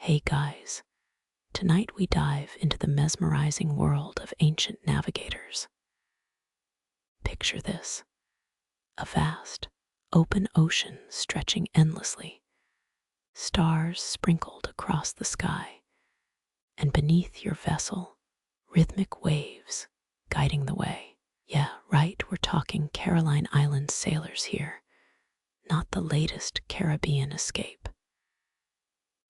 Hey guys, tonight we dive into the mesmerizing world of ancient navigators. Picture this: a vast, open ocean stretching endlessly, stars sprinkled across the sky, and beneath your vessel, rhythmic waves guiding the way. Yeah, right, we're talking Caroline Islands sailors here, not the latest Caribbean escape.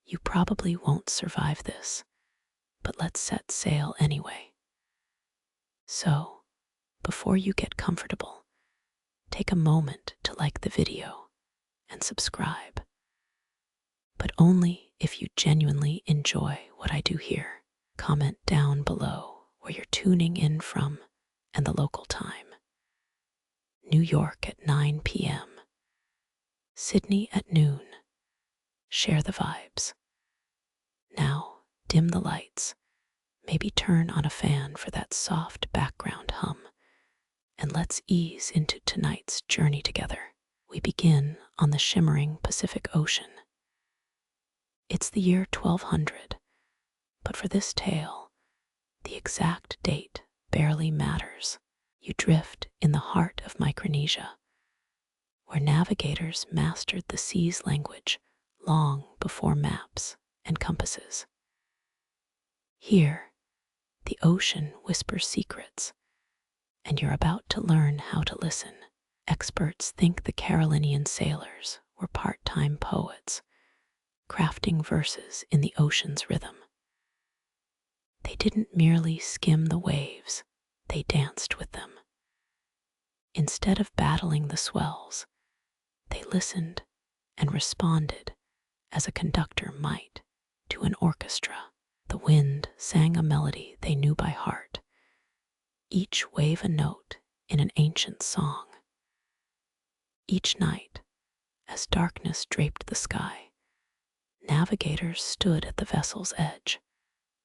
You probably won't survive this, but let's set sail anyway. So, before you get comfortable, take a moment to like the video and subscribe. But only if you genuinely enjoy what I do here. Comment down below where you're tuning in from and the local time. New York at 9 p.m. Sydney at noon. Share the vibes. Now, dim the lights. Maybe turn on a fan for that soft background hum. And let's ease into tonight's journey together. We begin on the shimmering Pacific Ocean. It's the year 1200, but for this tale, the exact date barely matters. You drift in the heart of Micronesia, where navigators mastered the sea's language long before maps and compasses. Here, the ocean whispers secrets, and you're about to learn how to listen. Experts think the Carolinian sailors were part-time poets, crafting verses in the ocean's rhythm. They didn't merely skim the waves, they danced with them. Instead of battling the swells, they listened and responded as a conductor might to an orchestra. The wind sang a melody they knew by heart, each wave a note in an ancient song. Each night, as darkness draped the sky, navigators stood at the vessel's edge,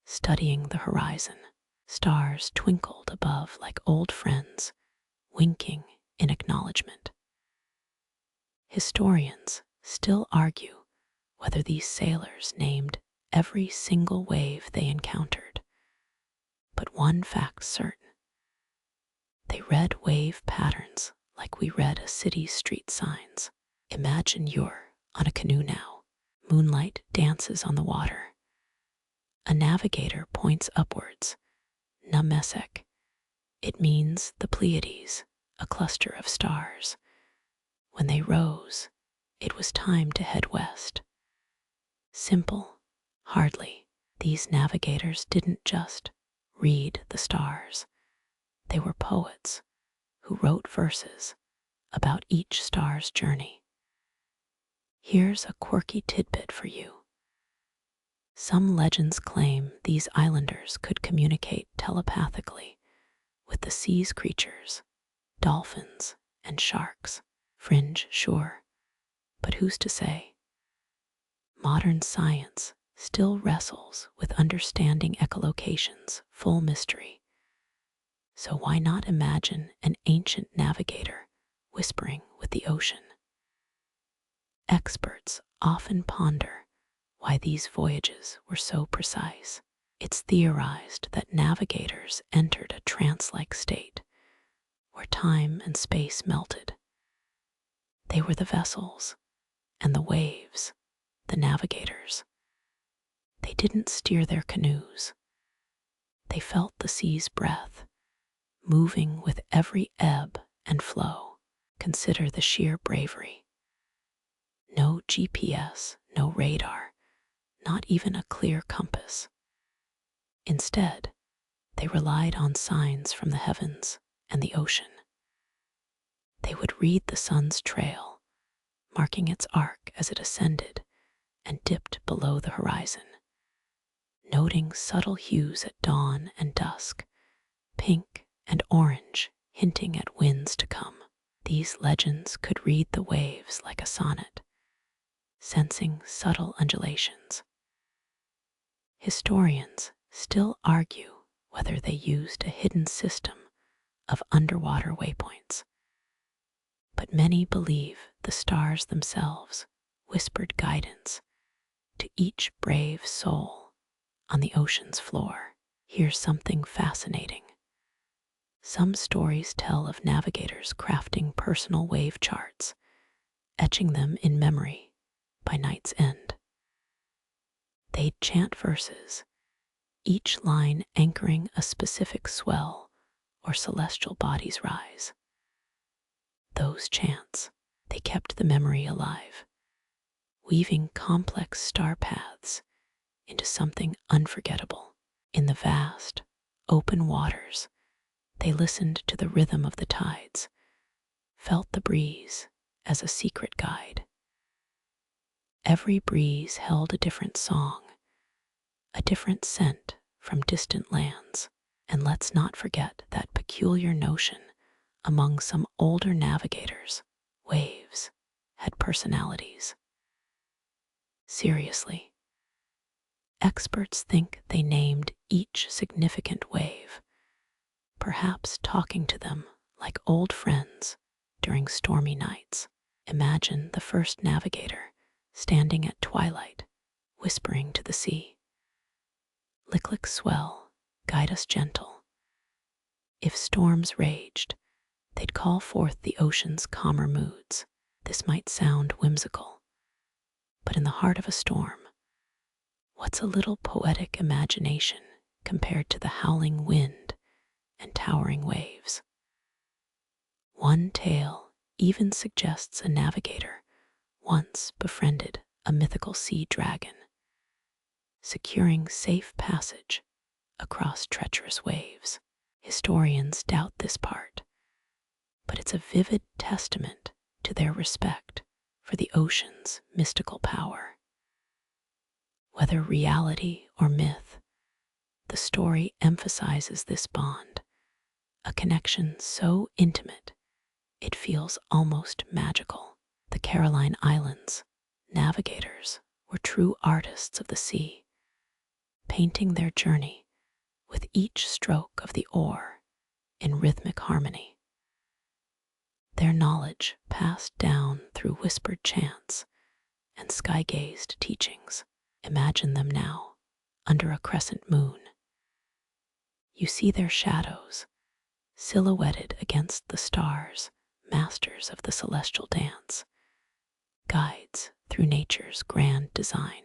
studying the horizon. Stars twinkled above like old friends, winking in acknowledgement. Historians still argue whether these sailors named every single wave they encountered. But one fact's certain: they read wave patterns like we read a city's street signs. Imagine you're on a canoe now. Moonlight dances on the water. A navigator points upwards. Namesek. It means the Pleiades, a cluster of stars. When they rose, it was time to head west. Simple? Hardly. These navigators didn't just read the stars. They were poets who wrote verses about each star's journey. Here's a quirky tidbit for you. Some legends claim these islanders could communicate telepathically with the sea's creatures, dolphins and sharks. Fringe, sure, but who's to say? Modern science still wrestles with understanding echolocations, full mystery. So why not imagine an ancient navigator whispering with the ocean? Experts often ponder why these voyages were so precise. It's theorized that navigators entered a trance-like state where time and space melted. They were the vessels, and the waves, the navigators. They didn't steer their canoes. They felt the sea's breath, moving with every ebb and flow. Consider the sheer bravery. No GPS, no radar, not even a clear compass. Instead, they relied on signs from the heavens and the ocean. They would read the sun's trail, marking its arc as it ascended and dipped below the horizon, noting subtle hues at dawn and dusk, pink and orange hinting at winds to come. These legends could read the waves like a sonnet, sensing subtle undulations. Historians still argue whether they used a hidden system of underwater waypoints, but many believe the stars themselves whispered guidance, to each brave soul on the ocean's floor. Here's something fascinating. Some stories tell of navigators crafting personal wave charts, etching them in memory by night's end. They'd chant verses, each line anchoring a specific swell or celestial body's rise. Those chants, they kept the memory alive, weaving complex star paths into something unforgettable. In the vast, open waters, they listened to the rhythm of the tides, felt the breeze as a secret guide. Every breeze held a different song, a different scent from distant lands. And let's not forget that peculiar notion among some older navigators, waves had personalities. Seriously, experts think they named each significant wave, perhaps talking to them like old friends during stormy nights. Imagine the first navigator standing at twilight, whispering to the sea, "Lick, lick, swell, guide us gentle." If storms raged, they'd call forth the ocean's calmer moods. This might sound whimsical, but in the heart of a storm, what's a little poetic imagination compared to the howling wind and towering waves? One tale even suggests a navigator once befriended a mythical sea dragon, securing safe passage across treacherous waves. Historians doubt this part, but it's a vivid testament to their respect for the ocean's mystical power. Whether reality or myth, the story emphasizes this bond, a connection so intimate it feels almost magical. The Caroline Islands navigators were true artists of the sea, painting their journey with each stroke of the oar in rhythmic harmony. Their knowledge passed down through whispered chants and sky-gazed teachings. Imagine them now, under a crescent moon. You see their shadows, silhouetted against the stars, masters of the celestial dance, guides through nature's grand design.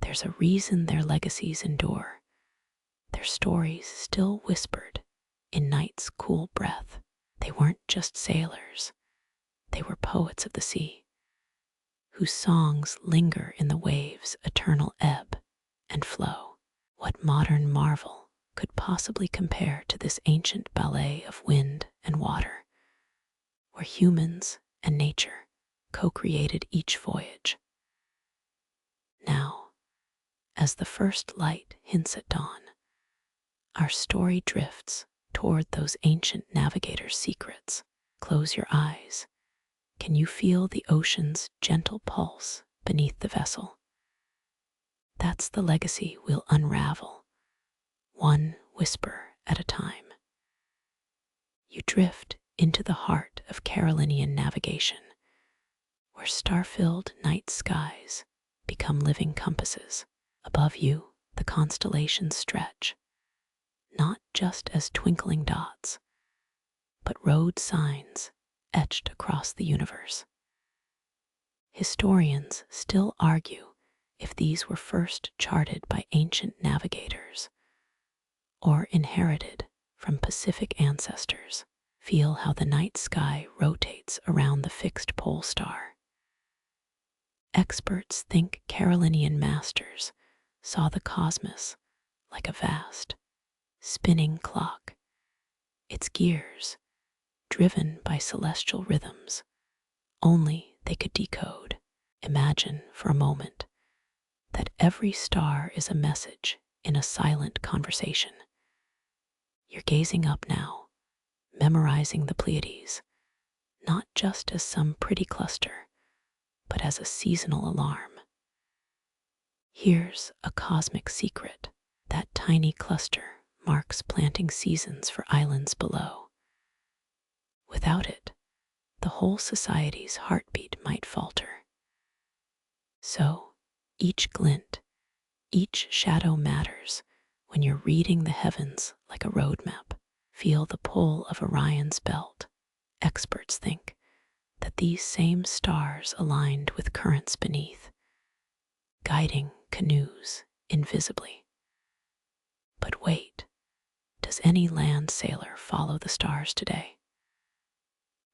There's a reason their legacies endure, their stories still whispered in night's cool breath. They weren't just sailors, they were poets of the sea, whose songs linger in the waves' eternal ebb and flow. What modern marvel could possibly compare to this ancient ballet of wind and water, where humans and nature co-created each voyage? Now, as the first light hints at dawn, our story drifts toward those ancient navigators' secrets. Close your eyes. Can you feel the ocean's gentle pulse beneath the vessel? That's the legacy we'll unravel, one whisper at a time. You drift into the heart of Carolinian navigation, where star-filled night skies become living compasses. Above you, the constellations stretch, not just as twinkling dots, but road signs etched across the universe. Historians still argue if these were first charted by ancient navigators or inherited from Pacific ancestors. Feel how the night sky rotates around the fixed pole star. Experts think Carolinian masters saw the cosmos like a vast, spinning clock, its gears driven by celestial rhythms only they could decode. Imagine for a moment that every star is a message in a silent conversation. You're gazing up now, memorizing the Pleiades, not just as some pretty cluster, but as a seasonal alarm. Here's a cosmic secret. That tiny cluster marks planting seasons for islands below. Without it, the whole society's heartbeat might falter. So, Each glint, each shadow matters when you're reading the heavens like a roadmap. Feel the pull of Orion's belt. Experts think that these same stars aligned with currents beneath, guiding canoes invisibly. But wait, does any land sailor follow the stars today?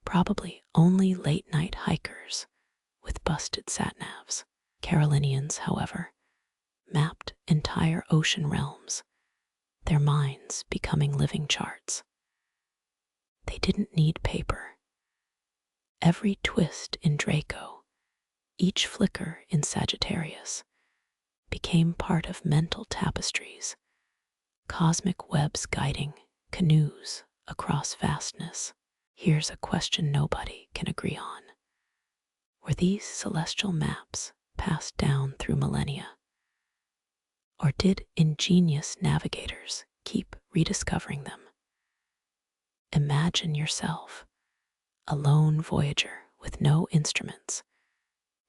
Probably only late-night hikers with busted sat-navs. Carolinians, however, mapped entire ocean realms, their minds becoming living charts. They didn't need paper. Every twist in Draco, each flicker in Sagittarius, became part of mental tapestries, cosmic webs guiding canoes across vastness. Here's a question nobody can agree on. Were these celestial maps passed down through millennia? Or did ingenious navigators keep rediscovering them? Imagine yourself, a lone voyager with no instruments,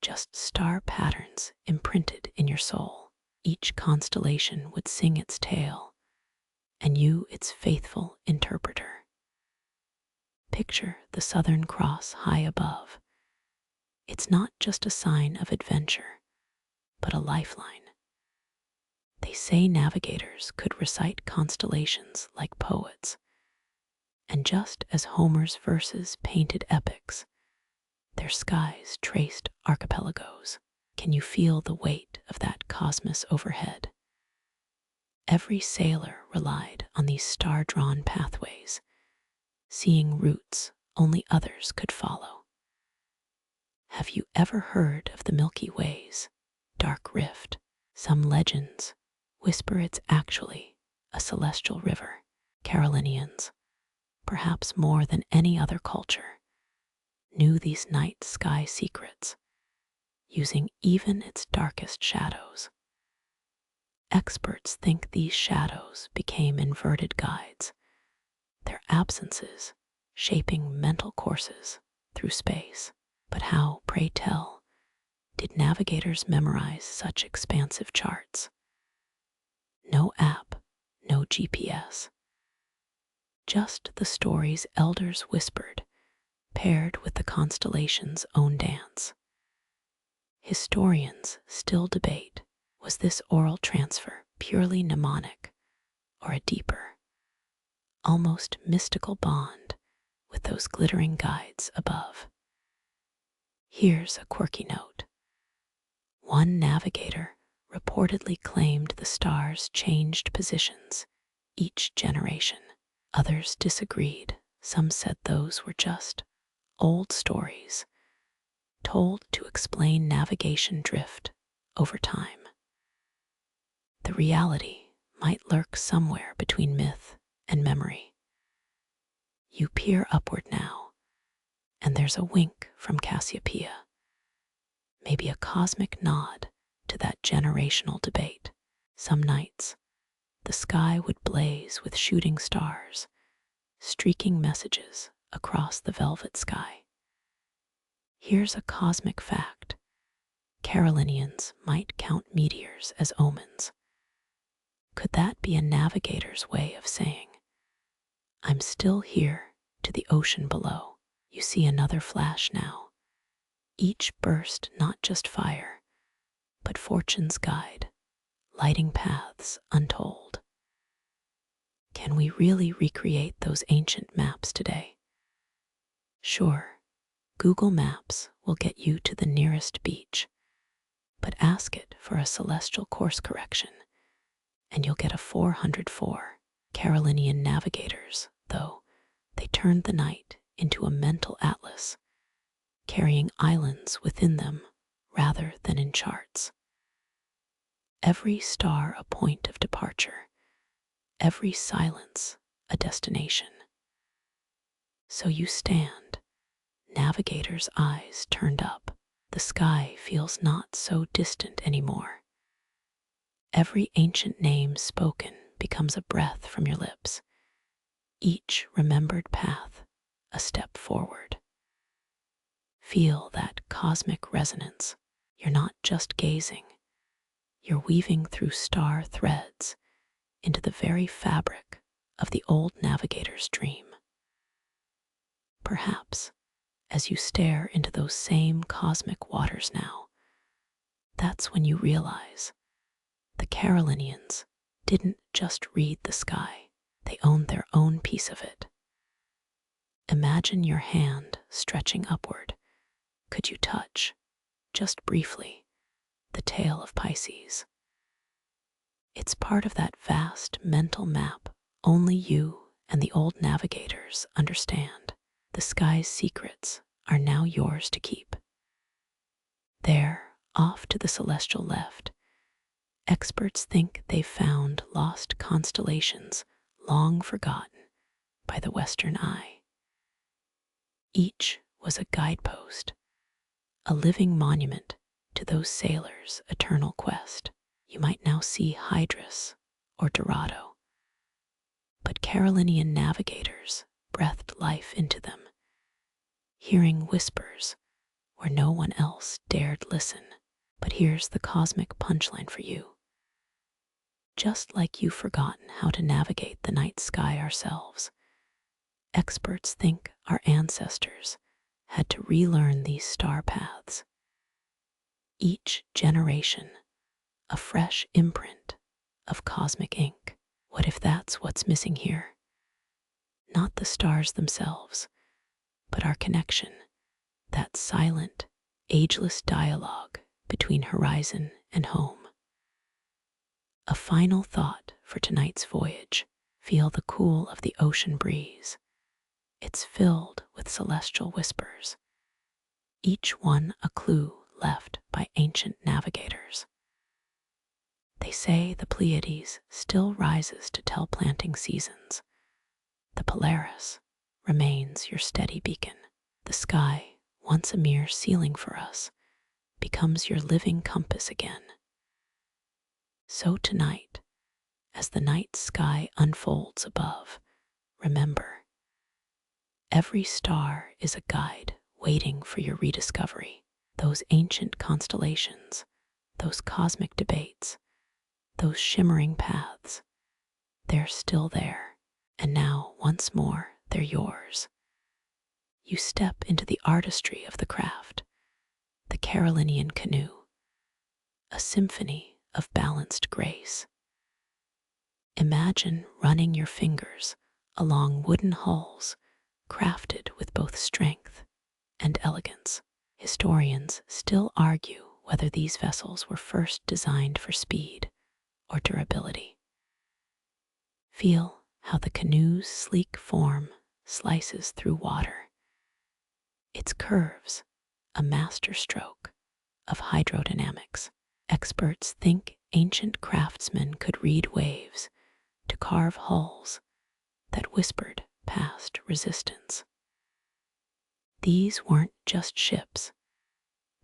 just star patterns imprinted in your soul. Each constellation would sing its tale, and you its faithful interpreter. Picture the Southern Cross high above. It's not just a sign of adventure, but a lifeline. They say navigators could recite constellations like poets, and just as Homer's verses painted epics, their skies traced archipelagos. Can you feel the weight of that cosmos overhead? Every sailor relied on these star-drawn pathways, seeing routes only others could follow. Have you ever heard of the Milky Way's dark rift? Some legends whisper it's actually a celestial river. Carolinians, perhaps more than any other culture, knew these night sky secrets, using even its darkest shadows. Experts think these shadows became inverted guides, their absences shaping mental courses through space. But how, pray tell, did navigators memorize such expansive charts? No app, no GPS. Just the stories elders whispered, paired with the constellation's own dance. Historians still debate, was this oral transfer purely mnemonic or a deeper, almost mystical bond with those glittering guides above? Here's a quirky note. One navigator reportedly claimed the stars changed positions each generation. Others disagreed. Some said those were just old stories told to explain navigation drift over time. The reality might lurk somewhere between myth and memory. You peer upward now, and there's a wink from Cassiopeia, maybe a cosmic nod to that generational debate. Some nights, the sky would blaze with shooting stars, streaking messages across the velvet sky. Here's a cosmic fact. Carolinians might count meteors as omens. Could that be a navigator's way of saying, I'm still here to the ocean below? You see another flash now. Each burst not just fire, but fortune's guide, lighting paths untold. Can we really recreate those ancient maps today? Sure, Google Maps will get you to the nearest beach, but ask it for a celestial course correction, and you'll get a 404. Carolinian navigators, though, they turned the night into a mental atlas, carrying islands within them rather than in charts. Every star a point of departure, every silence a destination. So you stand, navigator's eyes turned up. The sky feels not so distant anymore. Every ancient name spoken becomes a breath from your lips, each remembered path a step forward. Feel that cosmic resonance. You're not just gazing, You're weaving through star threads into the very fabric of the old navigator's dream. Perhaps, as you stare into those same cosmic waters now, that's when you realize the Carolinians didn't just read the sky, they owned their own piece of it. Imagine your hand stretching upward. Could you touch, just briefly, the tail of Pisces? It's part of that vast mental map only you and the old navigators understand. The sky's secrets are now yours to keep. There, off to the celestial left, experts think they've found lost constellations long forgotten by the Western eye. Each was a guidepost, a living monument to those sailors' eternal quest. You might now see Hydrus or Dorado, but Carolinian navigators breathed life into them, hearing whispers where no one else dared listen. But here's the cosmic punchline for you. Just like you've forgotten how to navigate the night sky ourselves, experts think our ancestors had to relearn these star paths. Each generation, a fresh imprint of cosmic ink. What if that's what's missing here? Not the stars themselves, but our connection, that silent, ageless dialogue between horizon and home. A final thought for tonight's voyage. Feel the cool of the ocean breeze. It's filled with celestial whispers, each one a clue left by ancient navigators. They say the Pleiades still rises to tell planting seasons. The Polaris remains your steady beacon. The sky, once a mere ceiling for us, becomes your living compass again. So tonight, as the night sky unfolds above, remember, every star is a guide waiting for your rediscovery. Those ancient constellations, those cosmic debates, those shimmering paths, they're still there. And now, once more, they're yours. You step into the artistry of the craft, the Carolinian canoe, a symphony of balanced grace. Imagine running your fingers along wooden hulls crafted with both strength and elegance. Historians still argue whether these vessels were first designed for speed or durability. Feel how the canoe's sleek form slices through water. Its curves, a masterstroke of hydrodynamics. Experts think ancient craftsmen could read waves to carve hulls that whispered past resistance. These weren't just ships,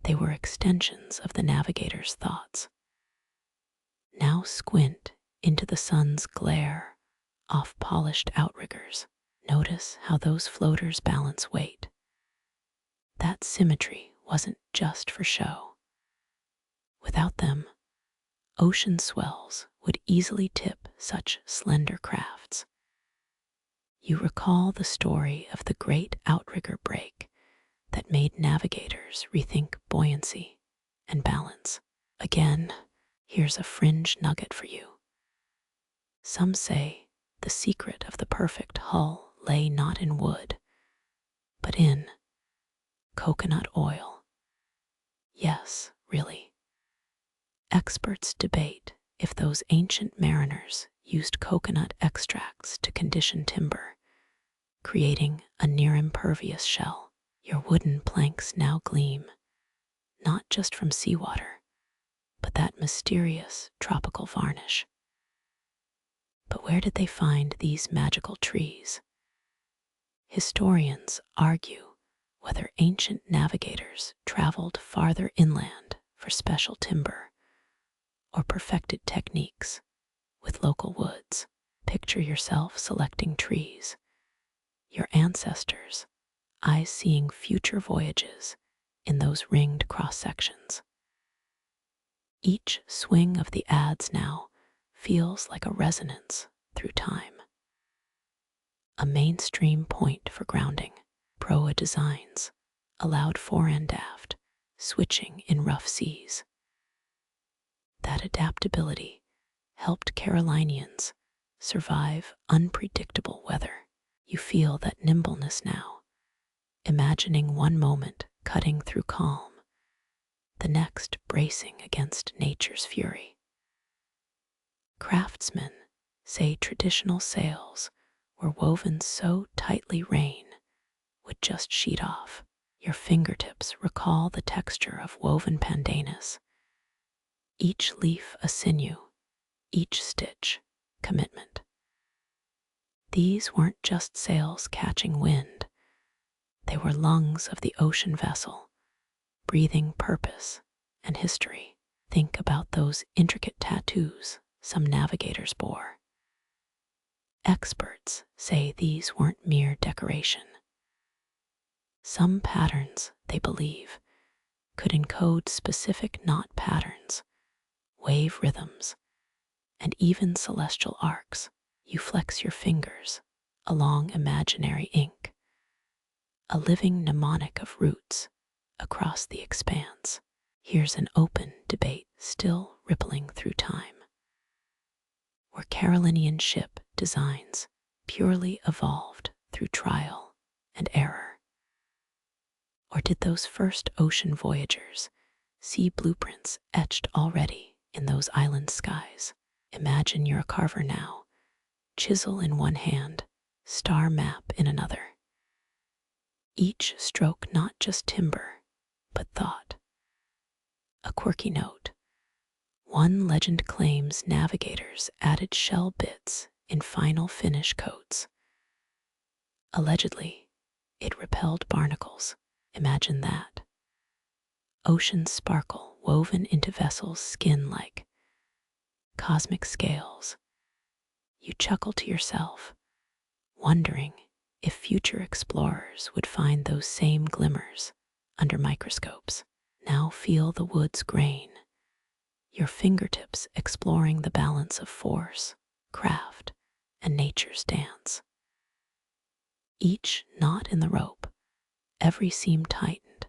they were extensions of the navigator's thoughts. Now squint into the sun's glare off polished outriggers. Notice how those floaters balance weight. That symmetry wasn't just for show. Without them, ocean swells would easily tip such slender crafts. You recall the story of the great outrigger break that made navigators rethink buoyancy and balance. Again, here's a fringe nugget for you. Some say the secret of the perfect hull lay not in wood, but in coconut oil. Yes, really. Experts debate if those ancient mariners used coconut extracts to condition timber, creating a near-impervious shell. Your wooden planks now gleam, not just from seawater, but that mysterious tropical varnish. But where did they find these magical trees? Historians argue whether ancient navigators traveled farther inland for special timber or perfected techniques with local woods. Picture yourself selecting trees, your ancestors, eyes seeing future voyages in those ringed cross-sections. Each swing of the adze now feels like a resonance through time. A mainstream point for grounding. Proa designs allowed fore and aft, switching in rough seas. That adaptability helped Carolinians survive unpredictable weather. You feel that nimbleness now, imagining one moment cutting through calm, the next bracing against nature's fury. Craftsmen say traditional sails were woven so tightly rain would just sheet off. Your fingertips recall the texture of woven pandanus, each leaf a sinew, each stitch commitment. These weren't just sails catching wind, they were lungs of the ocean vessel, breathing purpose and history. Think about those intricate tattoos some navigators bore. Experts say these weren't mere decoration. Some patterns, they believe, could encode specific knot patterns, wave rhythms, and even celestial arcs. You flex your fingers along imaginary ink, a living mnemonic of roots across the expanse. Here's an open debate still rippling through time. Were Carolinian ship designs purely evolved through trial and error? Or did those first ocean voyagers see blueprints etched already in those island skies? Imagine you're a carver now, chisel in one hand, star map in another. Each stroke not just timber, but thought. A quirky note. One legend claims navigators added shell bits in final finish coats. Allegedly, it repelled barnacles. Imagine that. Ocean sparkle woven into vessels' skin like cosmic scales. You chuckle to yourself, wondering if future explorers would find those same glimmers under microscopes. Now feel the wood's grain, your fingertips exploring the balance of force, craft, and nature's dance. Each knot in the rope, every seam tightened,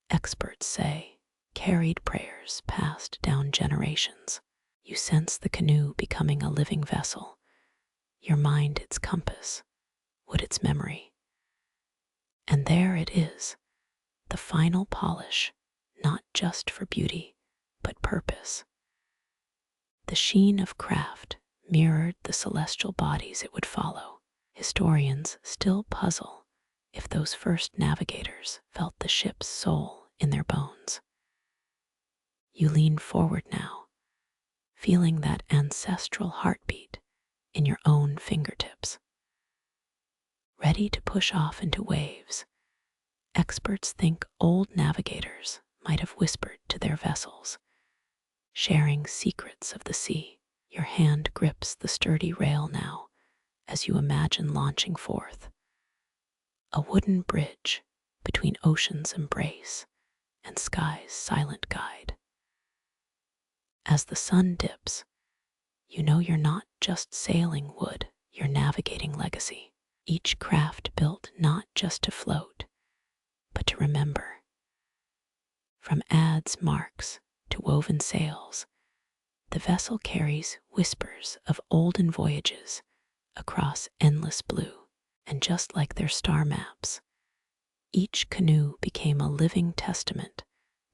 experts say, carried prayers passed down generations. You sense the canoe becoming a living vessel, your mind its compass, wood its memory. And there it is, the final polish, not just for beauty, but purpose. The sheen of craft mirrored the celestial bodies it would follow. Historians still puzzle if those first navigators felt the ship's soul in their bones. You lean forward now, feeling that ancestral heartbeat in your own fingertips. Ready to push off into waves, experts think old navigators might have whispered to their vessels, sharing secrets of the sea. Your hand grips the sturdy rail now as you imagine launching forth. A wooden bridge between ocean's embrace and sky's silent guide. As the sun dips, you know you're not just sailing wood, you're navigating legacy. Each craft built not just to float, but to remember. From adze marks to woven sails, the vessel carries whispers of olden voyages across endless blue. And just like their star maps, each canoe became a living testament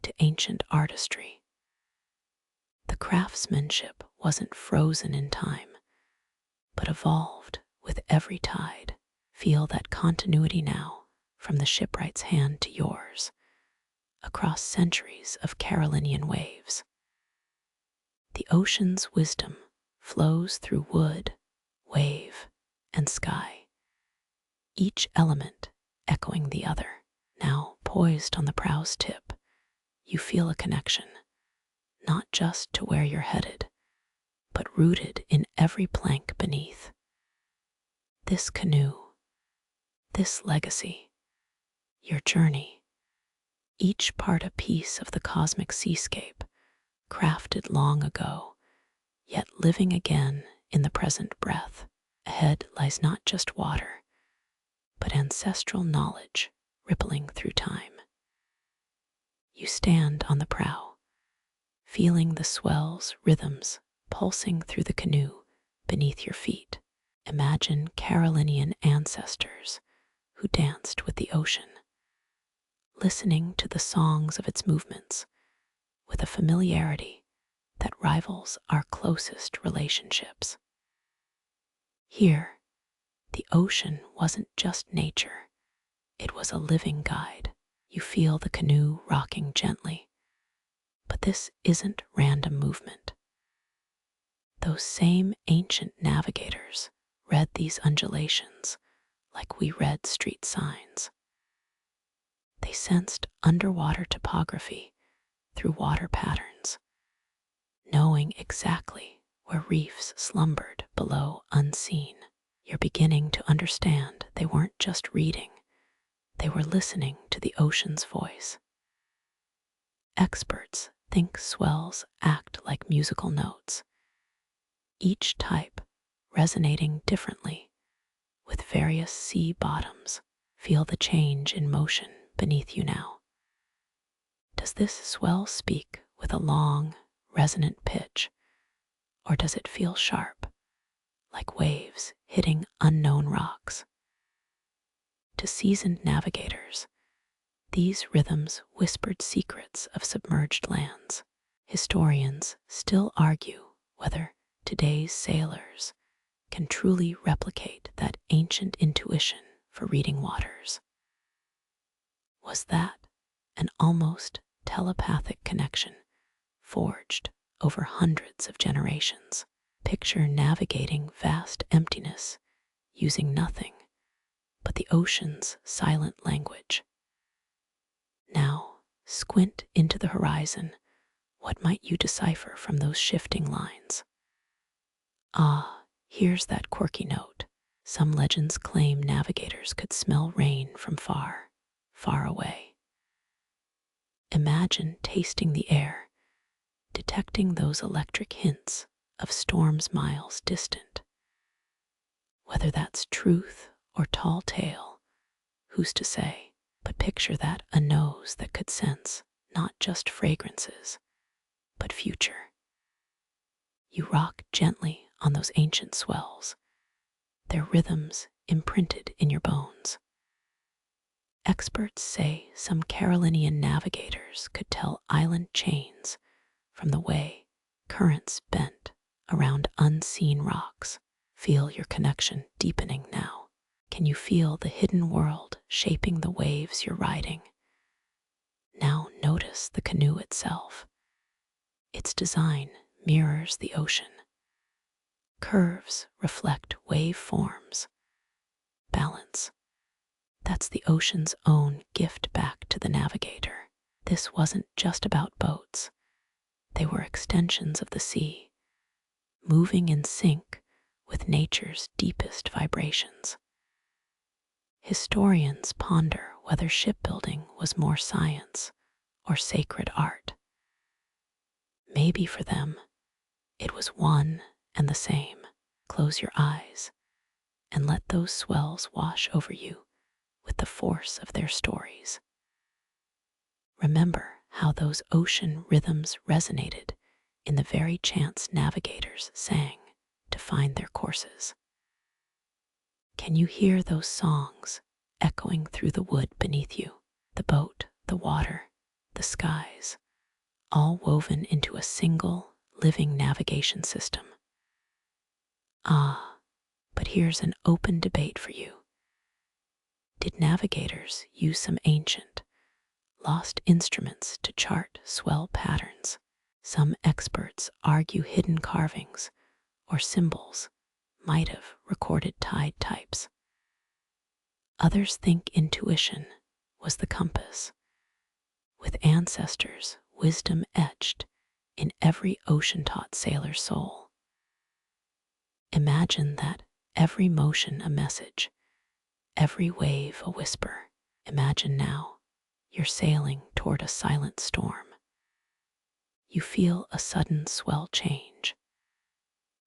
to ancient artistry. The craftsmanship wasn't frozen in time, but evolved with every tide. Feel that continuity now, from the shipwright's hand to yours, across centuries of Carolinian waves. The ocean's wisdom flows through wood, wave, and sky, each element echoing the other. Now, poised on the prow's tip, you feel a connection, not just to where you're headed, but rooted in every plank beneath. This canoe, this legacy, your journey, each part a piece of the cosmic seascape, crafted long ago, yet living again in the present breath. Ahead lies not just water, but ancestral knowledge rippling through time. You stand on the prow, feeling the swell's rhythms pulsing through the canoe beneath your feet. Imagine Carolinian ancestors who danced with the ocean, listening to the songs of its movements with a familiarity that rivals our closest relationships. Here, the ocean wasn't just nature, it was a living guide. You feel the canoe rocking gently, but this isn't random movement. Those same ancient navigators read these undulations like we read street signs. They sensed underwater topography through water patterns, knowing exactly where reefs slumbered below unseen. You're beginning to understand they weren't just reading, they were listening to the ocean's voice. Experts think swells act like musical notes, each type resonating differently with various sea bottoms. Feel the change in motion beneath you now. Does this swell speak with a long, resonant pitch, or does it feel sharp, like waves hitting unknown rocks? To seasoned navigators, these rhythms whispered secrets of submerged lands. Historians still argue whether today's sailors can truly replicate that ancient intuition for reading waters. Was that an almost telepathic connection forged over hundreds of generations? Picture navigating vast emptiness using nothing but the ocean's silent language. Now, squint into the horizon. What might you decipher from those shifting lines? Ah, here's that quirky note. Some legends claim navigators could smell rain from far, far away. Imagine tasting the air, detecting those electric hints of storms miles distant. Whether that's truth or tall tale, who's to say? But picture that, a nose that could sense not just fragrances, but future. You rock gently on those ancient swells, their rhythms imprinted in your bones. Experts say some Carolinian navigators could tell island chains from the way currents bent around unseen rocks. Feel your connection deepening now. Can you feel the hidden world shaping the waves you're riding? Now notice the canoe itself. Its design mirrors the ocean. Curves reflect wave forms. Balance. That's the ocean's own gift back to the navigator. This wasn't just about boats. They were extensions of the sea, moving in sync with nature's deepest vibrations. Historians ponder whether shipbuilding was more science or sacred art. Maybe for them, it was one and the same. Close your eyes and let those swells wash over you with the force of their stories. Remember how those ocean rhythms resonated in the very chants navigators sang to find their courses. Can you hear those songs echoing through the wood beneath you? The boat, the water, the skies, all woven into a single living navigation system. Ah, but here's an open debate for you. Did navigators use some ancient, lost instruments to chart swell patterns? Some experts argue hidden carvings or symbols might have recorded tide types. Others think intuition was the compass, with ancestors' wisdom etched in every ocean-taught sailor's soul. Imagine that every motion a message, every wave a whisper. Imagine now you're sailing toward a silent storm. you feel a sudden swell change.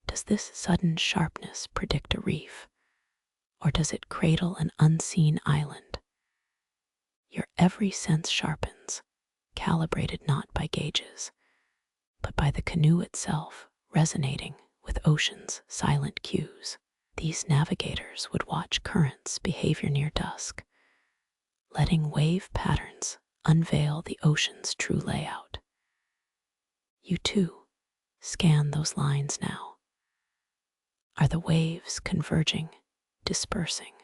Does this sudden sharpness predict a reef, or does it cradle an unseen island? Your every sense sharpens, calibrated not by gauges, but by the canoe itself resonating with ocean's silent cues. These navigators would watch currents' behavior near dusk, letting wave patterns unveil the ocean's true layout. You too scan those lines now. Are the waves converging, dispersing,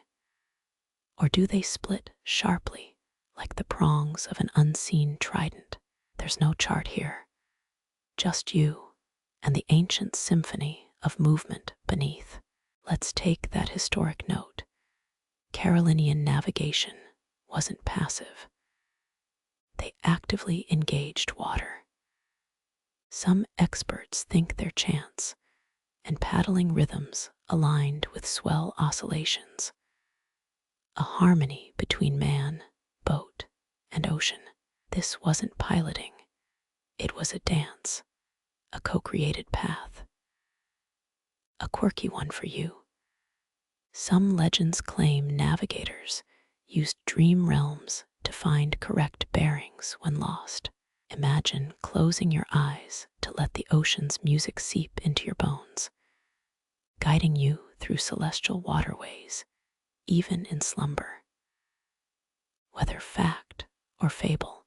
or do they split sharply like the prongs of an unseen trident? There's no chart here, just you and the ancient symphony of movement beneath. Let's take that historic note. Carolinian navigation wasn't passive. They actively engaged water. Some experts think their chants and paddling rhythms aligned with swell oscillations, a harmony between man, boat, and ocean. This wasn't piloting. It was a dance, a co-created path. A quirky one for you. Some legends claim navigators used dream realms to find correct bearings when lost. Imagine closing your eyes to let the ocean's music seep into your bones, guiding you through celestial waterways, even in slumber. Whether fact or fable,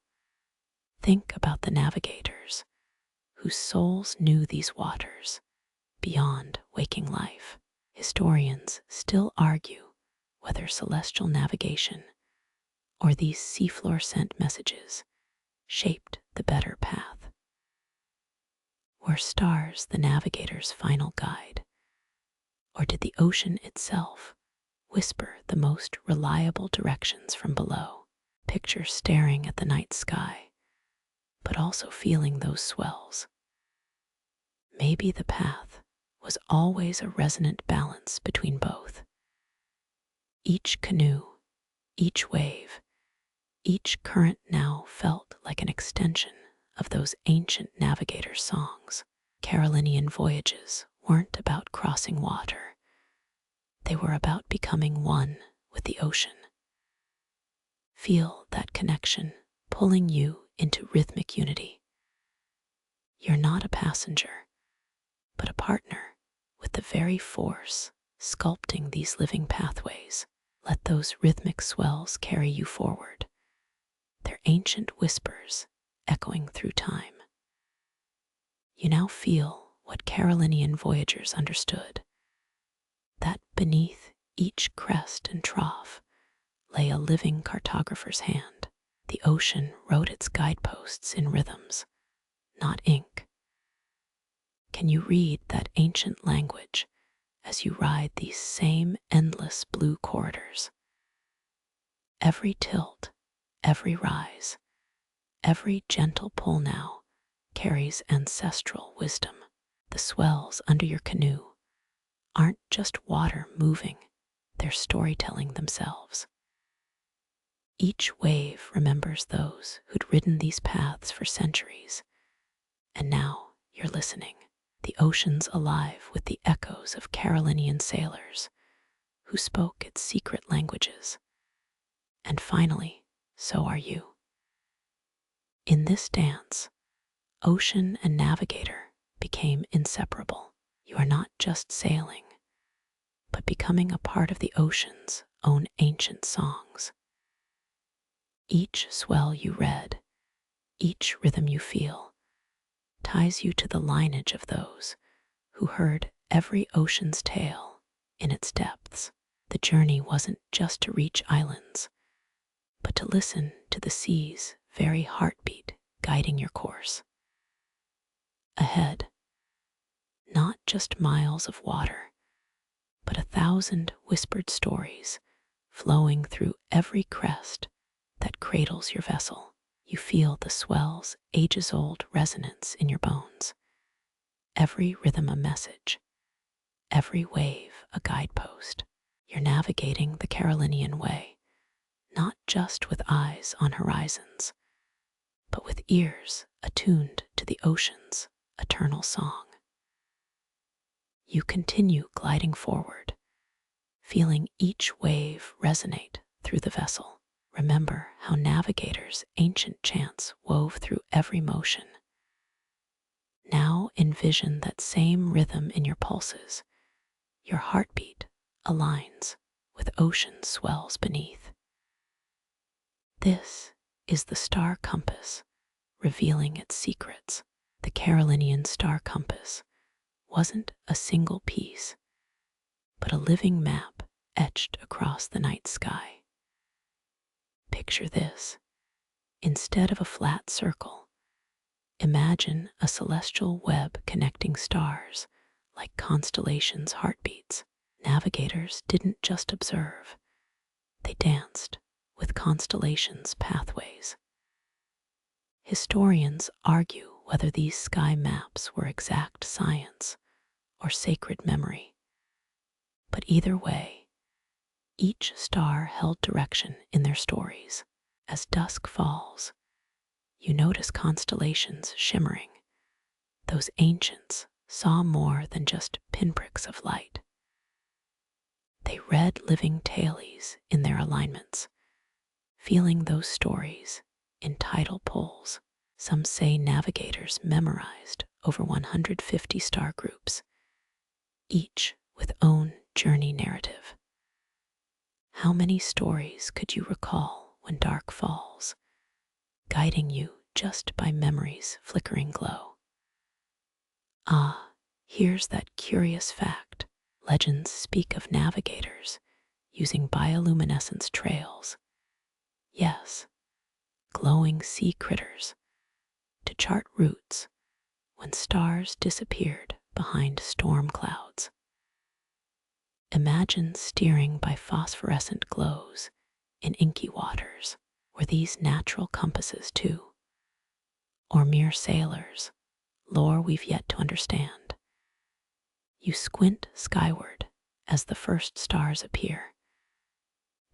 think about the navigators whose souls knew these waters beyond waking life. Historians still argue whether celestial navigation or these seafloor sent messages shaped the better path. Were stars the navigator's final guide, or did the ocean itself whisper the most reliable directions from below? Picture staring at the night sky, but also feeling those swells. Maybe the path was always a resonant balance between both. Each canoe, each wave, each current now felt like an extension of those ancient navigator songs. Carolinian voyages weren't about crossing water. They were about becoming one with the ocean. Feel that connection pulling you into rhythmic unity. You're not a passenger, but a partner with the very force sculpting these living pathways. Let those rhythmic swells carry you forward, their ancient whispers echoing through time. You now feel what Carolinian voyagers understood, that beneath each crest and trough lay a living cartographer's hand. The ocean wrote its guideposts in rhythms, not ink. Can you read that ancient language as you ride these same endless blue corridors? Every tilt, every rise, every gentle pull now carries ancestral wisdom. The swells under your canoe aren't just water moving, they're storytelling themselves. Each wave remembers those who'd ridden these paths for centuries, and now you're listening. The ocean's alive with the echoes of Carolinian sailors who spoke its secret languages. And finally, so are you. In this dance, ocean and navigator became inseparable. You are not just sailing, but becoming a part of the ocean's own ancient songs. Each swell you read, each rhythm you feel, ties you to the lineage of those who heard every ocean's tale in its depths. The journey wasn't just to reach islands, but to listen to the sea's very heartbeat guiding your course. Ahead, not just miles of water, but 1,000 whispered stories flowing through every crest that cradles your vessel. You feel the swell's ages-old resonance in your bones. Every rhythm a message, every wave a guidepost. You're navigating the Carolinian way, not just with eyes on horizons, but with ears attuned to the ocean's eternal song. You continue gliding forward, feeling each wave resonate through the vessel. Remember how navigators' ancient chants wove through every motion. Now envision that same rhythm in your pulses. Your heartbeat aligns with ocean swells beneath. This is the star compass, revealing its secrets. The Carolinian star compass wasn't a single piece, but a living map etched across the night sky. Picture this. Instead of a flat circle, imagine a celestial web connecting stars like constellations' heartbeats. Navigators didn't just observe, they danced with constellations' pathways. Historians argue whether these sky maps were exact science or sacred memory. But either way, each star held direction in their stories. As dusk falls, you notice constellations shimmering. Those ancients saw more than just pinpricks of light. They read living tailies in their alignments, feeling those stories in tidal pulls. Some say navigators memorized over 150 star groups, each with own journey narrative. How many stories could you recall when dark falls, guiding you just by memory's flickering glow? Ah, here's that curious fact. Legends speak of navigators using bioluminescence trails. Yes, glowing sea critters to chart routes when stars disappeared behind storm clouds. Imagine steering by phosphorescent glows in inky waters. Were these natural compasses too? Or mere sailors, lore we've yet to understand? You squint skyward as the first stars appear.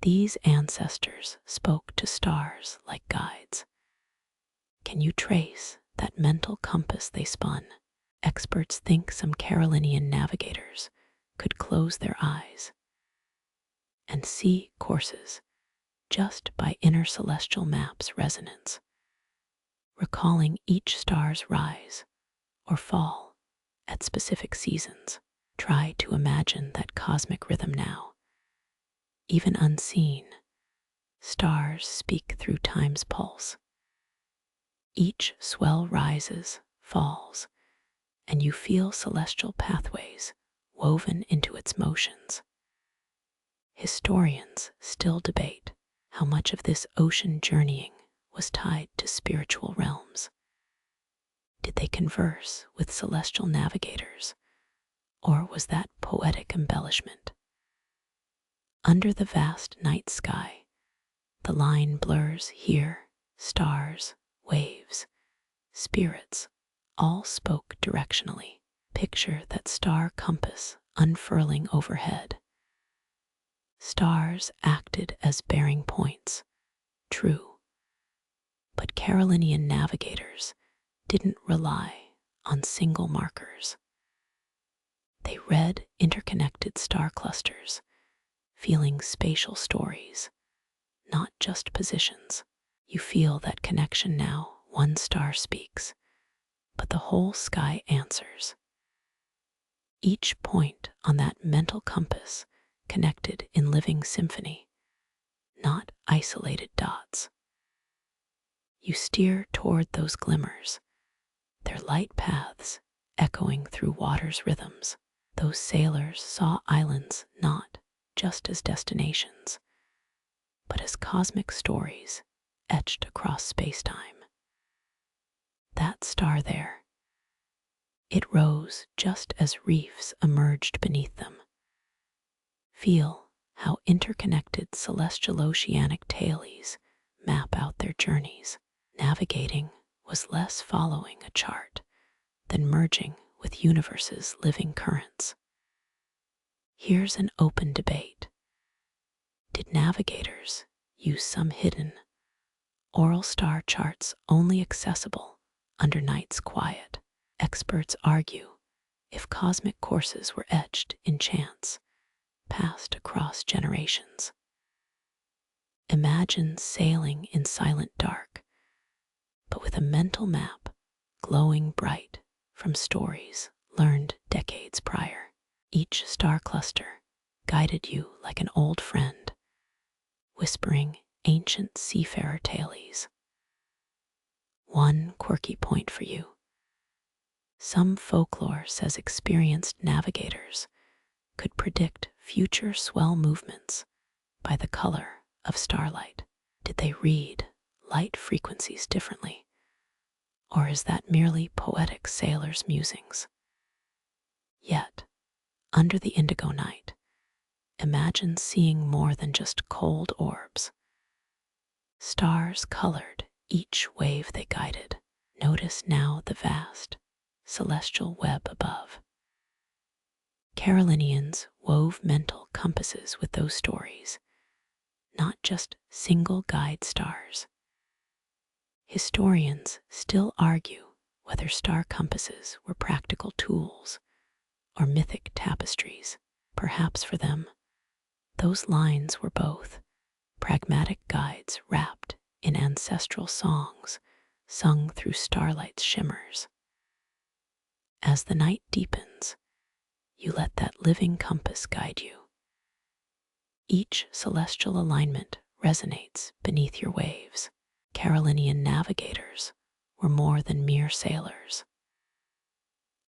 These ancestors spoke to stars like guides. Can you trace that mental compass they spun? Experts think some Carolinian navigators could close their eyes and see courses just by inner celestial maps' resonance, recalling each star's rise or fall at specific seasons. Try to imagine that cosmic rhythm now. Even unseen, stars speak through time's pulse. Each swell rises, falls, and you feel celestial pathways woven into its motions. Historians still debate how much of this ocean journeying was tied to spiritual realms. Did they converse with celestial navigators, or was that poetic embellishment? Under the vast night sky, the line blurs here. Stars, waves, spirits all spoke directionally. Picture that star compass unfurling overhead. Stars acted as bearing points, true, but Carolinian navigators didn't rely on single markers. They read interconnected star clusters, feeling spatial stories, not just positions. You feel that connection now. One star speaks, but the whole sky answers. Each point on that mental compass connected in living symphony, not isolated dots. You steer toward those glimmers, their light paths echoing through water's rhythms. Those sailors saw islands not just as destinations, but as cosmic stories etched across space-time. That star there, it rose just as reefs emerged beneath them. Feel how interconnected celestial oceanic tailies map out their journeys. Navigating was less following a chart than merging with universe's living currents. Here's an open debate. Did navigators use some hidden, oral star charts only accessible under night's quiet. Experts argue if cosmic courses were etched in chants, passed across generations. Imagine sailing in silent dark, but with a mental map glowing bright from stories learned decades prior. Each star cluster guided you like an old friend, whispering ancient seafarer tales. One quirky point for you. Some folklore says experienced navigators could predict future swell movements by the color of starlight. Did they read light frequencies differently? Or is that merely poetic sailors' musings? Yet, under the indigo night, imagine seeing more than just cold orbs. Stars colored each wave they guided. Notice now the vast, celestial web above. Carolinians wove mental compasses with those stories, not just single guide stars. Historians still argue whether star compasses were practical tools or mythic tapestries. Perhaps for them, those lines were both pragmatic guides wrapped in ancestral songs sung through starlight's shimmers. As the night deepens, you let that living compass guide you. Each celestial alignment resonates beneath your waves. Carolinian navigators were more than mere sailors.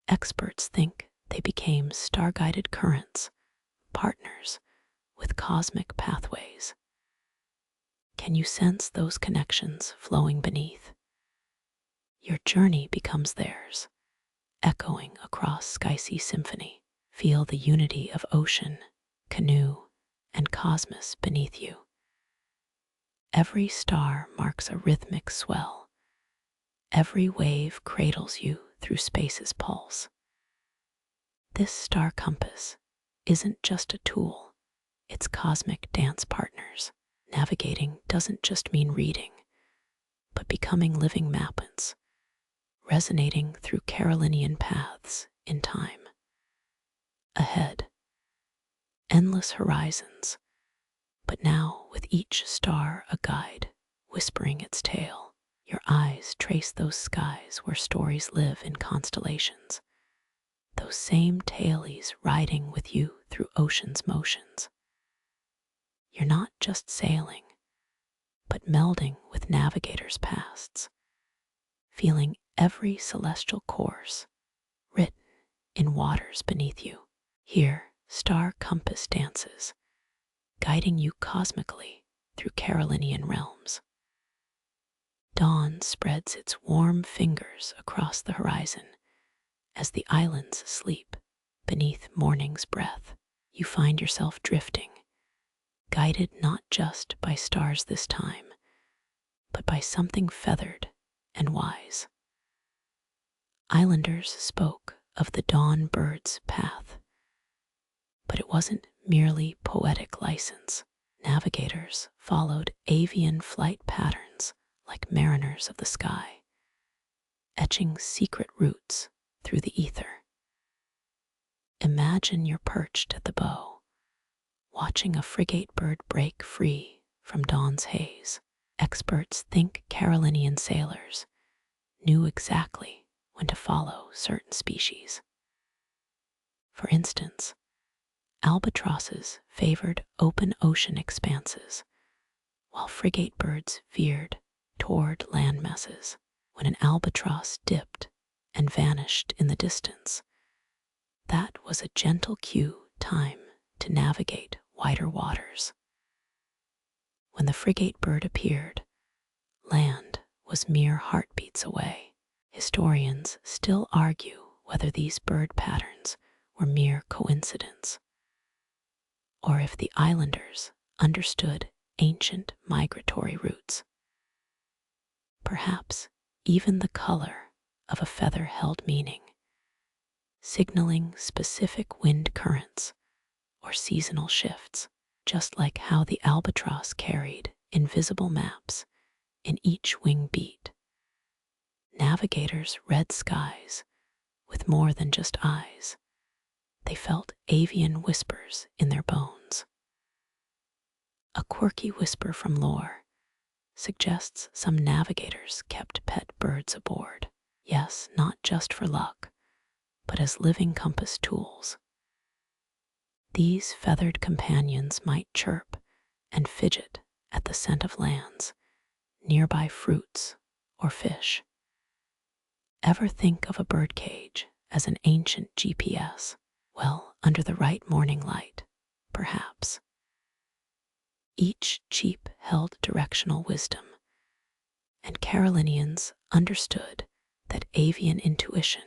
Experts think they became star-guided currents, partners with cosmic pathways. Can you sense those connections flowing beneath? Your journey becomes theirs, echoing across sky-sea symphony. Feel the unity of ocean, canoe, and cosmos beneath you. Every star marks a rhythmic swell. Every wave cradles you through space's pulse. This star compass isn't just a tool, it's cosmic dance partners. Navigating doesn't just mean reading, but becoming living mappets, resonating through Carolinian paths in time. Ahead, endless horizons, but now with each star a guide, whispering its tale. Your eyes trace those skies where stories live in constellations, those same tailies riding with you through ocean's motions. You're not just sailing, but melding with navigators' pasts, feeling every celestial course written in waters beneath you. Here, star compass dances, guiding you cosmically through Carolinian realms. Dawn spreads its warm fingers across the horizon as the islands sleep beneath morning's breath. You find yourself drifting, guided not just by stars this time, but by something feathered and wise. Islanders spoke of the dawn bird's path, but it wasn't merely poetic license. Navigators followed avian flight patterns like mariners of the sky, etching secret routes through the ether. Imagine you're perched at the bow, watching a frigate bird break free from dawn's haze. Experts think Carolinian sailors knew exactly when to follow certain species. For instance, albatrosses favored open ocean expanses, while frigate birds veered toward land masses. When an albatross dipped and vanished in the distance, that was a gentle cue time to navigate wider waters. When the frigate bird appeared, land was mere heartbeats away. Historians still argue whether these bird patterns were mere coincidence, or if the islanders understood ancient migratory routes. Perhaps even the color of a feather held meaning, signaling specific wind currents or seasonal shifts, just like how the albatross carried invisible maps in each wing beat. Navigators read skies with more than just eyes. They felt avian whispers in their bones. A quirky whisper from lore suggests some navigators kept pet birds aboard. Yes, not just for luck, but as living compass tools. These feathered companions might chirp and fidget at the scent of lands, nearby fruits or fish. Ever think of a birdcage as an ancient GPS? Well, under the right morning light, perhaps. Each cheep held directional wisdom, and Carolinians understood that avian intuition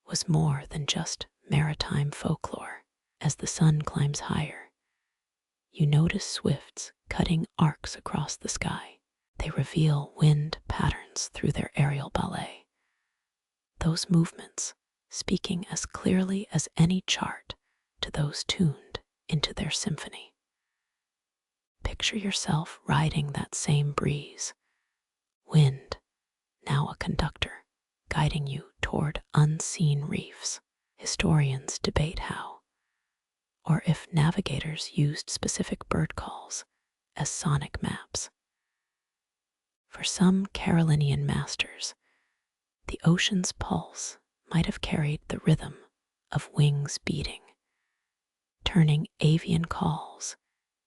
was more than just maritime folklore. As the sun climbs higher, you notice swifts cutting arcs across the sky. They reveal wind patterns through their aerial ballet. Those movements speaking as clearly as any chart to those tuned into their symphony. Picture yourself riding that same breeze, wind, now a conductor, guiding you toward unseen reefs. Historians debate how, or if navigators used specific bird calls as sonic maps. For some Carolinian masters, the ocean's pulse might have carried the rhythm of wings beating, turning avian calls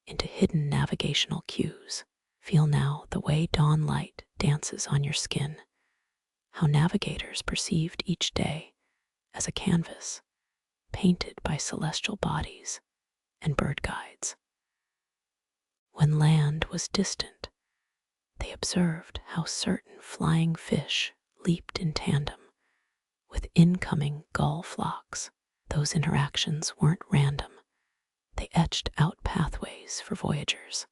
into hidden navigational cues. Feel now the way dawn light dances on your skin, how navigators perceived each day as a canvas painted by celestial bodies and bird guides. When land was distant, they observed how certain flying fish leaped in tandem with incoming gull flocks. Those interactions weren't random. They etched out pathways for voyagers.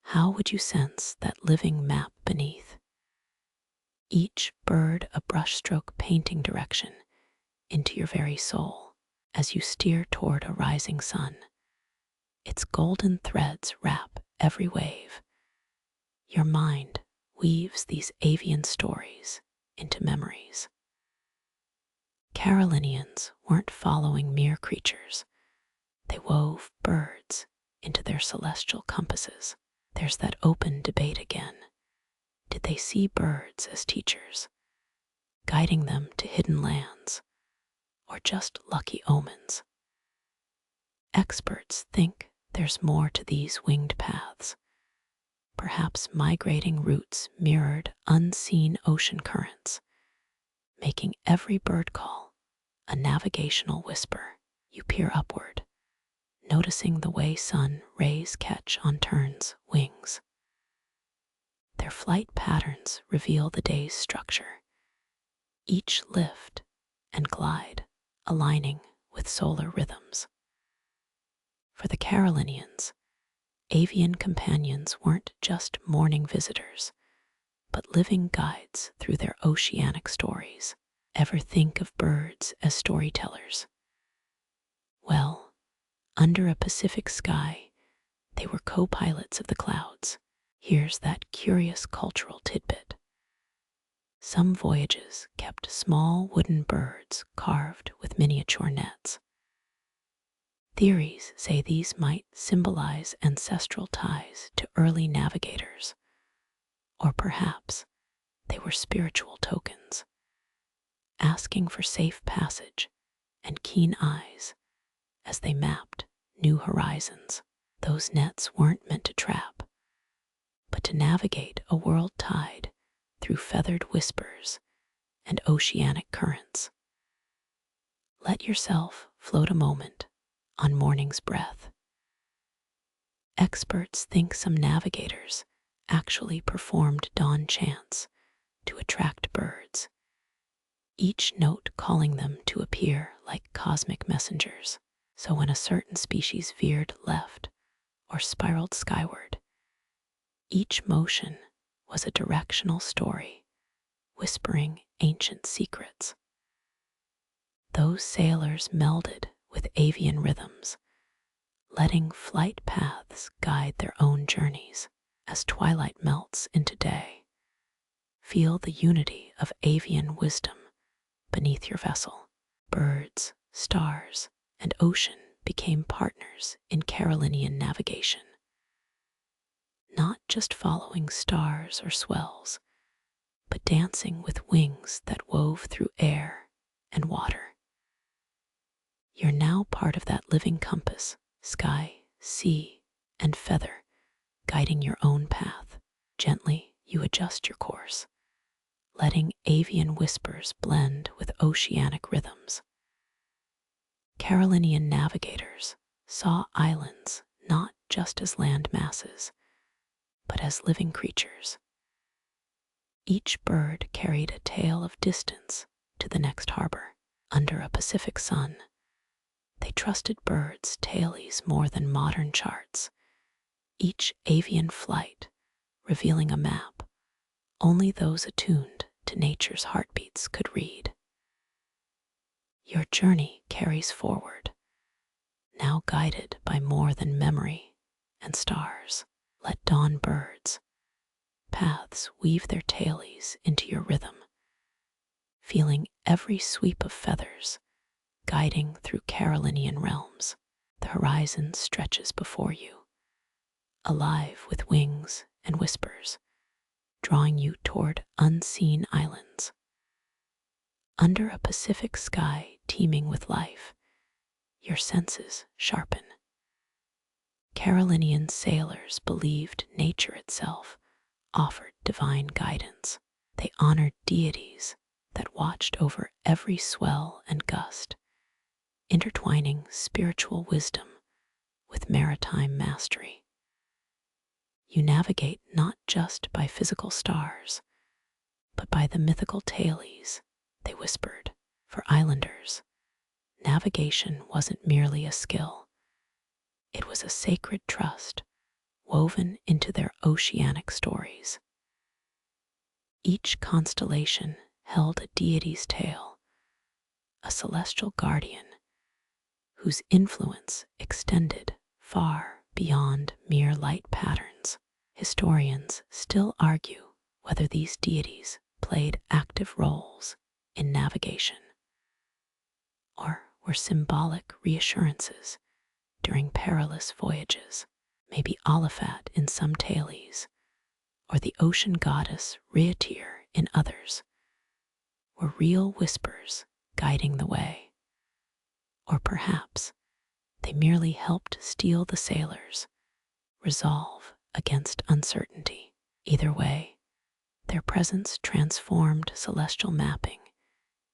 How would you sense that living map beneath? Each bird a brushstroke painting direction into your very soul as you steer toward a rising sun. Its golden threads wrap every wave. Your mind weaves these avian stories into memories. Carolinians weren't following mere creatures. They wove birds into their celestial compasses. There's that open debate again. Did they see birds as teachers, guiding them to hidden lands, or just lucky omens? Experts think there's more to these winged paths. Perhaps migrating routes mirrored unseen ocean currents, making every bird call a navigational whisper. You peer upward, noticing the way sun rays catch on terns' wings. Their flight patterns reveal the day's structure, each lift and glide aligning with solar rhythms. For the Carolinians, avian companions weren't just morning visitors, but living guides through their oceanic stories. Ever think of birds as storytellers? Well, under a Pacific sky, they were co-pilots of the clouds. Here's that curious cultural tidbit. Some voyages kept small wooden birds carved with miniature nets. Theories say these might symbolize ancestral ties to early navigators, or perhaps they were spiritual tokens, asking for safe passage and keen eyes as they mapped new horizons. Those nets weren't meant to trap, but to navigate a world tide through feathered whispers and oceanic currents. Let yourself float a moment on morning's breath. Experts think some navigators actually performed dawn chants to attract birds, each note calling them to appear like cosmic messengers. So when a certain species veered left or spiraled skyward, each motion was a directional story, whispering ancient secrets. Those sailors melded with avian rhythms, letting flight paths guide their own journeys. As twilight melts into day, Feel the unity of avian wisdom beneath your vessel. Birds, stars, and ocean became partners in Carolinian navigation, not just following stars or swells, but dancing with wings that wove through air and water. You're now part of that living compass, sky, sea, and feather, guiding your own path. Gently, you adjust your course, letting avian whispers blend with oceanic rhythms. Carolinian navigators saw islands not just as land masses, but as living creatures. Each bird carried a tale of distance to the next harbor. Under a Pacific sun, they trusted birds' tailies more than modern charts, each avian flight revealing a map only those attuned to nature's heartbeats could read. Your journey carries forward, now guided by more than memory and stars. Let dawn birds' paths weave their tailies into your rhythm, feeling every sweep of feathers guiding through Carolinian realms. The horizon stretches before you, alive with wings and whispers, drawing you toward unseen islands. Under a Pacific sky teeming with life, your senses sharpen. Carolinian sailors believed nature itself offered divine guidance. They honored deities that watched over every swell and gust, intertwining spiritual wisdom with maritime mastery. You navigate not just by physical stars, but by the mythical tailies they whispered. For islanders, navigation wasn't merely a skill. It was a sacred trust woven into their oceanic stories. Each constellation held a deity's tale, a celestial guardian whose influence extended far beyond mere light patterns. Historians still argue whether these deities played active roles in navigation or were symbolic reassurances during perilous voyages. Maybe Aliphat in some tailies, or the ocean goddess Rheatir in others, were real whispers guiding the way. Or perhaps they merely helped steel the sailors' resolve against uncertainty. Either way, their presence transformed celestial mapping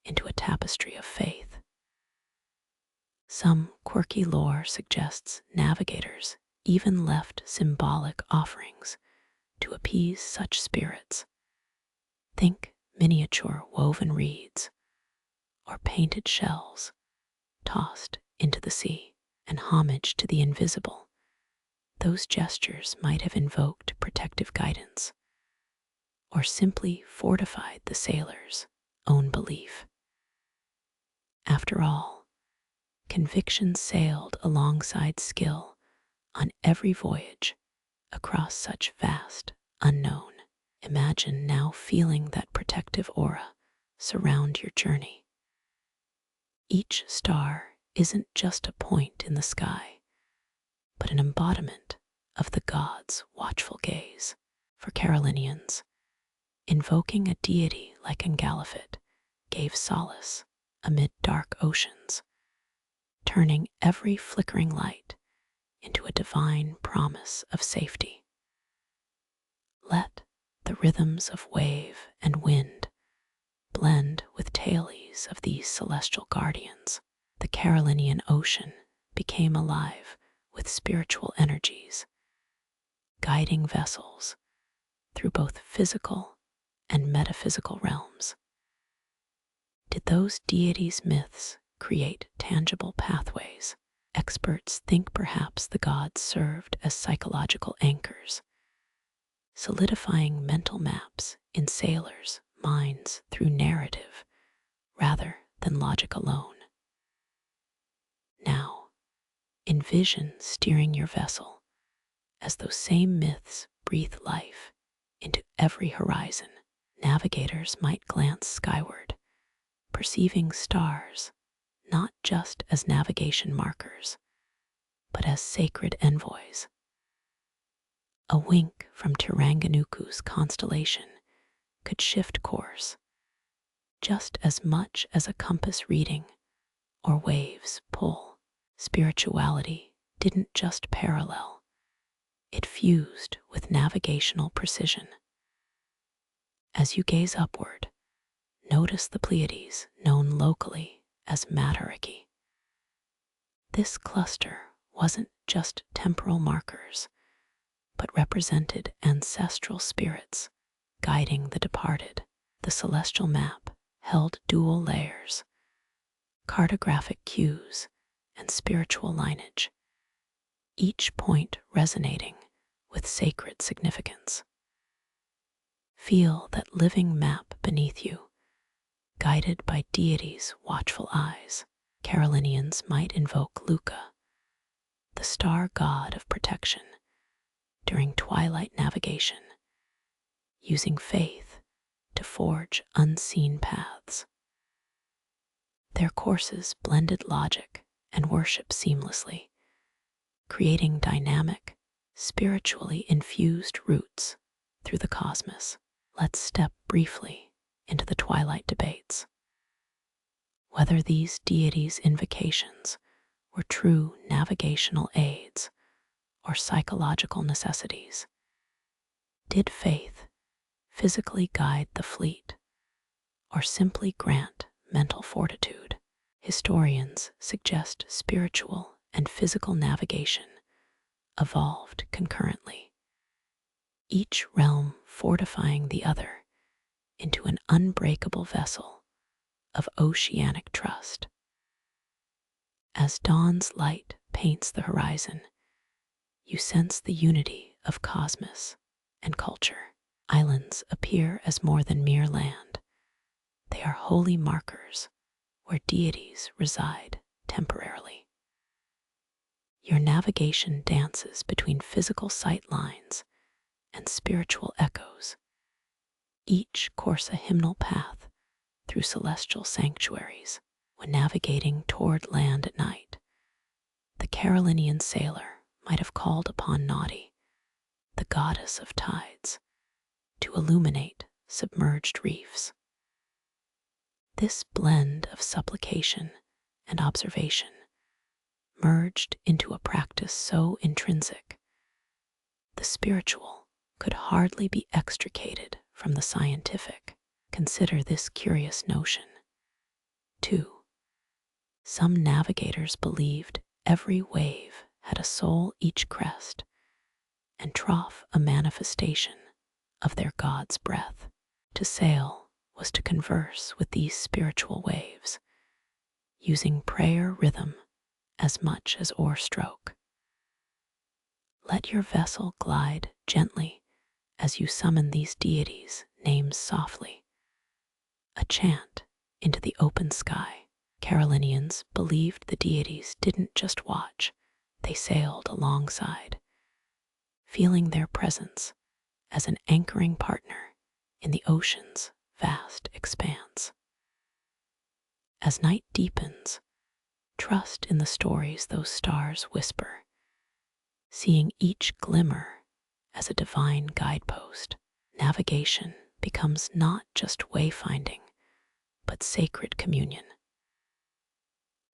into a tapestry of faith. Some quirky lore suggests navigators even left symbolic offerings to appease such spirits. Think miniature woven reeds or painted shells tossed into the sea. And homage to the invisible. Those gestures might have invoked protective guidance or simply fortified the sailor's own belief. After all, conviction sailed alongside skill on every voyage across such vast unknown. Imagine now feeling that protective aura surround your journey. Each star isn't just a point in the sky, but an embodiment of the gods' watchful gaze. For Carolinians, invoking a deity like Angalifit gave solace amid dark oceans, turning every flickering light into a divine promise of safety. Let the rhythms of wave and wind blend with tailies of these celestial guardians. The Carolinian Ocean became alive with spiritual energies, guiding vessels through both physical and metaphysical realms. Did those deities' myths create tangible pathways? Experts think perhaps the gods served as psychological anchors, solidifying mental maps in sailors' minds through narrative rather than logic alone. Now, envision steering your vessel as those same myths breathe life into every horizon. navigators might glance skyward, perceiving stars not just as navigation markers, but as sacred envoys. A wink from Tiranganuku's constellation could shift course just as much as a compass reading or waves pull. Spirituality didn't just parallel, it fused with navigational precision. As you gaze upward, notice the Pleiades, known locally as Matariki. This cluster wasn't just temporal markers, but represented ancestral spirits guiding the departed. The celestial map held dual layers, cartographic cues, and spiritual lineage, each point resonating with sacred significance. Feel that living map beneath you, guided by deities' watchful eyes. Carolinians might invoke Luca, the star god of protection, during twilight navigation, using faith to forge unseen paths. Their courses blended logic and worship seamlessly, creating dynamic, spiritually infused routes through the cosmos. Let's step briefly into the twilight debates. Whether these deities' invocations were true navigational aids or psychological necessities. Did faith physically guide the fleet or simply grant mental fortitude? Historians suggest spiritual and physical navigation evolved concurrently, each realm fortifying the other into an unbreakable vessel of oceanic trust. As dawn's light paints the horizon, you sense the unity of cosmos and culture. Islands appear as more than mere land. They are holy markers where deities reside temporarily. Your navigation dances between physical sight lines and spiritual echoes, each course a hymnal path through celestial sanctuaries. When navigating toward land at night, the Carolinian sailor might have called upon Naughty, the goddess of tides, to illuminate submerged reefs. This blend of supplication and observation merged into a practice so intrinsic, the spiritual could hardly be extricated from the scientific. Consider this curious notion. 2. Some navigators believed every wave had a soul, each crest and trough a manifestation of their god's breath. To sail was to converse with these spiritual waves, using prayer rhythm as much as oar stroke. Let your vessel glide gently as you summon these deities' names softly, a chant into the open sky. Carolinians believed the deities didn't just watch, they sailed alongside, feeling their presence as an anchoring partner in the ocean's vast expanse. As night deepens, trust in the stories those stars whisper, seeing each glimmer as a divine guidepost. Navigation becomes not just wayfinding, but sacred communion.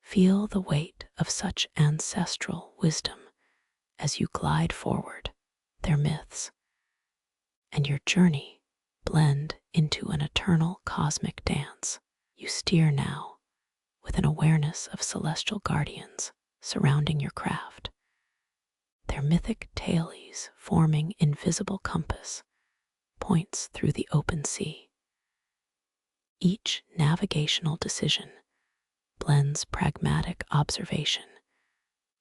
Feel the weight of such ancestral wisdom as you glide forward, their myths and your journey blend into an eternal cosmic dance. You steer now with an awareness of celestial guardians surrounding your craft, their mythic tailies forming invisible compass points through the open sea. Each navigational decision blends pragmatic observation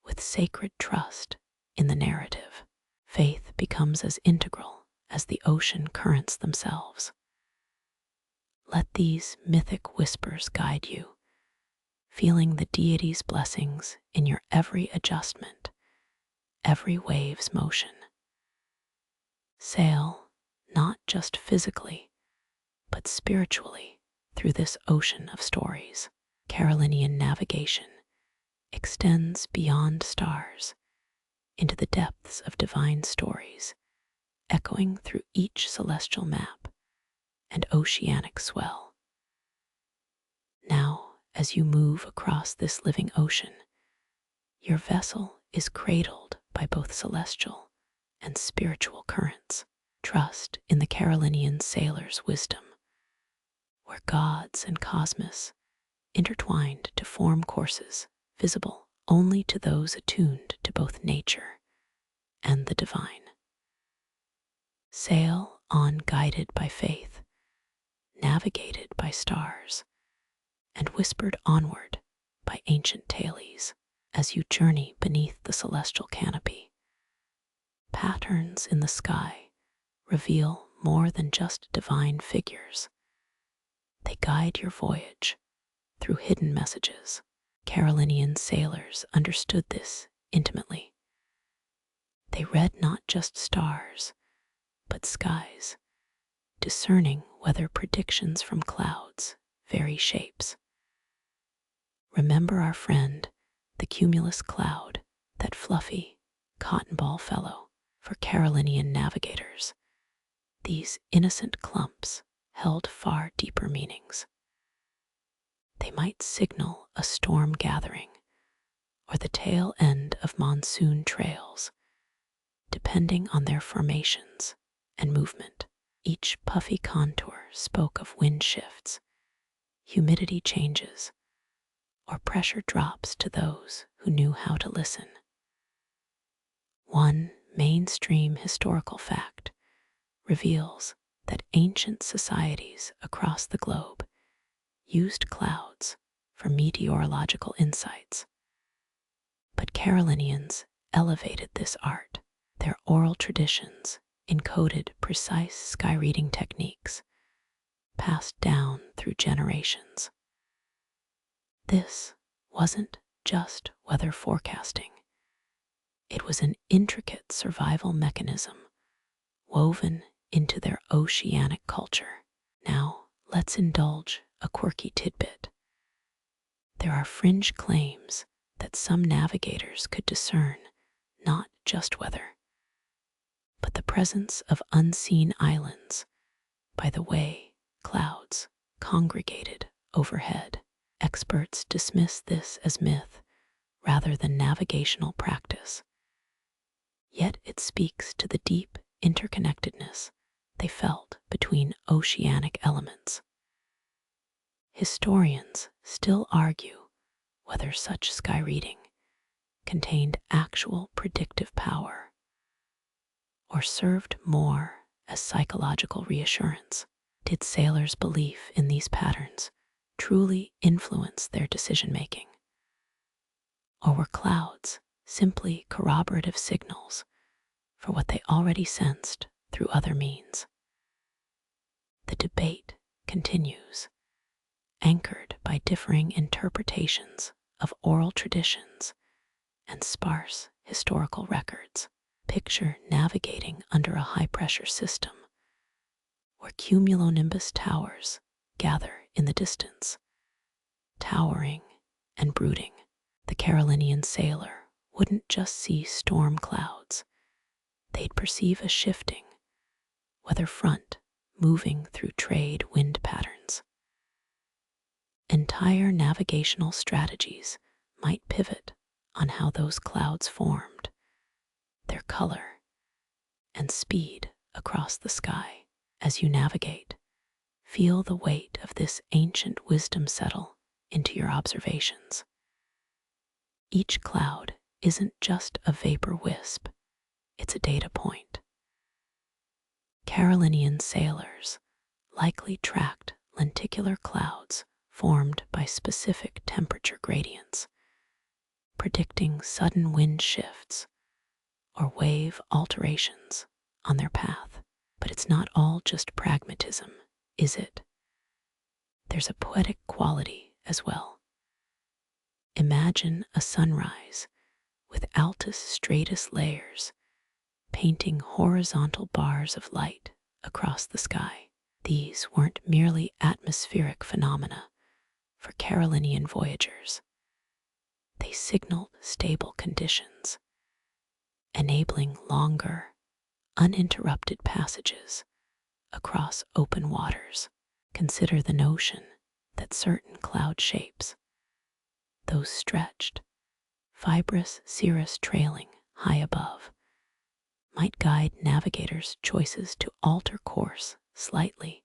with sacred trust in the narrative. Faith becomes as integral as the ocean currents themselves. Let these mythic whispers guide you, feeling the deity's blessings in your every adjustment, every wave's motion. Sail not just physically, but spiritually through this ocean of stories. Carolinian navigation extends beyond stars into the depths of divine stories, echoing through each celestial map and oceanic swell. Now, as you move across this living ocean, your vessel is cradled by both celestial and spiritual currents. Trust in the Carolinian sailor's wisdom, where gods and cosmos intertwined to form courses visible only to those attuned to both nature and the divine. Sail on guided by faith, navigated by stars, and whispered onward by ancient tales as you journey beneath the celestial canopy. Patterns in the sky reveal more than just divine figures. They guide your voyage through hidden messages. Carolinian sailors understood this intimately. They read not just stars, but skies, discerning whether predictions from clouds vary shapes. Remember our friend, the cumulus cloud, that fluffy cotton ball fellow. For Carolinian navigators, these innocent clumps held far deeper meanings. They might signal a storm gathering or the tail end of monsoon trails, depending on their formations and movement. Each puffy contour spoke of wind shifts, humidity changes, or pressure drops to those who knew how to listen. One mainstream historical fact reveals that ancient societies across the globe used clouds for meteorological insights. But Carolinians elevated this art. Their oral traditions encoded precise sky reading techniques passed down through generations. This wasn't just weather forecasting. It was an intricate survival mechanism woven into their oceanic culture. Now, let's indulge a quirky tidbit. There are fringe claims that some navigators could discern not just weather, but the presence of unseen islands by the way clouds congregated overhead. Experts dismiss this as myth rather than navigational practice. Yet it speaks to the deep interconnectedness they felt between oceanic elements. Historians still argue whether such sky reading contained actual predictive power or served more as psychological reassurance. Did sailors' belief in these patterns truly influence their decision-making? Or were clouds simply corroborative signals for what they already sensed through other means? The debate continues, anchored by differing interpretations of oral traditions and sparse historical records. Picture navigating under a high-pressure system where cumulonimbus towers gather in the distance, towering and brooding. The Carolinian sailor wouldn't just see storm clouds. They'd perceive a shifting weather front moving through trade wind patterns. Entire navigational strategies might pivot on how those clouds formed, their color, and speed across the sky. As you navigate, feel the weight of this ancient wisdom settle into your observations. Each cloud isn't just a vapor wisp, it's a data point. Carolinian sailors likely tracked lenticular clouds formed by specific temperature gradients, predicting sudden wind shifts or wave alterations on their path. But it's not all just pragmatism, is it? There's a poetic quality as well. Imagine a sunrise with altus stratus layers painting horizontal bars of light across the sky. These weren't merely atmospheric phenomena for Carolinian voyagers. They signaled stable conditions, enabling longer, uninterrupted passages across open waters. Consider the notion that certain cloud shapes, those stretched, fibrous cirrus trailing high above, might guide navigators' choices to alter course slightly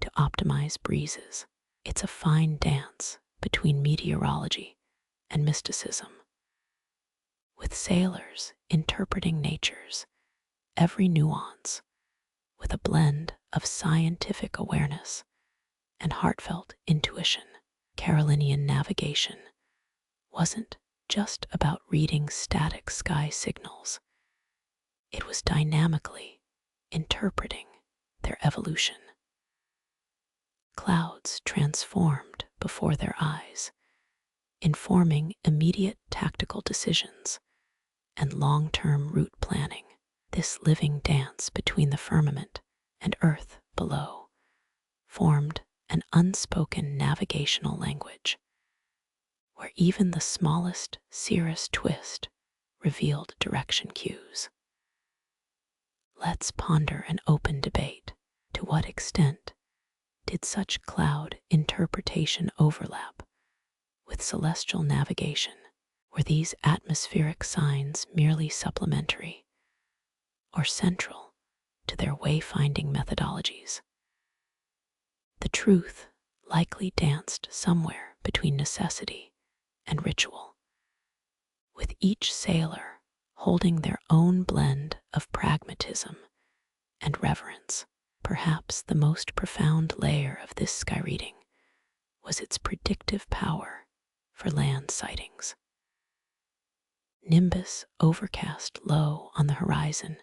to optimize breezes. It's a fine dance between meteorology and mysticism, with sailors interpreting nature's every nuance with a blend of scientific awareness and heartfelt intuition. Carolinian navigation wasn't just about reading static sky signals. It was dynamically interpreting their evolution. Clouds transformed before their eyes, informing immediate tactical decisions and long-term route planning. This living dance between the firmament and earth below formed an unspoken navigational language, where even the smallest cirrus twist revealed direction cues. Let's ponder an open debate. To what extent did such cloud interpretation overlap with celestial navigation? Were these atmospheric signs merely supplementary or central to their wayfinding methodologies? The truth likely danced somewhere between necessity and ritual, with each sailor holding their own blend of pragmatism and reverence. Perhaps the most profound layer of this sky reading was its predictive power for land sightings. Nimbus overcast low on the horizon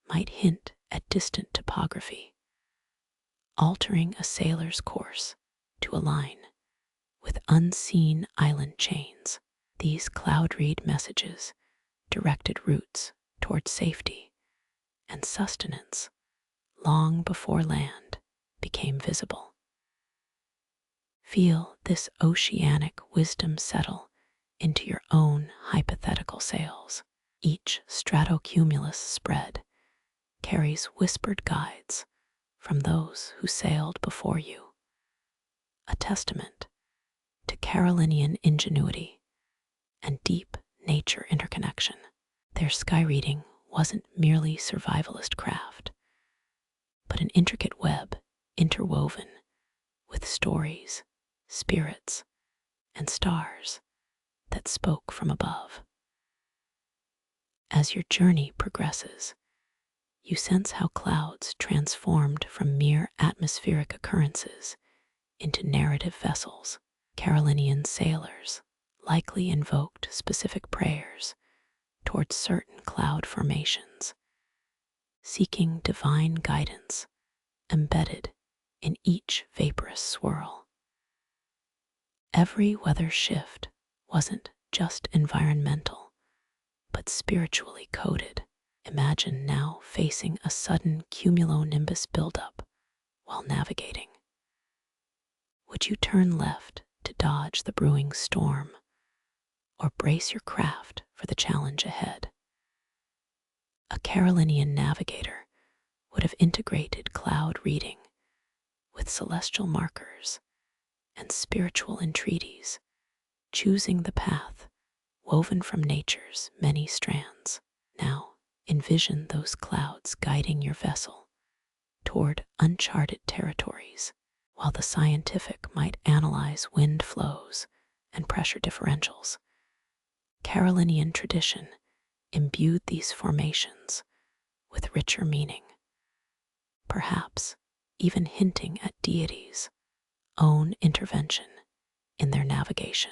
might hint at distant topography, altering a sailor's course to align with unseen island chains. These cloud-read messages directed routes toward safety and sustenance long before land became visible. Feel this oceanic wisdom settle into your own hypothetical sails. Each stratocumulus spread carries whispered guides from those who sailed before you, a testament to Carolinian ingenuity and deep nature interconnection. Their sky reading wasn't merely survivalist craft, but an intricate web interwoven with stories, spirits, and stars that spoke from above. As your journey progresses, you sense how clouds transformed from mere atmospheric occurrences into narrative vessels. Carolinian sailors likely invoked specific prayers towards certain cloud formations, seeking divine guidance embedded in each vaporous swirl. Every weather shift wasn't just environmental, but spiritually coded. Imagine now facing a sudden cumulonimbus buildup while navigating. Would you turn left to dodge the brewing storm, or brace your craft for the challenge ahead? A Carolinian navigator would have integrated cloud reading with celestial markers and spiritual entreaties, choosing the path woven from nature's many strands. Now, envision those clouds guiding your vessel toward uncharted territories. While the scientific might analyze wind flows and pressure differentials, Carolinian tradition imbued these formations with richer meaning, perhaps even hinting at deities' own intervention in their navigation.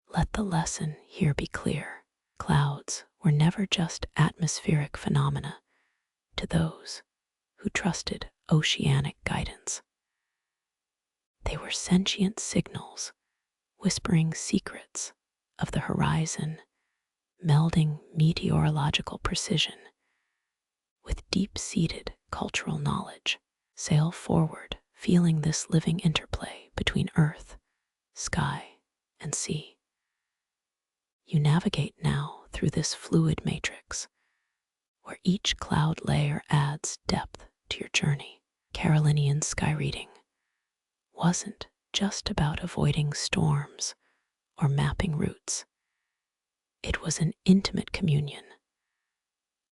Let the lesson here be clear. Clouds were never just atmospheric phenomena to those who trusted oceanic guidance. They were sentient signals, whispering secrets of the horizon, melding meteorological precision with deep-seated cultural knowledge. Sail forward, feeling this living interplay between earth, sky, and sea. You navigate now through this fluid matrix, where each cloud layer adds depth to your journey. Carolinian sky reading wasn't just about avoiding storms or mapping routes. It was an intimate communion,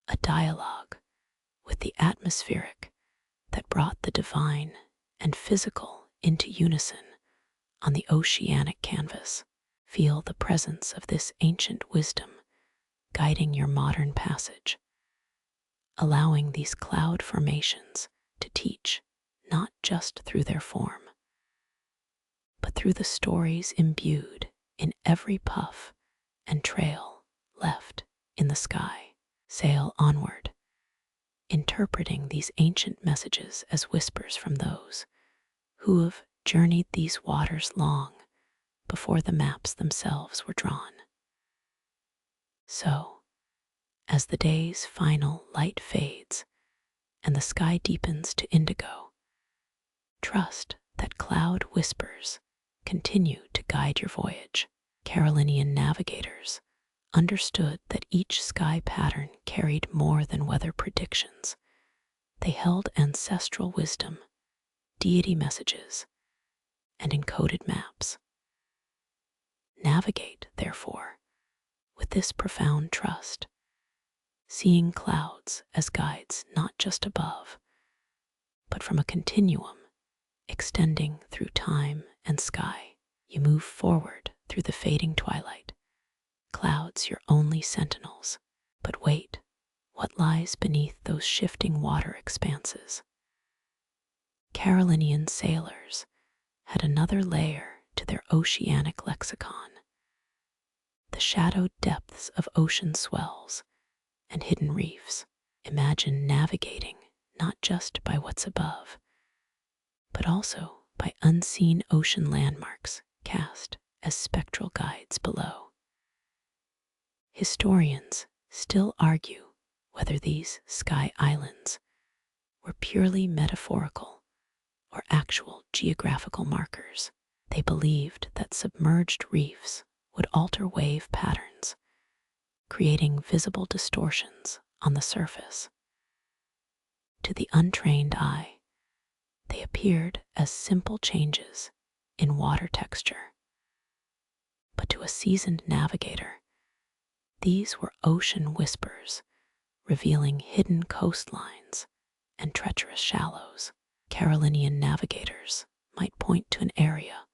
a dialogue with the atmospheric that brought the divine and physical into unison on the oceanic canvas. Feel the presence of this ancient wisdom guiding your modern passage, allowing these cloud formations to teach not just through their form, but through the stories imbued in every puff and trail left in the sky. Sail onward, interpreting these ancient messages as whispers from those who have journeyed these waters long before the maps themselves were drawn. So, as the day's final light fades and the sky deepens to indigo, trust that cloud whispers continue to guide your voyage. Carolinian navigators understood that each sky pattern carried more than weather predictions. They held ancestral wisdom, deity messages, and encoded maps. Navigate, therefore, with this profound trust, seeing clouds as guides not just above, but from a continuum extending through time and sky. You move forward through the fading twilight, clouds your only sentinels. But wait, what lies beneath those shifting water expanses? Carolinian sailors had another layer to their oceanic lexicon, the shadowed depths of ocean swells and hidden reefs. Imagine navigating not just by what's above, but also by unseen ocean landmarks cast as spectral guides below. Historians still argue whether these sky islands were purely metaphorical or actual geographical markers. They believed that submerged reefs would alter wave patterns, creating visible distortions on the surface. To the untrained eye, they appeared as simple changes in water texture. But to a seasoned navigator, these were ocean whispers, revealing hidden coastlines and treacherous shallows. Carolinian navigators might point to an area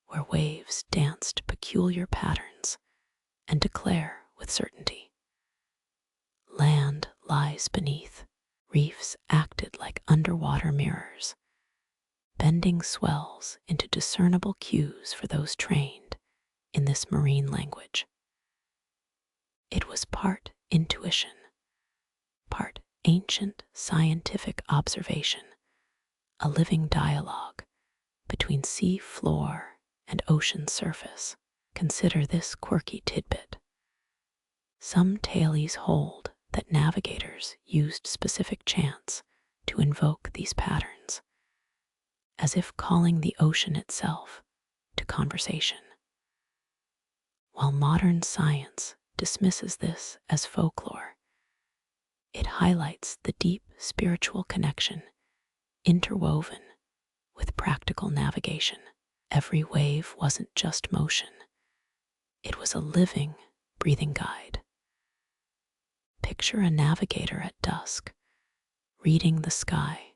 where waves danced peculiar patterns and declare with certainty, land lies beneath. Reefs acted like underwater mirrors, bending swells into discernible cues for those trained in this marine language. It was part intuition, part ancient scientific observation, a living dialogue between sea floor and ocean surface. Consider this quirky tidbit. Some tailies hold that navigators used specific chants to invoke these patterns, as if calling the ocean itself to conversation. While modern science dismisses this as folklore, it highlights the deep spiritual connection interwoven with practical navigation. Every wave wasn't just motion, it was a living, breathing guide. Picture a navigator at dusk, reading the sky,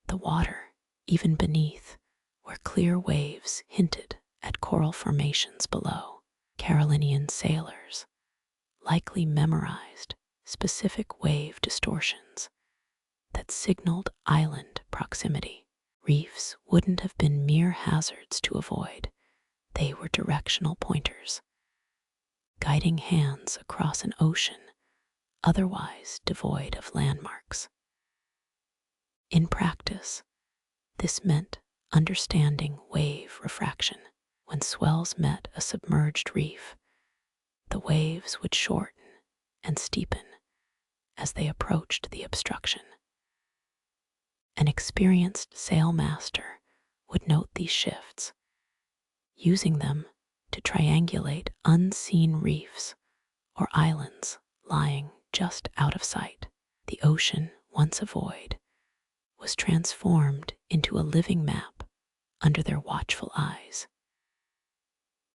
the water, even beneath, where clear waves hinted at coral formations below. Carolinian sailors likely memorized specific wave distortions that signaled island proximity. Reefs wouldn't have been mere hazards to avoid, they were directional pointers, guiding hands across an ocean otherwise devoid of landmarks. In practice, this meant understanding wave refraction. When swells met a submerged reef, the waves would shorten and steepen as they approached the obstruction. An experienced sailmaster would note these shifts, using them to triangulate unseen reefs or islands lying just out of sight. The ocean, once a void, was transformed into a living map under their watchful eyes.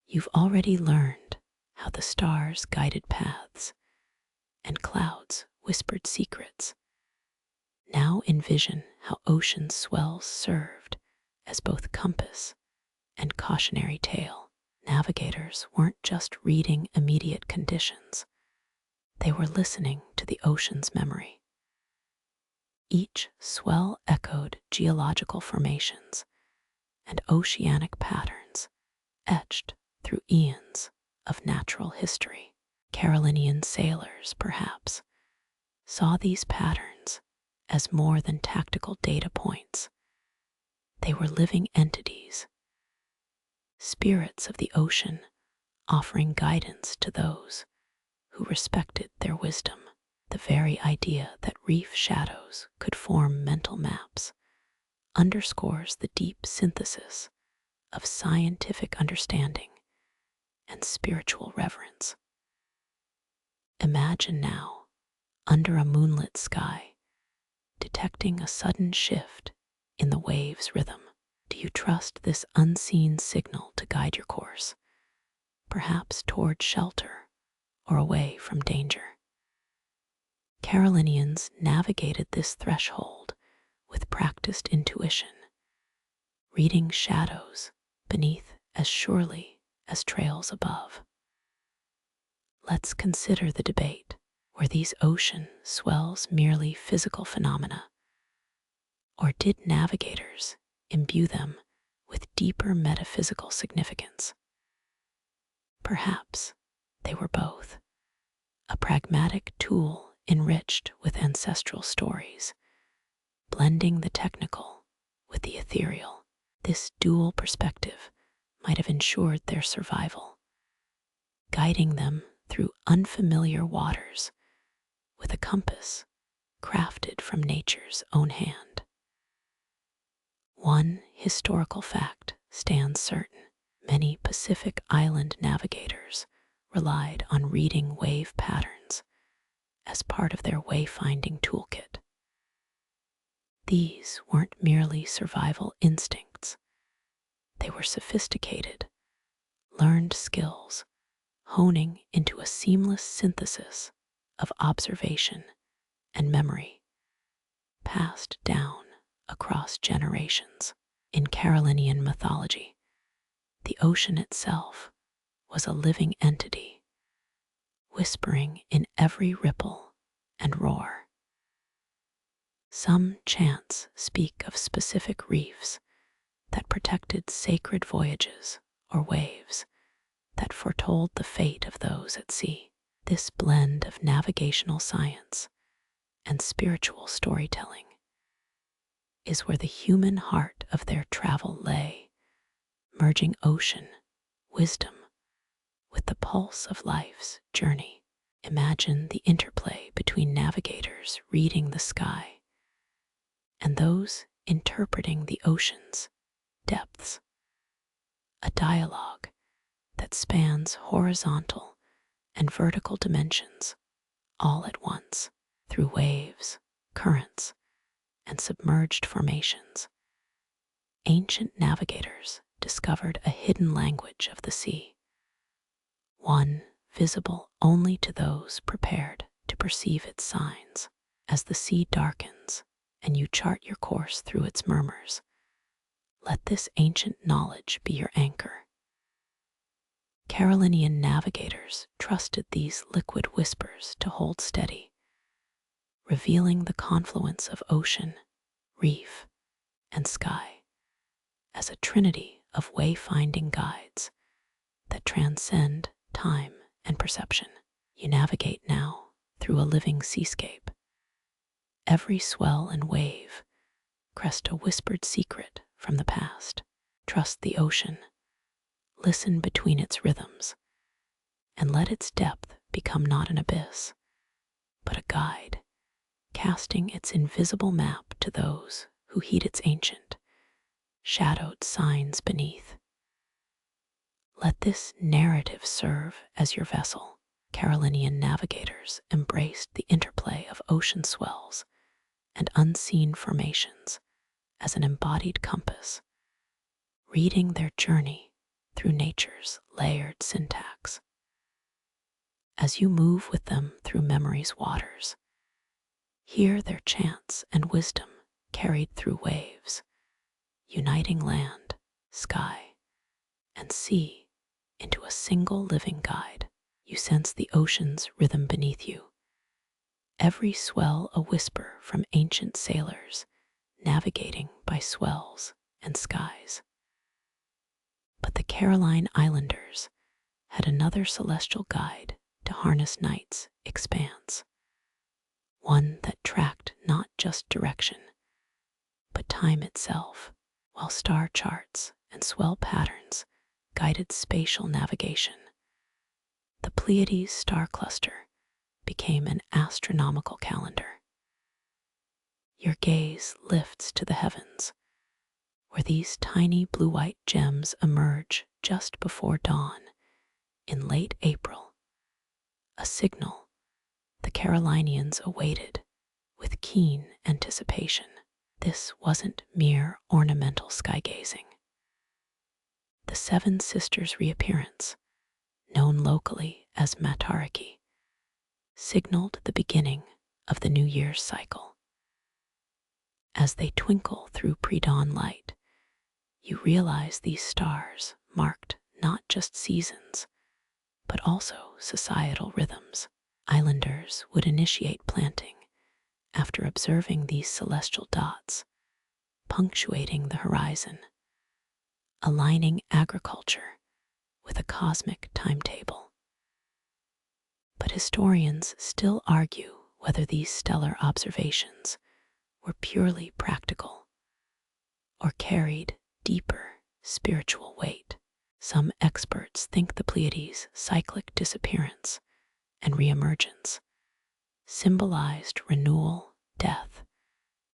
You've already learned how the stars guided paths and clouds whispered secrets. Now envision how ocean swells served as both compass and cautionary tale. Navigators weren't just reading immediate conditions, they were listening to the ocean's memory. Each swell echoed geological formations and oceanic patterns etched through eons of natural history. Carolinian sailors, perhaps, saw these patterns as more than tactical data points. They were living entities, spirits of the ocean, offering guidance to those who respected their wisdom. The very idea that reef shadows could form mental maps underscores the deep synthesis of scientific understanding and spiritual reverence. Imagine now, under a moonlit sky, detecting a sudden shift in the wave's rhythm. Do you trust this unseen signal to guide your course, perhaps toward shelter or away from danger? Carolinians navigated this threshold with practiced intuition, reading shadows beneath as surely as trails above. Let's consider the debate. Were these ocean swells merely physical phenomena, or did navigators imbue them with deeper metaphysical significance? Perhaps they were both, a pragmatic tool enriched with ancestral stories, blending the technical with the ethereal. This dual perspective might have ensured their survival, guiding them through unfamiliar waters with a compass crafted from nature's own hand. One historical fact stands certain. Many Pacific Island navigators relied on reading wave patterns as part of their wayfinding toolkit. These weren't merely survival instincts. They were sophisticated, learned skills, honing into a seamless synthesis of observation and memory, passed down across generations. In Carolinian mythology, the ocean itself was a living entity, whispering in every ripple and roar. Some chants speak of specific reefs that protected sacred voyages or waves that foretold the fate of those at sea. This blend of navigational science and spiritual storytelling is where the human heart of their travel lay, merging ocean, wisdom, with the pulse of life's journey. Imagine the interplay between navigators reading the sky and those interpreting the ocean's depths, a dialogue that spans horizontal and vertical dimensions all at once. Through waves, currents, and submerged formations, ancient navigators discovered a hidden language of the sea, one visible only to those prepared to perceive its signs. As the sea darkens and you chart your course through its murmurs, let this ancient knowledge be your anchor. Carolinian navigators trusted these liquid whispers to hold steady, revealing the confluence of ocean, reef, and sky as a trinity of wayfinding guides that transcend time and perception. You navigate now through a living seascape. Every swell and wave crest a whispered secret from the past. Trust the ocean, listen between its rhythms, and let its depth become not an abyss, but a guide, casting its invisible map to those who heed its ancient, shadowed signs beneath. Let this narrative serve as your vessel. Carolinian navigators embraced the interplay of ocean swells and unseen formations as an embodied compass, reading their journey through nature's layered syntax. As you move with them through memory's waters, hear their chants and wisdom carried through waves, uniting land, sky, and sea into a single living guide. You sense the ocean's rhythm beneath you, every swell a whisper from ancient sailors navigating by swells and skies. But the Caroline Islanders had another celestial guide to harness night's expanse, one that tracked not just direction, but time itself, while star charts and swell patterns guided spatial navigation. The Pleiades star cluster became an astronomical calendar. Your gaze lifts to the heavens, where these tiny blue-white gems emerge just before dawn in late April, a signal the Carolinians awaited with keen anticipation. This wasn't mere ornamental skygazing. The Seven Sisters' reappearance, known locally as Matariki, signaled the beginning of the New Year's cycle. As they twinkle through pre-dawn light, you realize these stars marked not just seasons, but also societal rhythms. Islanders would initiate planting after observing these celestial dots, punctuating the horizon, aligning agriculture with a cosmic timetable. But historians still argue whether these stellar observations were purely practical or carried deeper spiritual weight. Some experts think the Pleiades' cyclic disappearance and reemergence symbolized renewal, death,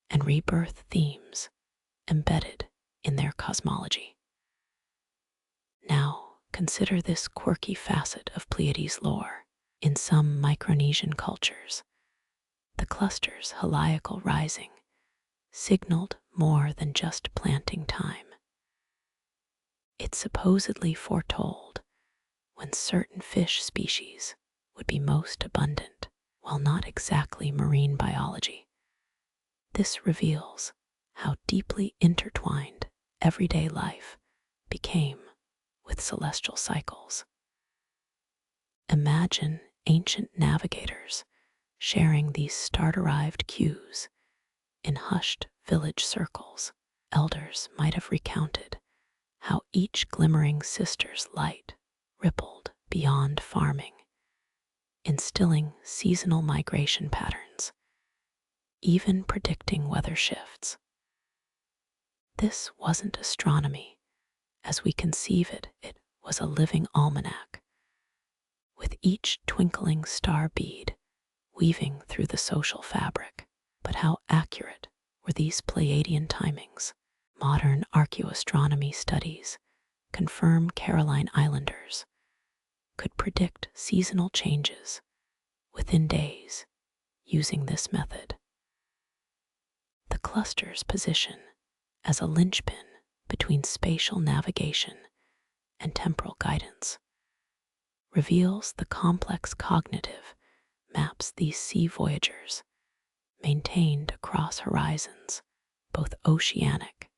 and rebirth themes embedded in their cosmology. Now, consider this quirky facet of Pleiades lore. In some Micronesian cultures, the cluster's heliacal rising signaled more than just planting time. It supposedly foretold when certain fish species would be most abundant. While not exactly marine biology, this reveals how deeply intertwined everyday life became with celestial cycles. Imagine ancient navigators sharing these star-derived cues in hushed village circles. Elders might have recounted how each glimmering sister's light rippled beyond farming, instilling seasonal migration patterns, even predicting weather shifts. This wasn't astronomy as we conceive it, it was a living almanac, with each twinkling star bead weaving through the social fabric. But how accurate were these Pleiadian timings? Modern archaeoastronomy studies confirm Caroline Islanders could predict seasonal changes within days using this method. The cluster's position as a linchpin between spatial navigation and temporal guidance reveals the complex cognitive maps these sea voyagers maintained across horizons, both oceanic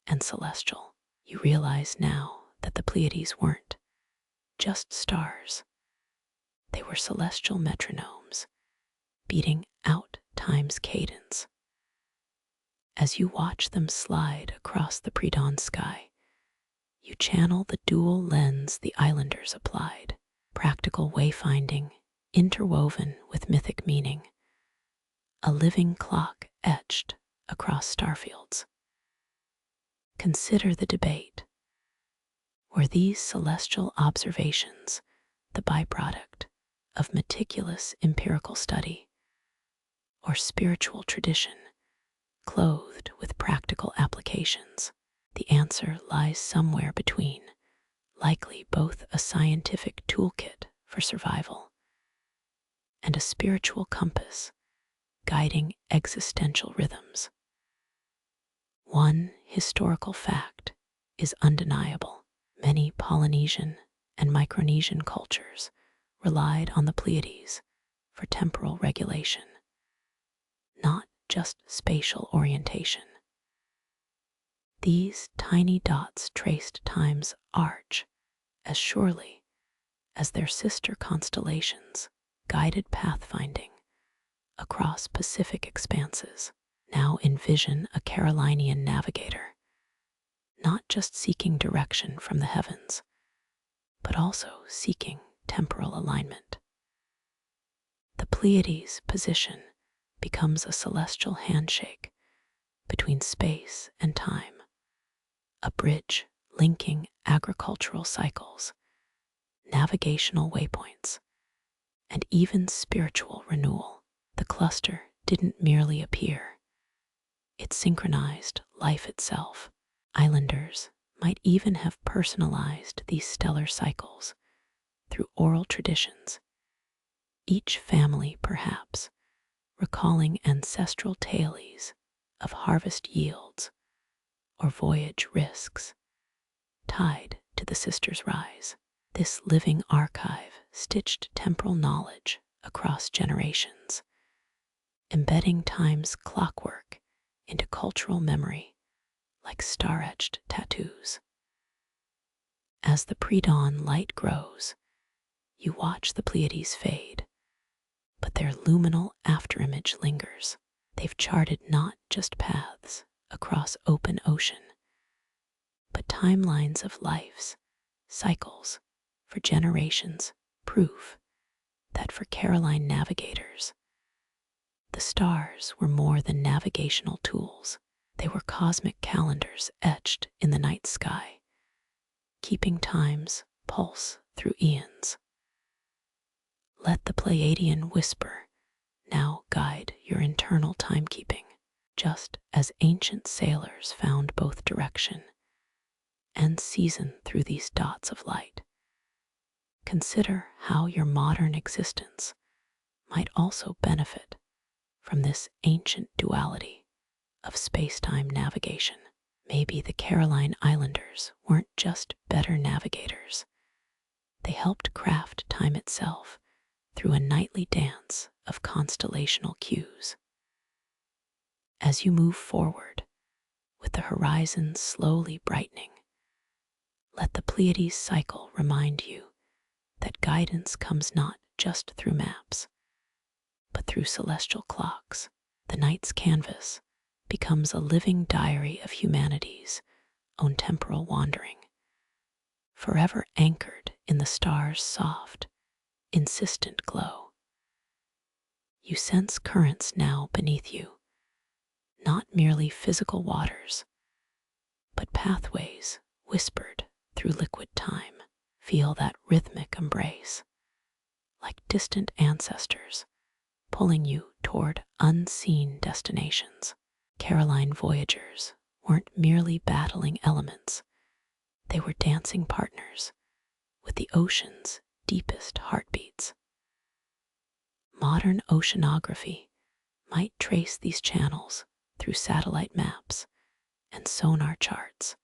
and celestial. You realize now that the Pleiades weren't just stars. They were celestial metronomes, beating out time's cadence. As you watch them slide across the pre-dawn sky, you channel the dual lens the islanders applied, practical wayfinding interwoven with mythic meaning, a living clock etched across starfields. Consider the debate. Were these celestial observations the byproduct of meticulous empirical study or spiritual tradition clothed with practical applications? The answer lies somewhere between, likely both a scientific toolkit for survival and a spiritual compass guiding existential rhythms. One historical fact is undeniable. Many Polynesian and Micronesian cultures relied on the Pleiades for temporal regulation, not just spatial orientation. These tiny dots traced time's arch as surely as their sister constellations guided pathfinding across Pacific expanses. Now envision a Carolinian navigator, not just seeking direction from the heavens, but also seeking temporal alignment. The Pleiades' position becomes a celestial handshake between space and time, a bridge linking agricultural cycles, navigational waypoints, and even spiritual renewal. The cluster didn't merely appear, it synchronized life itself. Islanders might even have personalized these stellar cycles through oral traditions, each family perhaps recalling ancestral tales of harvest yields or voyage risks tied to the sister's rise. This living archive stitched temporal knowledge across generations, embedding time's clockwork into cultural memory like star-etched tattoos. As the pre-dawn light grows, you watch the Pleiades fade, but their luminal afterimage lingers. They've charted not just paths across open ocean, but timelines of life's cycles for generations, proof that for Caroline navigators, the stars were more than navigational tools. They were cosmic calendars etched in the night sky, keeping time's pulse through eons. Let the Pleiadian whisper now guide your internal timekeeping, just as ancient sailors found both direction and season through these dots of light. Consider how your modern existence might also benefit from this ancient duality of space-time navigation. Maybe the Caroline Islanders weren't just better navigators. They helped craft time itself through a nightly dance of constellational cues. As you move forward, with the horizon slowly brightening, let the Pleiades cycle remind you that guidance comes not just through maps, but through celestial clocks. The night's canvas becomes a living diary of humanity's own temporal wandering, forever anchored in the stars' soft, insistent glow. You sense currents now beneath you, not merely physical waters, but pathways whispered through liquid time. Feel that rhythmic embrace, like distant ancestors pulling you toward unseen destinations. Caroline Voyagers weren't merely battling elements, they were dancing partners with the ocean's deepest heartbeats. Modern oceanography might trace these channels through satellite maps and sonar charts,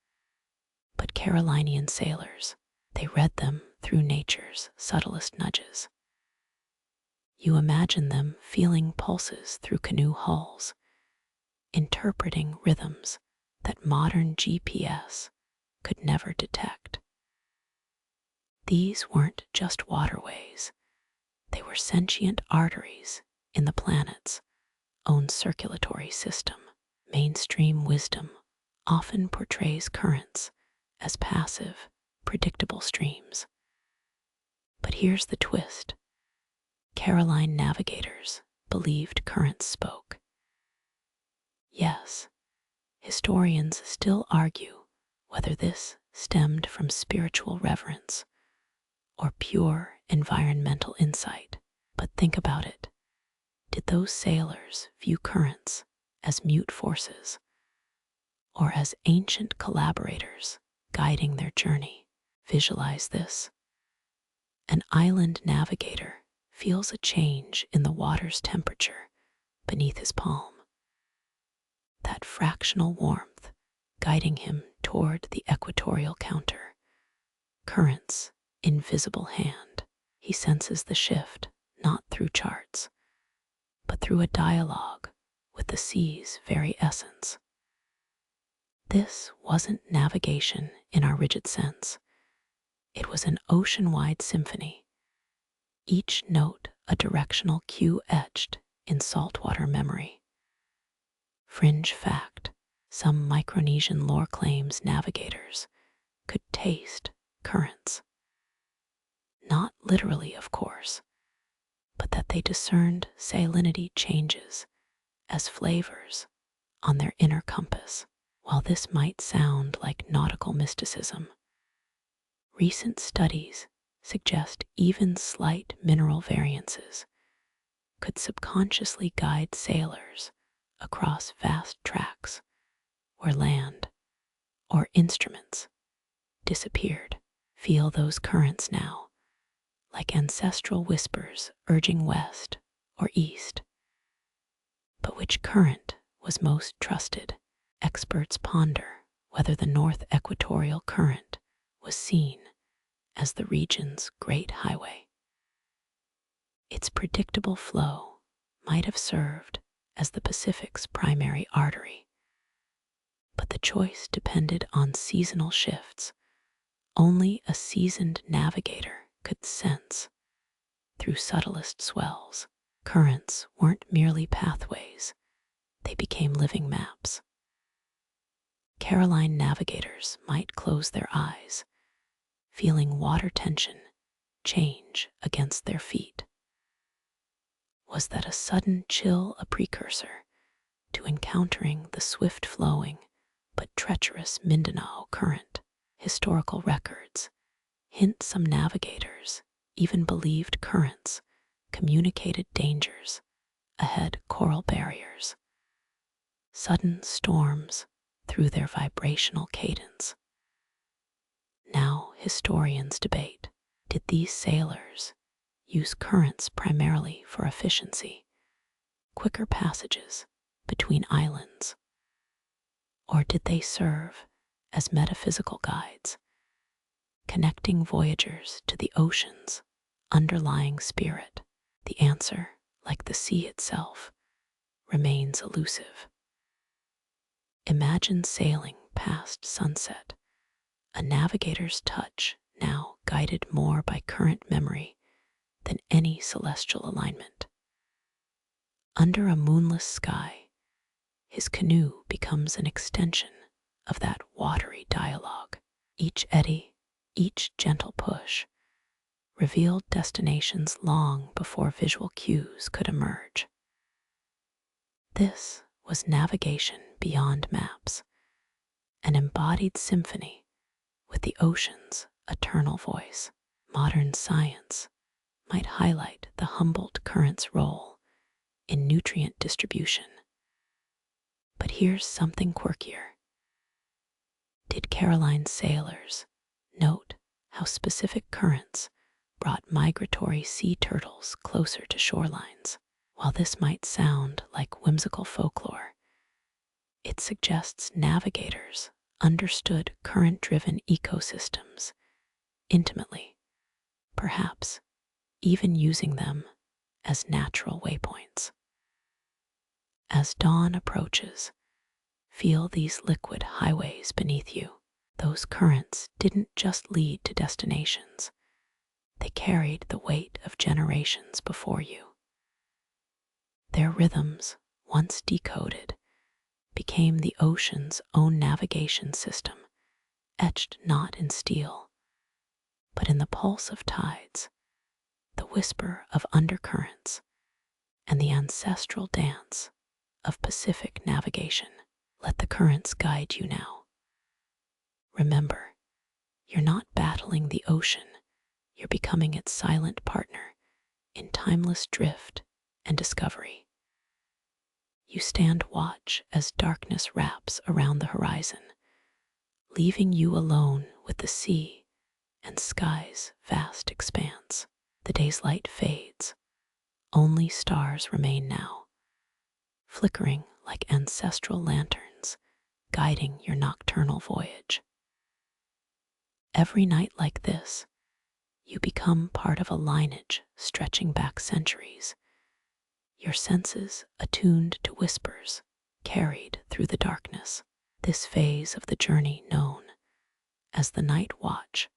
but Carolinian sailors, they read them through nature's subtlest nudges. You imagine them feeling pulses through canoe hulls, interpreting rhythms that modern GPS could never detect. These weren't just waterways, they were sentient arteries in the planet's own circulatory system. Mainstream wisdom often portrays currents as passive, predictable streams. But here's the twist. Caroline navigators believed currents spoke. Yes, historians still argue whether this stemmed from spiritual reverence or pure environmental insight. But think about it. Did those sailors view currents as mute forces or as ancient collaborators guiding their journey. Visualize this. An island navigator feels a change in the water's temperature beneath his palm. That fractional warmth guiding him toward the equatorial counter. Current's invisible hand. He senses the shift not through charts, but through a dialogue with the sea's very essence. This wasn't navigation in our rigid sense. It was an ocean-wide symphony, each note a directional cue etched in saltwater memory. Fringe fact, some Micronesian lore claims navigators could taste currents. Not literally, of course, but that they discerned salinity changes as flavors on their inner compass. While this might sound like nautical mysticism, recent studies suggest even slight mineral variances could subconsciously guide sailors across vast tracts where land or instruments disappeared. Feel those currents now, like ancestral whispers urging west or east. But which current was most trusted? Experts ponder whether the North Equatorial Current was seen as the region's great highway. Its predictable flow might have served as the Pacific's primary artery, but the choice depended on seasonal shifts only a seasoned navigator could sense through subtlest swells. Currents weren't merely pathways, they became living maps. Caroline navigators might close their eyes, feeling water tension change against their feet. Was that a sudden chill a precursor to encountering the swift-flowing but treacherous Mindanao current? Historical records hint some navigators even believed currents communicated dangers ahead coral barriers. Sudden storms through their vibrational cadence. Now historians debate, did these sailors use currents primarily for efficiency, quicker passages between islands, or did they serve as metaphysical guides, connecting voyagers to the ocean's underlying spirit? The answer, like the sea itself, remains elusive. Imagine sailing past sunset, a navigator's touch now guided more by current memory than any celestial alignment. Under a moonless sky, his canoe becomes an extension of that watery dialogue. Each eddy, each gentle push, revealed destinations long before visual cues could emerge. This was navigation beyond maps, an embodied symphony with the ocean's eternal voice. Modern science might highlight the Humboldt current's role in nutrient distribution. But here's something quirkier. Did Caroline's sailors note how specific currents brought migratory sea turtles closer to shorelines? While this might sound like whimsical folklore, it suggests navigators understood current-driven ecosystems intimately, perhaps even using them as natural waypoints. As dawn approaches, feel these liquid highways beneath you. Those currents didn't just lead to destinations, they carried the weight of generations before you. Their rhythms, once decoded, became the ocean's own navigation system, etched not in steel, but in the pulse of tides, the whisper of undercurrents, and the ancestral dance of Pacific navigation. Let the currents guide you now. Remember, you're not battling the ocean, you're becoming its silent partner in timeless drift and discovery. You stand watch as darkness wraps around the horizon, leaving you alone with the sea and sky's vast expanse. The day's light fades. Only stars remain now, flickering like ancestral lanterns, guiding your nocturnal voyage. Every night like this, you become part of a lineage stretching back centuries, your senses attuned to whispers carried through the darkness. This phase of the journey known as the night watch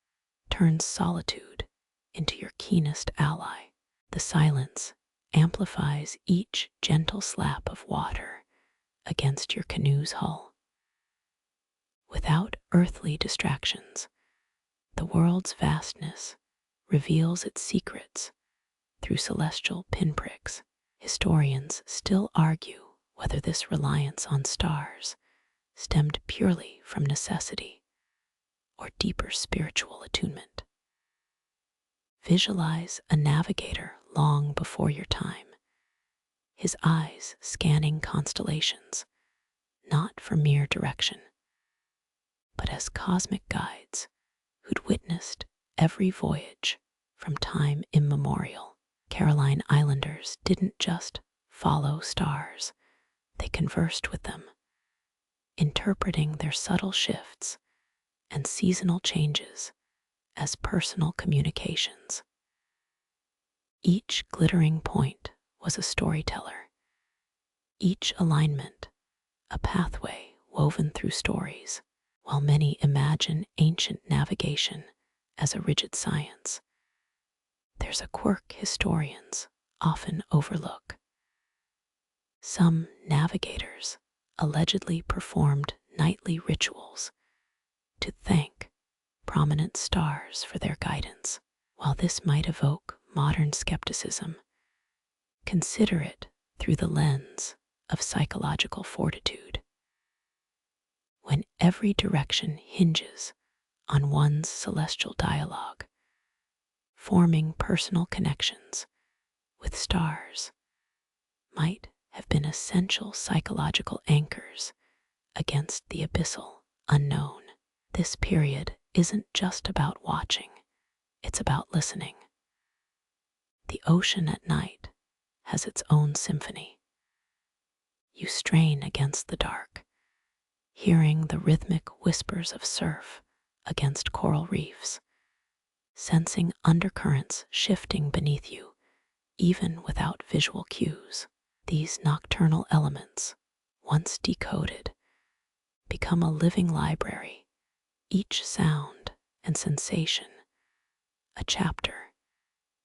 turns solitude into your keenest ally. The silence amplifies each gentle slap of water against your canoe's hull. Without earthly distractions, the world's vastness reveals its secrets through celestial pinpricks. Historians still argue whether this reliance on stars stemmed purely from necessity or deeper spiritual attunement. Visualize a navigator long before your time, his eyes scanning constellations, not for mere direction, but as cosmic guides who'd witnessed every voyage from time immemorial. Caroline Islanders didn't just follow stars, they conversed with them, interpreting their subtle shifts and seasonal changes as personal communications. Each glittering point was a storyteller, each alignment a pathway woven through stories. While many imagine ancient navigation as a rigid science, there's a quirk historians often overlook. Some navigators allegedly performed nightly rituals to thank prominent stars for their guidance. While this might evoke modern skepticism, consider it through the lens of psychological fortitude. When every direction hinges on one's celestial dialogue, forming personal connections with stars might have been essential psychological anchors against the abyssal unknown. This period isn't just about watching, it's about listening. The ocean at night has its own symphony. You strain against the dark, hearing the rhythmic whispers of surf against coral reefs, sensing undercurrents shifting beneath you, even without visual cues. These nocturnal elements, once decoded, become a living library, each sound and sensation a chapter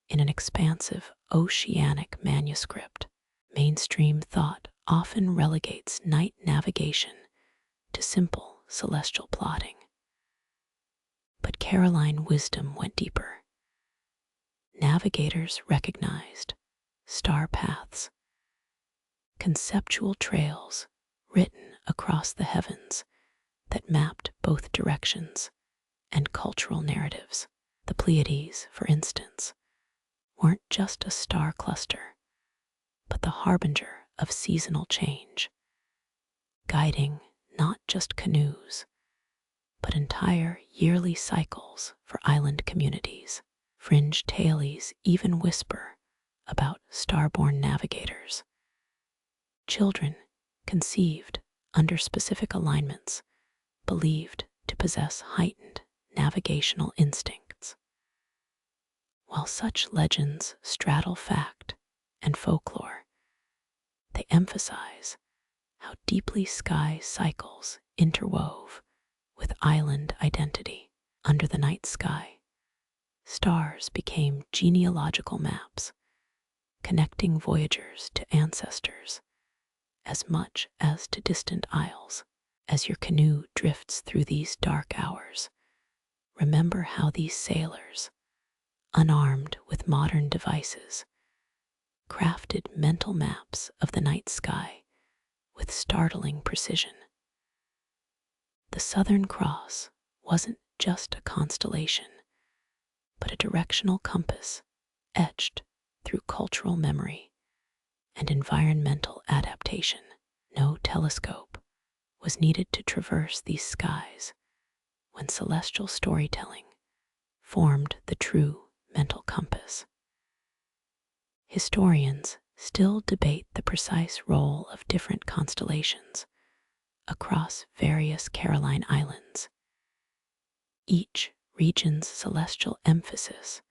in an expansive oceanic manuscript. Mainstream thought often relegates night navigation to simple celestial plotting. But Caroline wisdom went deeper. Navigators recognized star paths, conceptual trails written across the heavens that mapped both directions and cultural narratives. The Pleiades, for instance, weren't just a star cluster, but the harbinger of seasonal change, guiding not just canoes, but entire yearly cycles for island communities. Fringe tailies even whisper about starborn navigators, children conceived under specific alignments, believed to possess heightened navigational instincts. While such legends straddle fact and folklore, they emphasize how deeply sky cycles interwove with island identity. Under the night sky, stars became genealogical maps, connecting voyagers to ancestors as much as to distant isles. As your canoe drifts through these dark hours, remember how these sailors, unarmed with modern devices, crafted mental maps of the night sky with startling precision. The Southern Cross wasn't just a constellation, but a directional compass etched through cultural memory and environmental adaptation. No telescope was needed to traverse these skies when celestial storytelling formed the true mental compass. Historians still debate the precise role of different constellations across various Caroline Islands, each region's celestial emphasis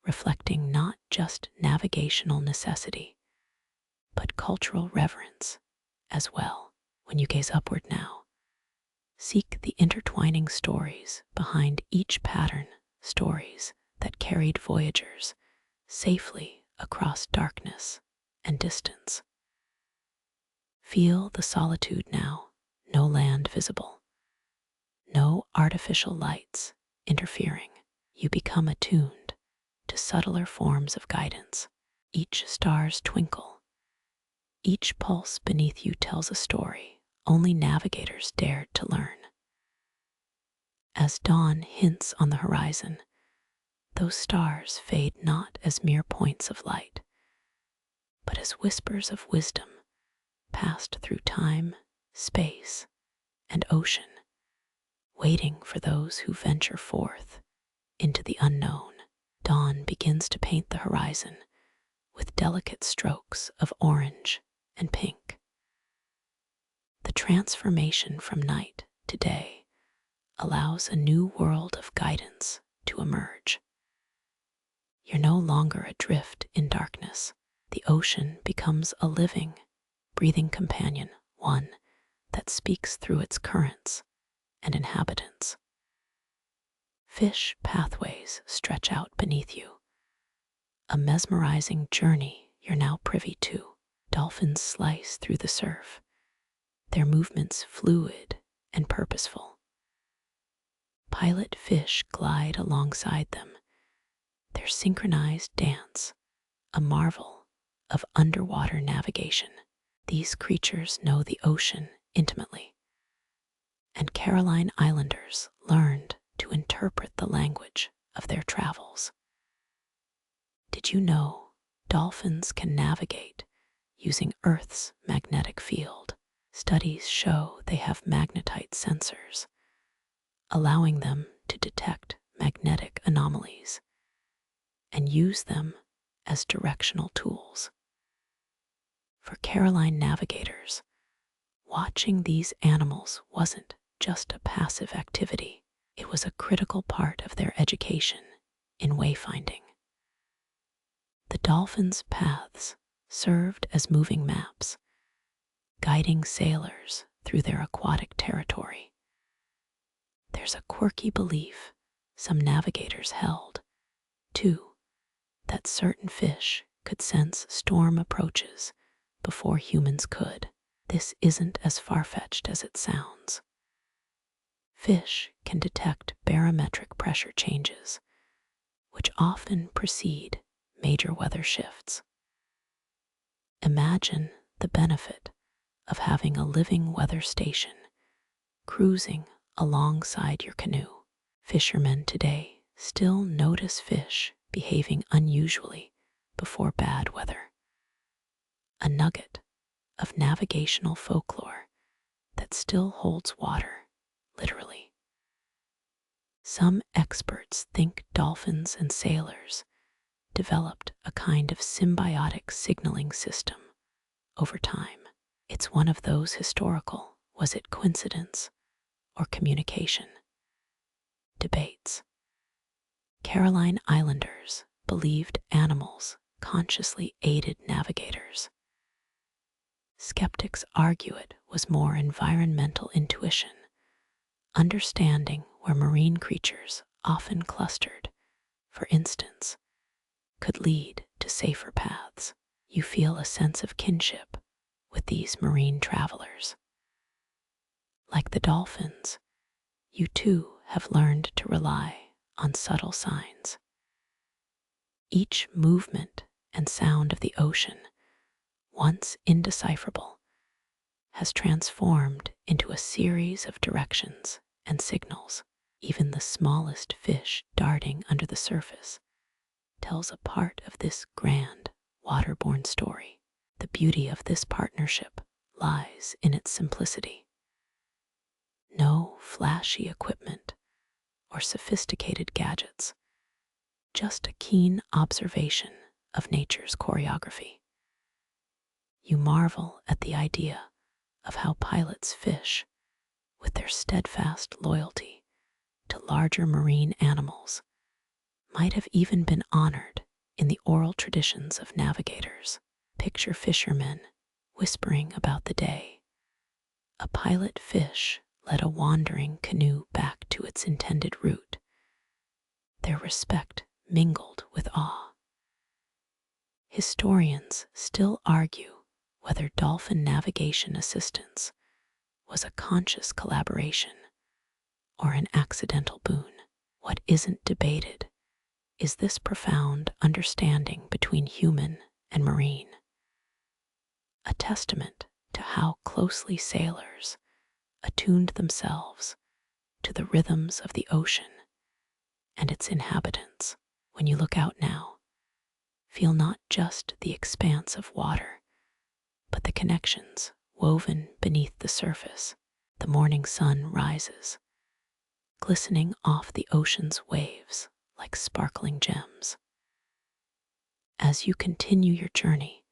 reflecting not just navigational necessity, but cultural reverence as well. When you gaze upward now, seek the intertwining stories behind each pattern, stories that carried voyagers safely across darkness and distance. Feel the solitude now, no land visible, no artificial lights interfering. You become attuned to subtler forms of guidance. Each star's twinkle, each pulse beneath you tells a story only navigators dared to learn. As dawn hints on the horizon, those stars fade not as mere points of light, but as whispers of wisdom passed through time, space, and ocean, waiting for those who venture forth into the unknown. Dawn begins to paint the horizon with delicate strokes of orange and pink. The transformation from night to day allows a new world of guidance to emerge. You're no longer adrift in darkness. The ocean becomes a living, breathing companion, one that speaks through its currents and inhabitants. Fish pathways stretch out beneath you, a mesmerizing journey you're now privy to. Dolphins slice through the surf, their movements fluid and purposeful. Pilot fish glide alongside them, their synchronized dance, a marvel of underwater navigation. These creatures know the ocean intimately, and Caroline Islanders learned to interpret the language of their travels. Did you know dolphins can navigate using Earth's magnetic field? Studies show they have magnetite sensors, allowing them to detect magnetic anomalies and use them as directional tools. For Caroline navigators, watching these animals wasn't just a passive activity, it was a critical part of their education in wayfinding. The dolphins' paths served as moving maps, guiding sailors through their aquatic territory. There's a quirky belief some navigators held, too, that certain fish could sense storm approaches before humans could. This isn't as far-fetched as it sounds. Fish can detect barometric pressure changes, which often precede major weather shifts. Imagine the benefit of having a living weather station cruising alongside your canoe. Fishermen today still notice fish behaving unusually before bad weather. A nugget of navigational folklore that still holds water, literally. Some experts think dolphins and sailors developed a kind of symbiotic signaling system over time. It's one of those historical, was it coincidence or communication, debates. Caroline Islanders believed animals consciously aided navigators. Skeptics argue it was more environmental intuition, understanding where marine creatures often clustered, for instance, could lead to safer paths. You feel a sense of kinship with these marine travelers. Like the dolphins, you too have learned to rely on subtle signs. Each movement and sound of the ocean, once indecipherable, has transformed into a series of directions and signals. Even the smallest fish darting under the surface tells a part of this grand waterborne story. The beauty of this partnership lies in its simplicity. No flashy equipment or sophisticated gadgets, just a keen observation of nature's choreography. You marvel at the idea of how pilots fish with their steadfast loyalty to larger marine animals might have even been honored in the oral traditions of navigators. Picture fishermen whispering about the day. A pilot fish led a wandering canoe back to its intended route, their respect mingled with awe. Historians still argue whether dolphin navigation assistance was a conscious collaboration or an accidental boon. What isn't debated is this profound understanding between human and marine, a testament to how closely sailors attuned themselves to the rhythms of the ocean and its inhabitants. When you look out now, feel not just the expanse of water, but the connections woven beneath the surface. The morning sun rises, glistening off the ocean's waves like sparkling gems. As you continue your journey,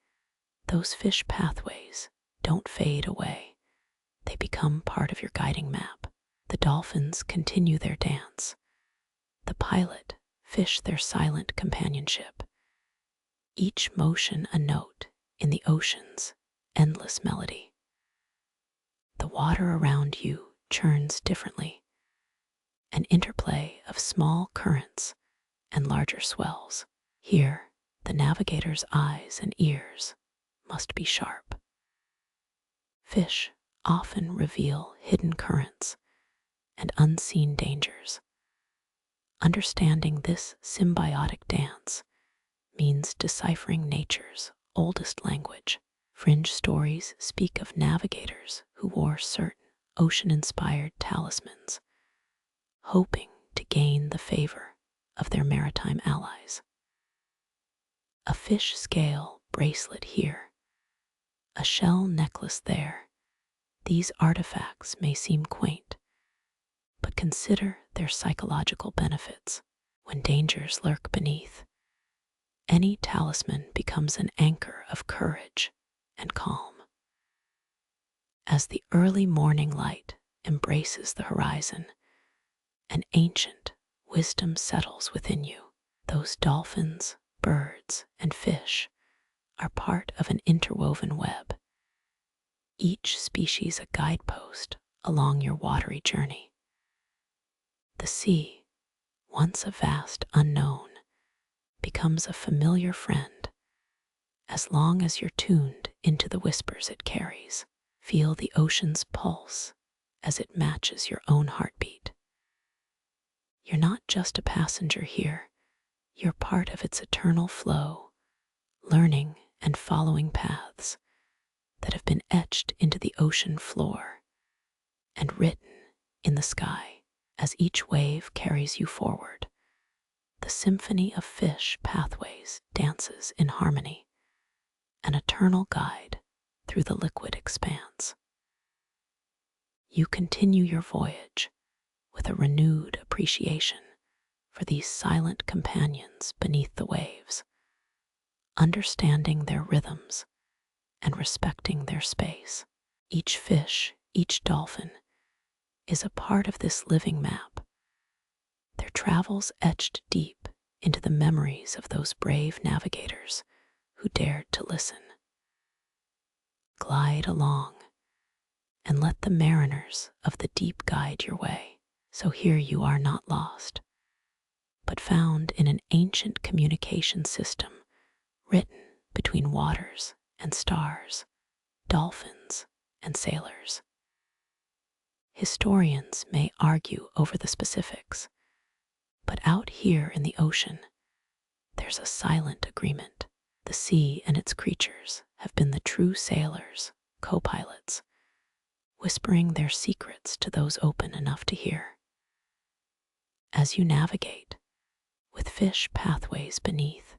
those fish pathways don't fade away. They become part of your guiding map. The dolphins continue their dance. The pilot fish their silent companionship, each motion a note in the ocean's endless melody. The water around you churns differently, an interplay of small currents and larger swells. Here, the navigator's eyes and ears must be sharp. Fish often reveal hidden currents and unseen dangers. Understanding this symbiotic dance means deciphering nature's oldest language. Fringe stories speak of navigators who wore certain ocean-inspired talismans, hoping to gain the favor of their maritime allies. A fish scale bracelet here, a shell necklace there. These artifacts may seem quaint, but consider their psychological benefits. When dangers lurk beneath, any talisman becomes an anchor of courage and calm. As the early morning light embraces the horizon, an ancient wisdom settles within you. Those dolphins, birds, and fish are part of an interwoven web, each species a guidepost along your watery journey. The sea, once a vast unknown, becomes a familiar friend as long as you're tuned into the whispers it carries. Feel the ocean's pulse as it matches your own heartbeat. You're not just a passenger here, you're part of its eternal flow, learning and following paths that have been etched into the ocean floor and written in the sky. As each wave carries you forward, the symphony of fish pathways dances in harmony, an eternal guide through the liquid expanse. You continue your voyage with a renewed appreciation for these silent companions beneath the waves, understanding their rhythms and respecting their space. Each fish, each dolphin, is a part of this living map, their travels etched deep into the memories of those brave navigators who dared to listen. Glide along and let the mariners of the deep guide your way. So here you are not lost, but found in an ancient communication system written between waters and stars, dolphins and sailors. Historians may argue over the specifics, but out here in the ocean, there's a silent agreement. The sea and its creatures have been the true sailors, co-pilots, whispering their secrets to those open enough to hear. As you navigate, with fish pathways beneath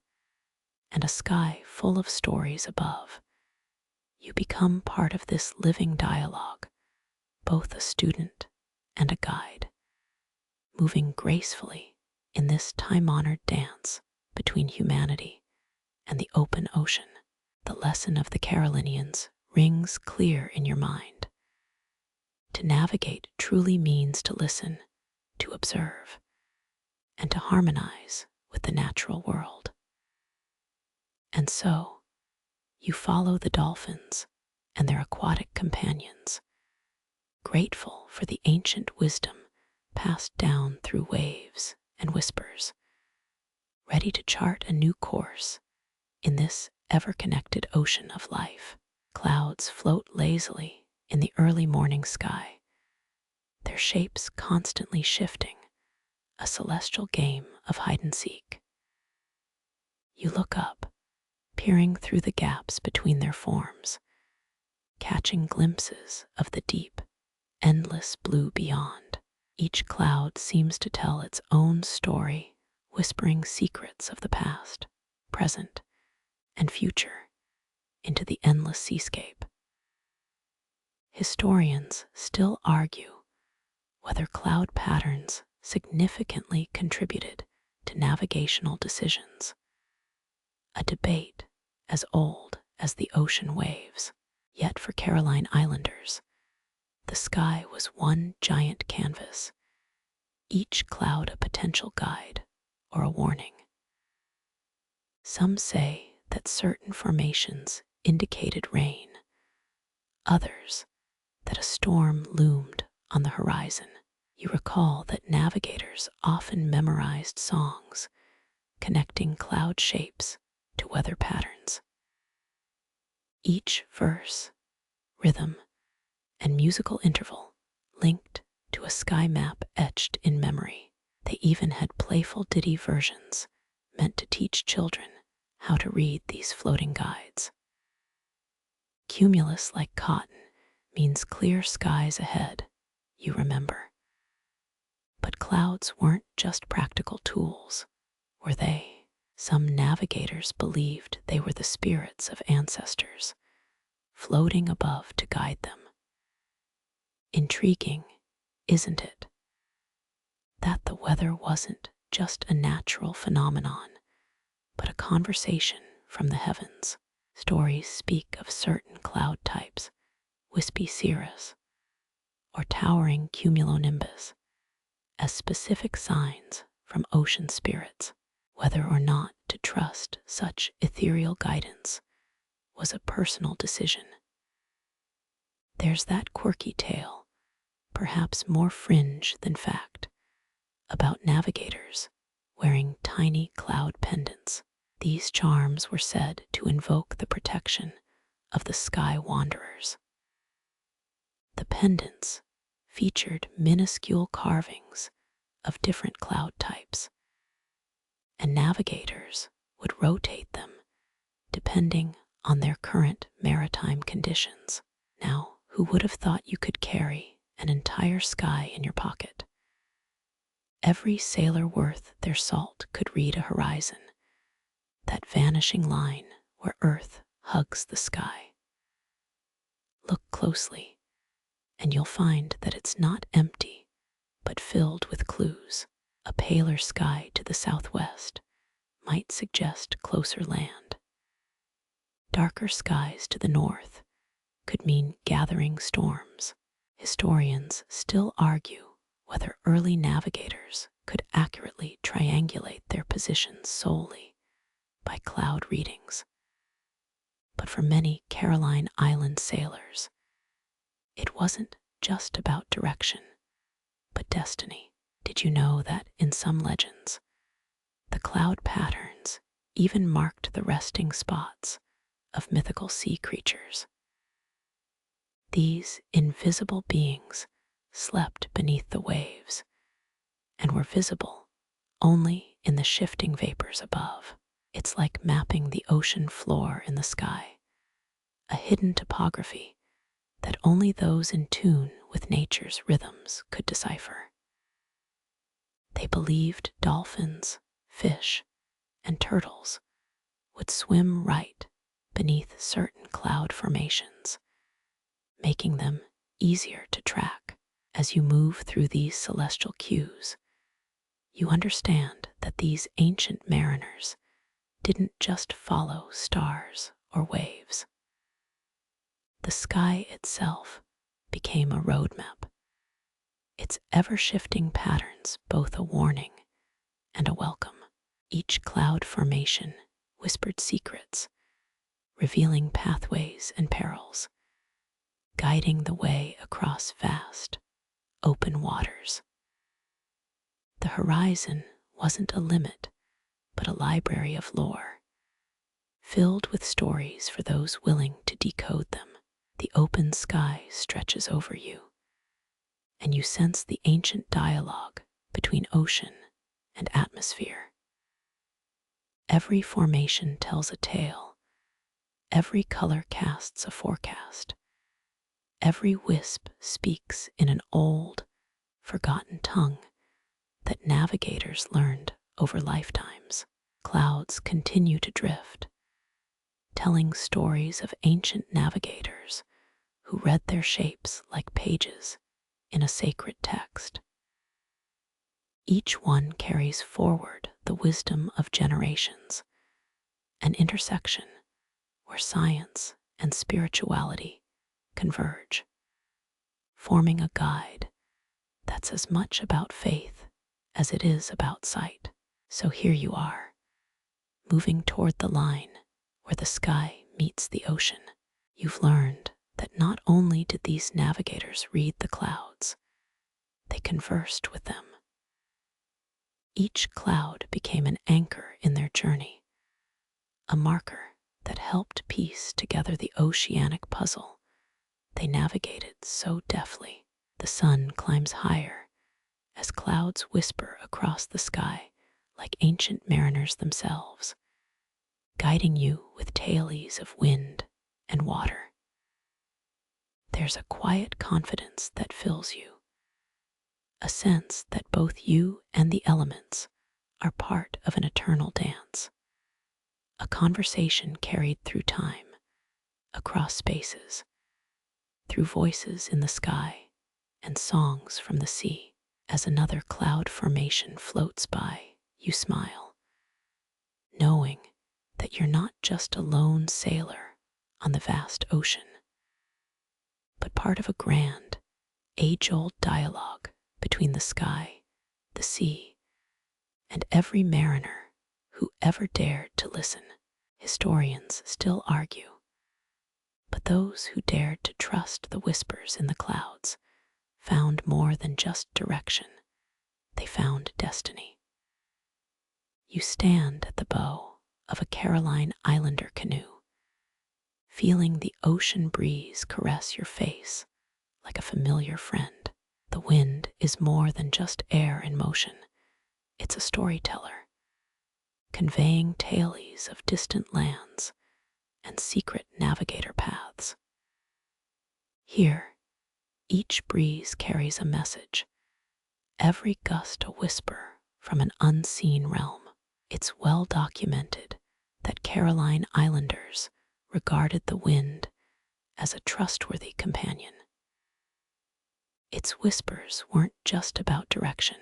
and a sky full of stories above, You become part of this living dialogue, both a student and a guide, moving gracefully in this time-honored dance between humanity and the open ocean. The lesson of the Carolinians rings clear in your mind. To navigate truly means to listen, to observe, and to harmonize with the natural world. And so, you follow the dolphins and their aquatic companions, grateful for the ancient wisdom passed down through waves and whispers, ready to chart a new course in this ever-connected ocean of life. Clouds float lazily in the early morning sky, their shapes constantly shifting, a celestial game of hide-and-seek. You look up, peering through the gaps between their forms, catching glimpses of the deep, endless blue beyond. Each cloud seems to tell its own story, whispering secrets of the past, present, and future into the endless seascape. Historians still argue whether cloud patterns significantly contributed to navigational decisions, a debate as old as the ocean waves. Yet for Caroline Islanders, the sky was one giant canvas, each cloud a potential guide or a warning. Some say that certain formations indicated rain, others that a storm loomed on the horizon. You recall that navigators often memorized songs, connecting cloud shapes to weather patterns. Each verse, rhythm, and musical interval linked to a sky map etched in memory. They even had playful ditty versions meant to teach children how to read these floating guides. Cumulus like cotton means clear skies ahead, you remember. But clouds weren't just practical tools, were they? Some navigators believed they were the spirits of ancestors, floating above to guide them. Intriguing, isn't it? That the weather wasn't just a natural phenomenon, but a conversation from the heavens. Stories speak of certain cloud types, wispy cirrus, or towering cumulonimbus, as specific signs from ocean spirits. Whether or not to trust such ethereal guidance was a personal decision. There's that quirky tale, perhaps more fringe than fact, about navigators wearing tiny cloud pendants. These charms were said to invoke the protection of the sky wanderers. The pendants featured minuscule carvings of different cloud types, and navigators would rotate them depending on their current maritime conditions. Now, who would have thought you could carry an entire sky in your pocket? Every sailor worth their salt could read a horizon, that vanishing line where Earth hugs the sky. Look closely, and you'll find that it's not empty, but filled with clues. A paler sky to the southwest might suggest closer land. Darker skies to the north could mean gathering storms. Historians still argue whether early navigators could accurately triangulate their positions solely by cloud readings. But for many Caroline Island sailors, it wasn't just about direction, but destiny. Did you know that in some legends, the cloud patterns even marked the resting spots of mythical sea creatures? These invisible beings slept beneath the waves and were visible only in the shifting vapors above. It's like mapping the ocean floor in the sky, a hidden topography that only those in tune with nature's rhythms could decipher. They believed dolphins, fish, and turtles would swim right beneath beneath certain cloud formations, making them easier to track. As you move through these celestial cues, you understand that these ancient mariners didn't just follow stars or waves. The sky itself became a roadmap, its ever-shifting patterns both a warning and a welcome. Each cloud formation whispered secrets, revealing pathways and perils, guiding the way across vast, open waters. The horizon wasn't a limit, but a library of lore, filled with stories for those willing to decode them. The open sky stretches over you, and you sense the ancient dialogue between ocean and atmosphere. Every formation tells a tale, every color casts a forecast, every wisp speaks in an old, forgotten tongue that navigators learned over lifetimes. Clouds continue to drift, telling stories of ancient navigators who read their shapes like pages in a sacred text. Each one carries forward the wisdom of generations, an intersection where science and spirituality converge, forming a guide that's as much about faith as it is about sight. So here you are, moving toward the line where the sky meets the ocean. You've learned that not only did these navigators read the clouds, they conversed with them. Each cloud became an anchor in their journey, a marker that helped piece together the oceanic puzzle they navigated so deftly. The sun climbs higher as clouds whisper across the sky like ancient mariners themselves, guiding you with tales of wind and water. There's a quiet confidence that fills you, a sense that both you and the elements are part of an eternal dance, a conversation carried through time, across spaces, through voices in the sky and songs from the sea. As another cloud formation floats by, you smile, knowing that you're not just a lone sailor on the vast ocean, but part of a grand, age-old dialogue between the sky, the sea, and every mariner who ever dared to listen. Historians still argue, but those who dared to trust the whispers in the clouds found more than just direction. They found destiny. You stand at the bow of a Caroline Islander canoe, feeling the ocean breeze caress your face like a familiar friend. The wind is more than just air in motion. It's a storyteller, conveying tales of distant lands and secret navigator paths. Here, each breeze carries a message, every gust a whisper from an unseen realm. It's well documented that Caroline Islanders regarded the wind as a trustworthy companion. Its whispers weren't just about direction,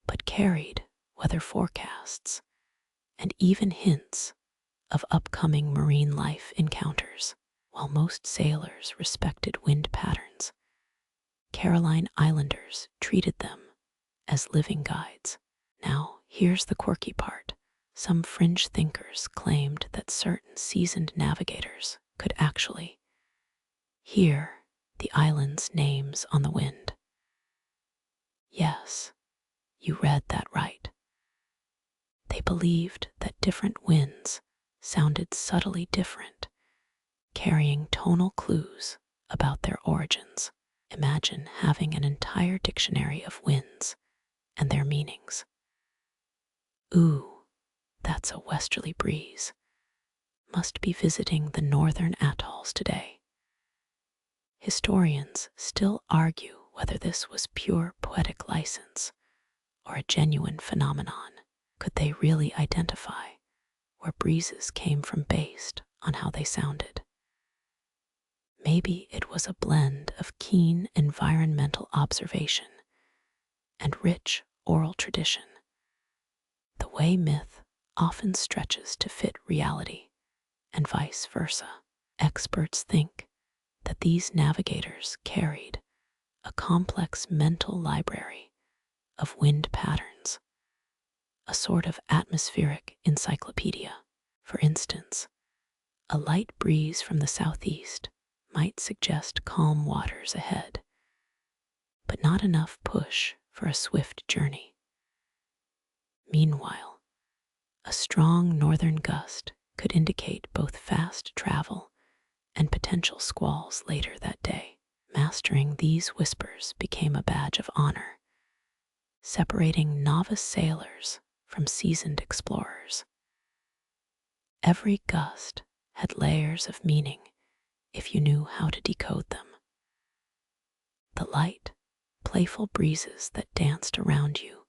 but carried weather forecasts and even hints of upcoming marine life encounters. While most sailors respected wind patterns, Caroline Islanders treated them as living guides. Now, here's the quirky part. Some fringe thinkers claimed that certain seasoned navigators could actually hear the island's names on the wind. Yes, you read that right. They believed that different winds sounded subtly different, carrying tonal clues about their origins. Imagine having an entire dictionary of winds and their meanings. Ooh, that's a westerly breeze. Must be visiting the northern atolls today. Historians still argue whether this was pure poetic license or a genuine phenomenon. Could they really identify where breezes came from based on they sounded. Maybe it was a blend of keen environmental observation and rich oral tradition, the way myth often stretches to fit reality, and vice versa. Experts think that these navigators carried a complex mental library of wind patterns, a sort of atmospheric encyclopedia. For instance, a light breeze from the southeast might suggest calm waters ahead, but not enough push for a swift journey. Meanwhile, a strong northern gust could indicate both fast travel and potential squalls later that day. Mastering these whispers became a badge of honor, separating novice sailors from seasoned explorers. Every gust had layers of meaning if you knew how to decode them. The light, playful breezes that danced around you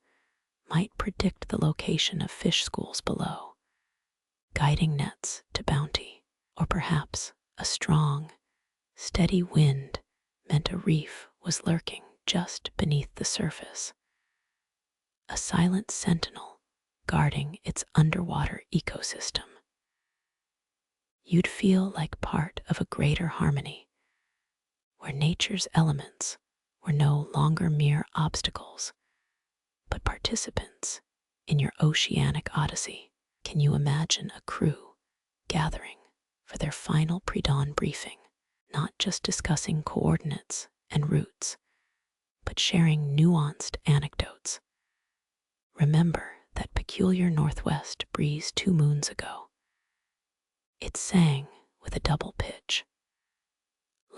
might predict the location of fish schools below, guiding nets to bounty, or perhaps a strong, steady wind meant a reef was lurking just beneath the surface, a silent sentinel guarding its underwater ecosystem. You'd feel like part of a greater harmony, where nature's elements were no longer mere obstacles, but participants in your oceanic odyssey. Can you imagine a crew gathering for their final pre-dawn briefing, not just discussing coordinates and routes, but sharing nuanced anecdotes? Remember that peculiar northwest breeze 2 moons ago? It sang with a double pitch,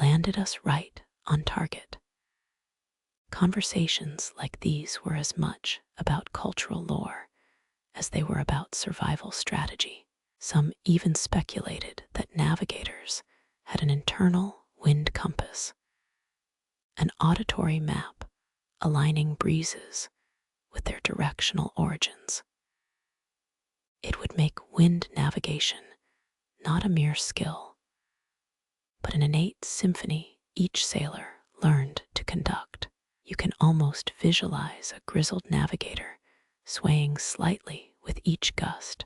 landed us right on target. Conversations like these were as much about cultural lore as they were about survival strategy. Some even speculated that navigators had an internal wind compass, an auditory map aligning breezes with their directional origins. It would make wind navigation not a mere skill, but an innate symphony each sailor learned to conduct. You can almost visualize a grizzled navigator swaying slightly with each gust,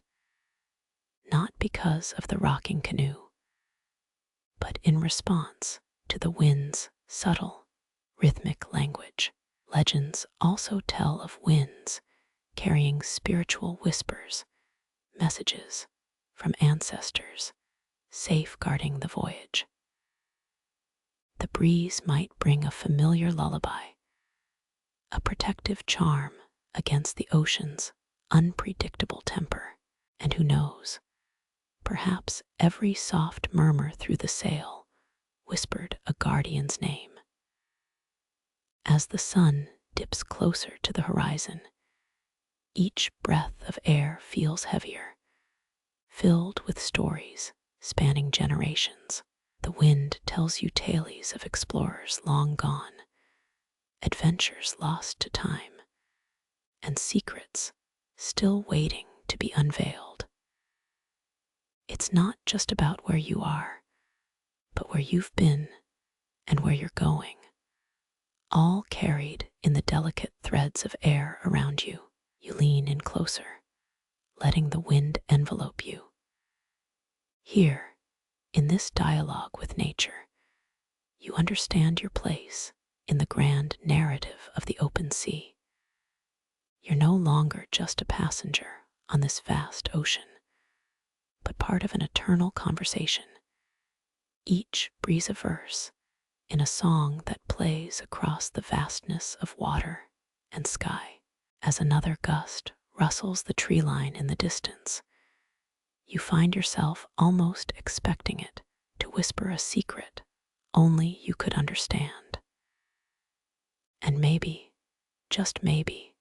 not because of the rocking canoe, but in response to the wind's subtle, rhythmic language. Legends also tell of winds carrying spiritual whispers, messages from ancestors safeguarding the voyage. The breeze might bring a familiar lullaby, a protective charm against the ocean's unpredictable temper, and who knows, perhaps every soft murmur through the sail whispered a guardian's name. As the sun dips closer to the horizon, each breath of air feels heavier, filled with stories spanning generations. The wind tells you tales of explorers long gone, adventures lost to time, and secrets still waiting to be unveiled. It's not just about where you are, but where you've been and where you're going, all carried in the delicate threads of air around you. You lean in closer, letting the wind envelope you. Here, in this dialogue with nature, you understand your place in the grand narrative of the open sea. You're no longer just a passenger on this vast ocean, but part of an eternal conversation, each breeze a verse in a song that plays across the vastness of water and sky. As another gust rustles the tree line in the distance, you find yourself almost expecting it to whisper a secret only you could understand. And maybe, just maybe,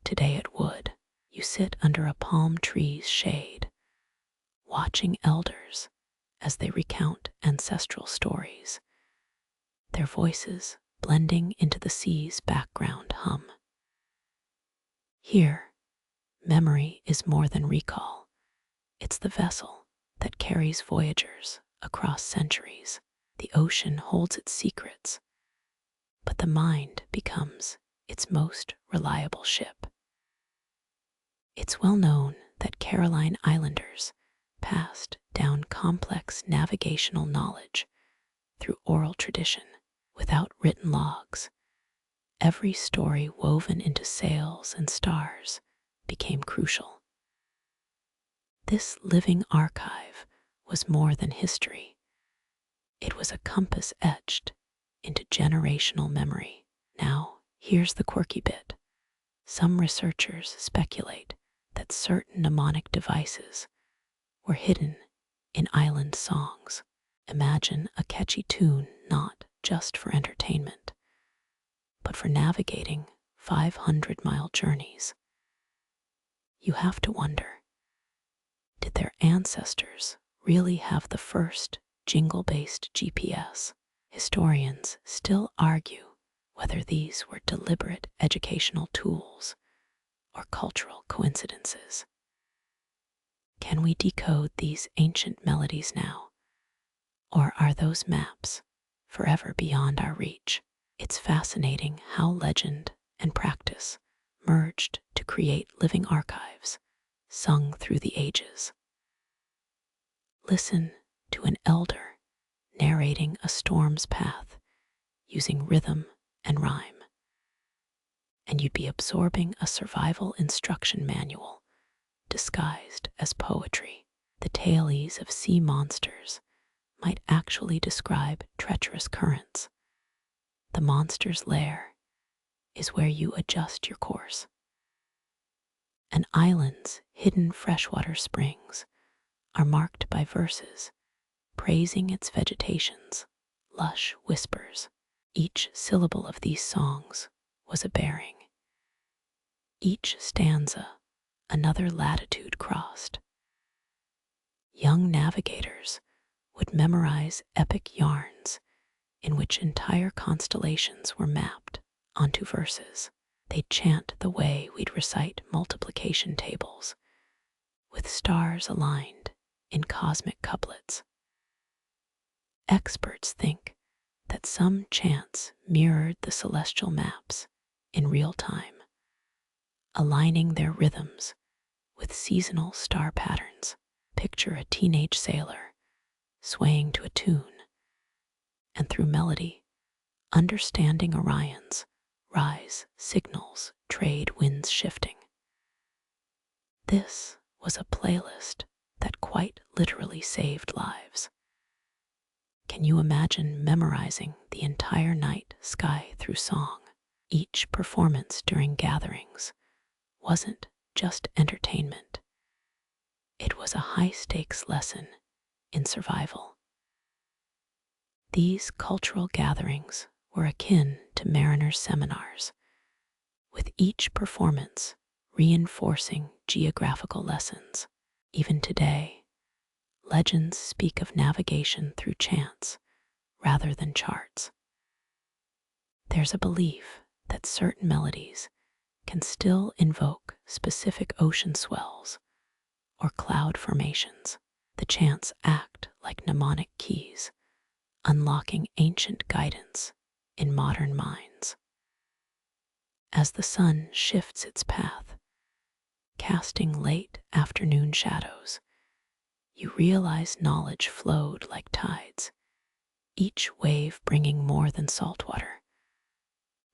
today it would. You sit under a palm tree's shade, watching elders as they recount ancestral stories, their voices blending into the sea's background hum. Here, memory is more than recall. It's the vessel that carries voyagers across centuries. The ocean holds its secrets, but the mind becomes its most reliable ship. It's well known that Caroline Islanders passed down complex navigational knowledge through oral tradition without written logs. Every story woven into sails and stars became crucial. This living archive was more than history. It was a compass etched into generational memory. Now, here's the quirky bit. Some researchers speculate that certain mnemonic devices were hidden in island songs. Imagine a catchy tune not just for entertainment, but for navigating 500-mile journeys. You have to wonder, did their ancestors really have the first jingle-based GPS? Historians still argue whether these were deliberate educational tools or cultural coincidences. Can we decode these ancient melodies now? Or are those maps forever beyond our reach? It's fascinating how legend and practice merged to create living archives sung through the ages. Listen to an elder narrating a storm's path using rhythm and rhyme, and you'd be absorbing a survival instruction manual disguised as poetry. The tailies of sea monsters might actually describe treacherous currents. The monster's lair is where you adjust your course. An island's hidden freshwater springs are marked by verses praising its vegetation's lush whispers. Each syllable of these songs was a bearing. Each stanza another latitude crossed. Young navigators would memorize epic yarns in which entire constellations were mapped onto verses. They'd chant the way we'd recite multiplication tables, with stars aligned in cosmic couplets. Experts think that some chants mirrored the celestial maps in real time, aligning their rhythms with seasonal star patterns. Picture a teenage sailor swaying to a tune, and through melody, understanding Orion's rise signals trade winds shifting. This was a playlist that quite literally saved lives. Can you imagine memorizing the entire night sky through song? Each performance during gatherings wasn't just entertainment. It was a high-stakes lesson in survival. These cultural gatherings were akin to mariners' seminars, with each performance reinforcing geographical lessons. Even today, legends speak of navigation through chants rather than charts. There's a belief that certain melodies can still invoke specific ocean swells or cloud formations. The chants act like mnemonic keys, unlocking ancient guidance in modern minds. As the sun shifts its path, casting late afternoon shadows, you realize knowledge flowed like tides, each wave bringing more than salt water,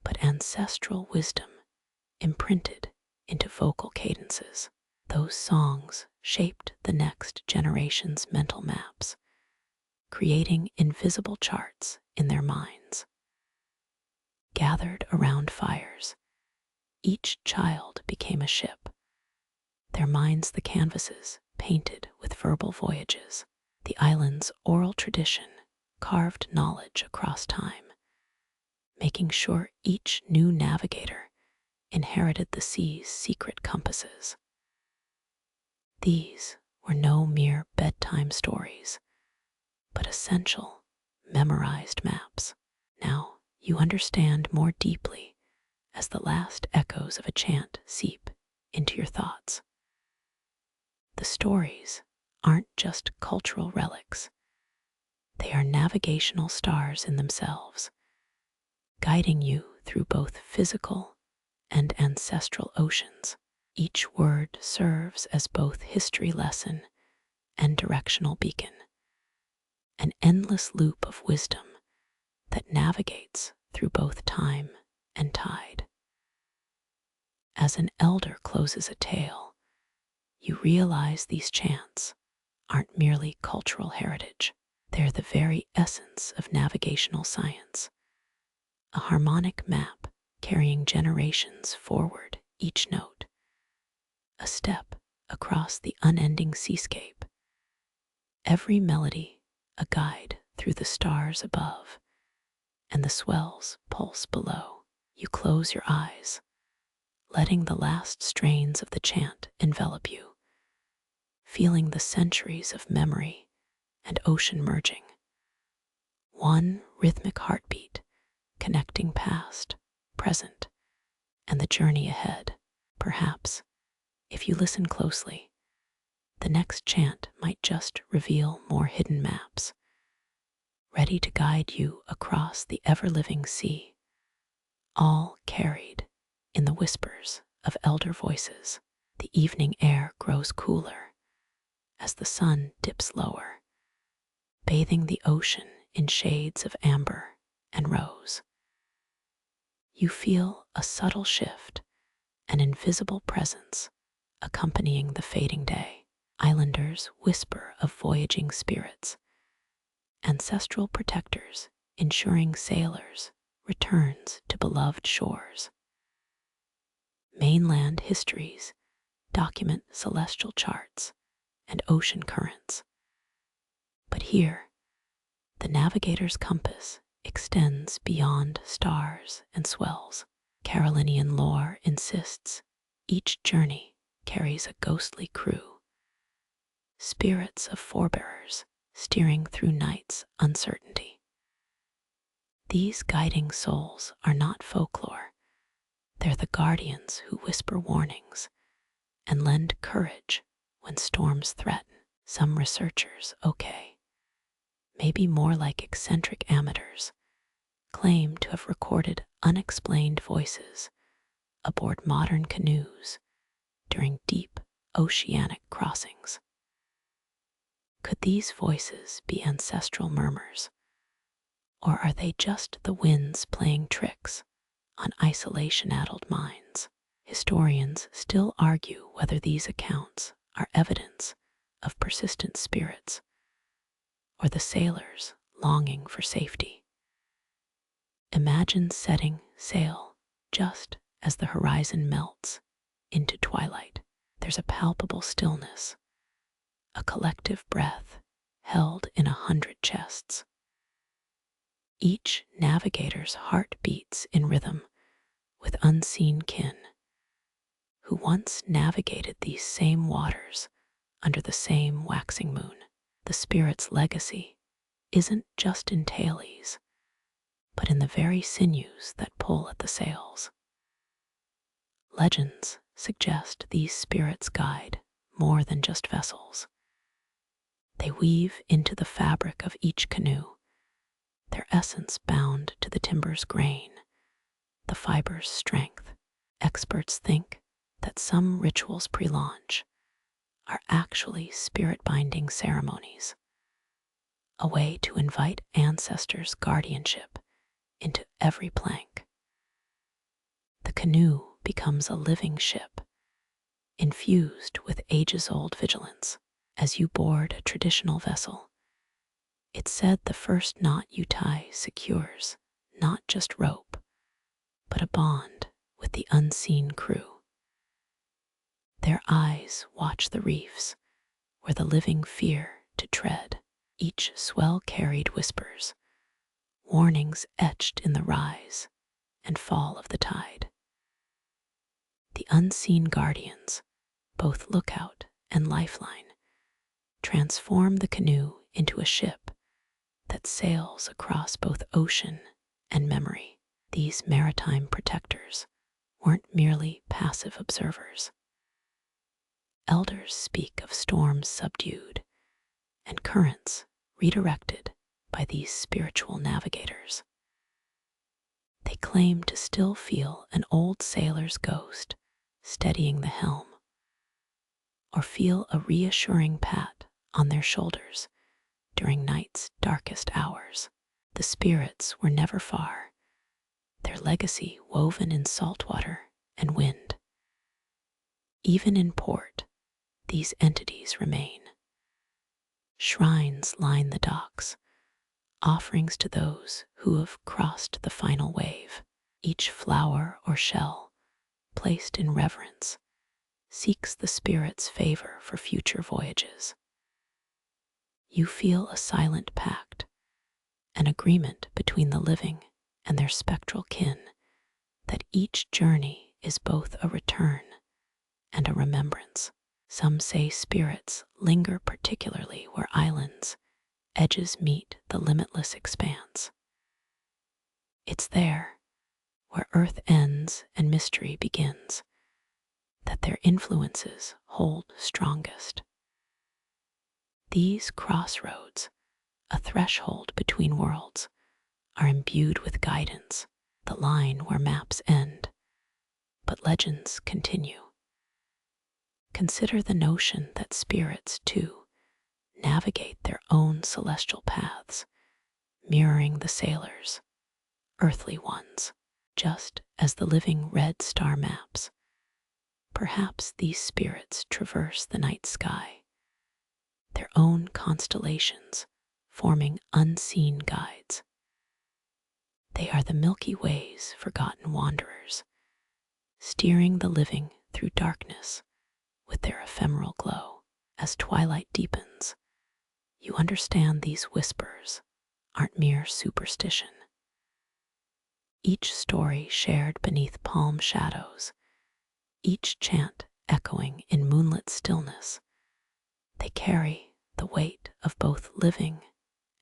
but ancestral wisdom imprinted into vocal cadences. Those songs shaped the next generation's mental maps, creating invisible charts in their minds. Gathered around fires, each child became a ship, their minds the canvases painted with verbal voyages. The island's oral tradition carved knowledge across time, making sure each new navigator inherited the sea's secret compasses. These were no mere bedtime stories, but essential, memorized maps. Now you understand more deeply as the last echoes of a chant seep into your thoughts. The stories aren't just cultural relics, They are navigational stars in themselves, guiding you through both physical and ancestral oceans. Each word serves as both history lesson and directional beacon, an endless loop of wisdom that navigates through both time and tide. As an elder closes a tale, you realize these chants aren't merely cultural heritage. They're the very essence of navigational science, a harmonic map carrying generations forward, each note a step across the unending seascape, every melody a guide through the stars above and the swells pulse below. You close your eyes, letting the last strains of the chant envelop you, feeling the centuries of memory and ocean merging. One rhythmic heartbeat connecting past, present, and the journey ahead. Perhaps, if you listen closely, the next chant might just reveal more hidden maps, ready to guide you across the ever-living sea, all carried in the whispers of elder voices. The evening air grows cooler as the sun dips lower, bathing the ocean in shades of amber and rose. You feel a subtle shift, an invisible presence accompanying the fading day. Islanders whisper of voyaging spirits, ancestral protectors ensuring sailors returns to beloved shores. Mainland histories document celestial charts and ocean currents. But here, the navigator's compass extends beyond stars and swells. Carolinian lore insists each journey carries a ghostly crew, spirits of forebearers steering through night's uncertainty. These guiding souls are not folklore. They're the guardians who whisper warnings and lend courage when storms threaten. Some researchers, maybe more like eccentric amateurs, claim to have recorded unexplained voices aboard modern canoes during deep oceanic crossings. Could these voices be ancestral murmurs, or are they just the winds playing tricks on isolation-addled minds? Historians still argue whether these accounts are evidence of persistent spirits or the sailors longing for safety. Imagine setting sail just as the horizon melts into twilight. There's a palpable stillness, a collective breath held in 100 chests. Each navigator's heart beats in rhythm with unseen kin who once navigated these same waters under the same waxing moon. The spirit's legacy isn't just in tales, but in the very sinews that pull at the sails. Legends suggest these spirits guide more than just vessels. They weave into the fabric of each canoe, their essence bound to the timber's grain, the fiber's strength. Experts think that some rituals pre-launch are actually spirit-binding ceremonies, a way to invite ancestors' guardianship into every plank. The canoe becomes a living ship, infused with ages-old vigilance. As you board a traditional vessel, it's said the first knot you tie secures not just rope, but a bond with the unseen crew. Their eyes watch the reefs where the living fear to tread. Each swell carried whispers, warnings etched in the rise and fall of the tide. The unseen guardians, both lookout and lifeline, transform the canoe into a ship that sails across both ocean and memory. These maritime protectors weren't merely passive observers. Elders speak of storms subdued and currents redirected by these spiritual navigators. They claim to still feel an old sailor's ghost steadying the helm, or feel a reassuring pat on their shoulders during night's darkest hours. The spirits were never far, their legacy woven in salt water and wind. Even in port, these entities remain. Shrines line the docks, offerings to those who have crossed the final wave. Each flower or shell, placed in reverence, seeks the spirit's favor for future voyages. You feel a silent pact, an agreement between the living and their spectral kin, that each journey is both a return and a remembrance. Some say spirits linger particularly where islands' edges meet the limitless expanse. It's there, where earth ends and mystery begins, that their influences hold strongest. These crossroads, a threshold between worlds, are imbued with guidance, the line where maps end, but legends continue. Consider the notion that spirits, too, navigate their own celestial paths, mirroring the sailors, earthly ones, just as the living red star maps. Perhaps these spirits traverse the night sky, their own constellations forming unseen guides. They are the Milky Way's forgotten wanderers, steering the living through darkness with their ephemeral glow. As twilight deepens, you understand these whispers aren't mere superstition. Each story shared beneath palm shadows, each chant echoing in moonlit stillness, they carry the weight of both living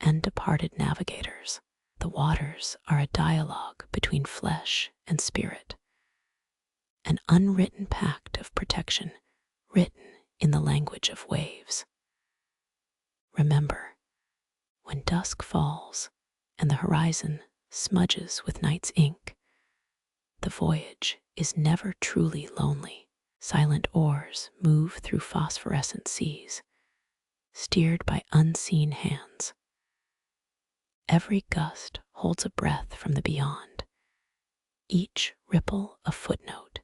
and departed navigators. The waters are a dialogue between flesh and spirit, an unwritten pact of protection written in the language of waves. Remember, when dusk falls and the horizon smudges with night's ink, the voyage is never truly lonely. Silent oars move through phosphorescent seas, steered by unseen hands. Every gust holds a breath from the beyond, each ripple a footnote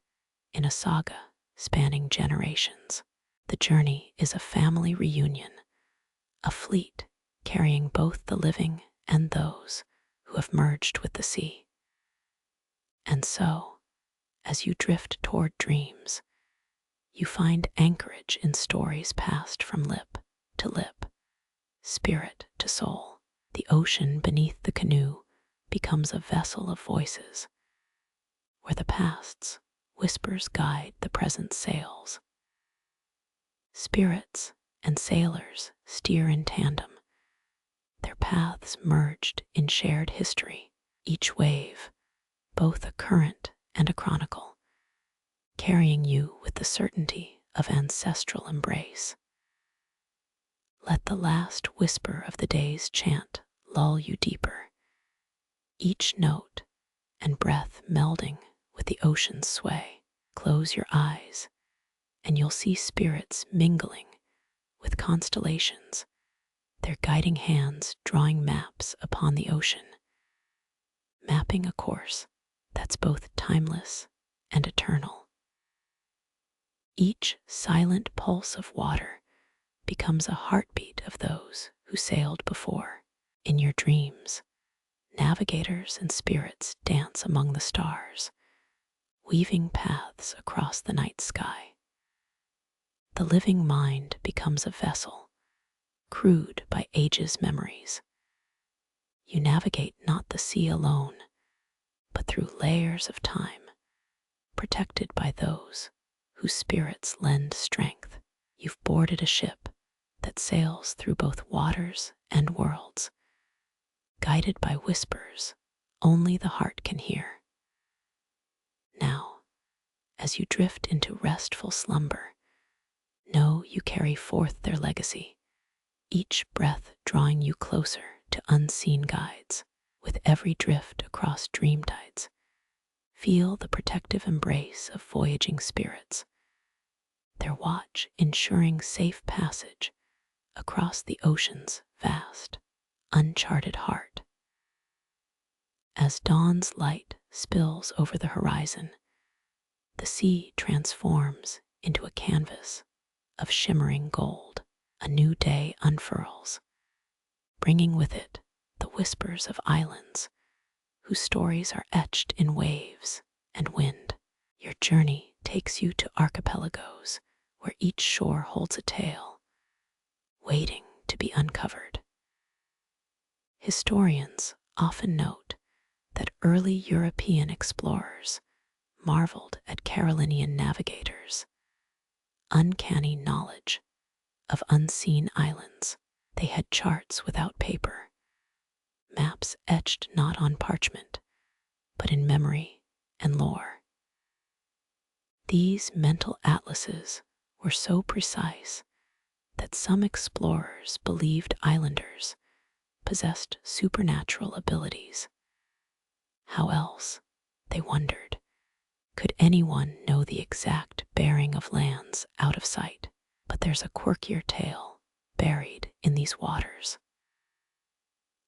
in a saga spanning generations. The journey is a family reunion, a fleet carrying both the living and those who have merged with the sea. And so, as you drift toward dreams, you find anchorage in stories passed from lip to lip, spirit to soul. The ocean beneath the canoe becomes a vessel of voices, where the past's whispers guide the present's sails. Spirits and sailors steer in tandem, their paths merged in shared history, each wave, both a current and a chronicle, carrying you with the certainty of ancestral embrace. Let the last whisper of the day's chant lull you deeper, each note and breath melding with the ocean's sway. Close your eyes, and you'll see spirits mingling with constellations, their guiding hands drawing maps upon the ocean, mapping a course that's both timeless and eternal. Each silent pulse of water becomes a heartbeat of those who sailed before. In your dreams, navigators and spirits dance among the stars, weaving paths across the night sky. The living mind becomes a vessel, crewed by ages' memories. You navigate not the sea alone, but through layers of time, protected by those whose spirits lend strength. You've boarded a ship that sails through both waters and worlds, guided by whispers only the heart can hear. Now, as you drift into restful slumber, know you carry forth their legacy, each breath drawing you closer to unseen guides. With every drift across dream tides, feel the protective embrace of voyaging spirits, their watch ensuring safe passage across the ocean's vast, uncharted heart. As dawn's light spills over the horizon, the sea transforms into a canvas of shimmering gold. A new day unfurls, bringing with it the whispers of islands whose stories are etched in waves and wind. Your journey takes you to archipelagos where each shore holds a tale, waiting to be uncovered. Historians often note that early European explorers marveled at Carolinian navigators' uncanny knowledge of unseen islands. They had charts without paper, maps etched not on parchment, but in memory and lore. These mental atlases were so precise that some explorers believed islanders possessed supernatural abilities. How else, they wondered, could anyone know the exact bearing of lands out of sight? But there's a quirkier tale buried in these waters.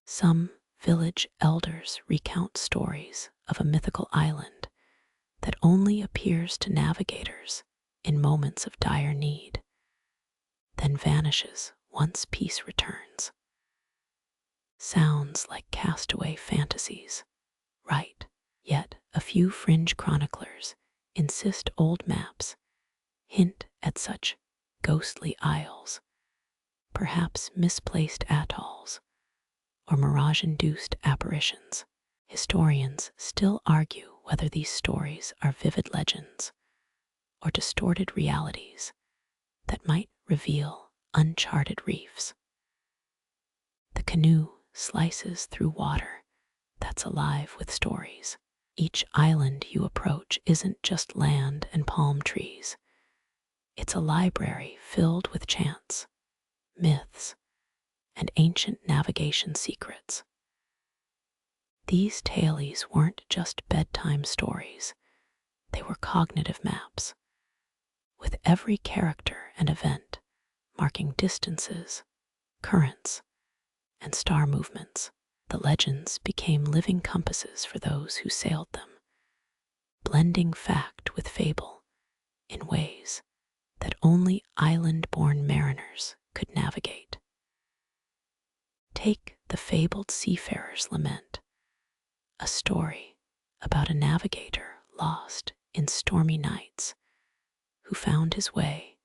Some village elders recount stories of a mythical island that only appears to navigators in moments of dire need, then vanishes once peace returns. Sounds like castaway fantasies, right? Yet a few fringe chroniclers insist old maps hint at such ghostly isles, perhaps misplaced atolls, or mirage-induced apparitions. Historians still argue whether these stories are vivid legends or distorted realities that might reveal uncharted reefs. The canoe slices through water that's alive with stories. Each island you approach isn't just land and palm trees. It's a library filled with chants, myths, and ancient navigation secrets. These tales weren't just bedtime stories, they were cognitive maps, with every character and event marking distances, currents, and star movements. The legends became living compasses for those who sailed them, blending fact with fable in ways that only island-born mariners could navigate. Take the fabled seafarer's lament, a story about a navigator lost in stormy nights who found his way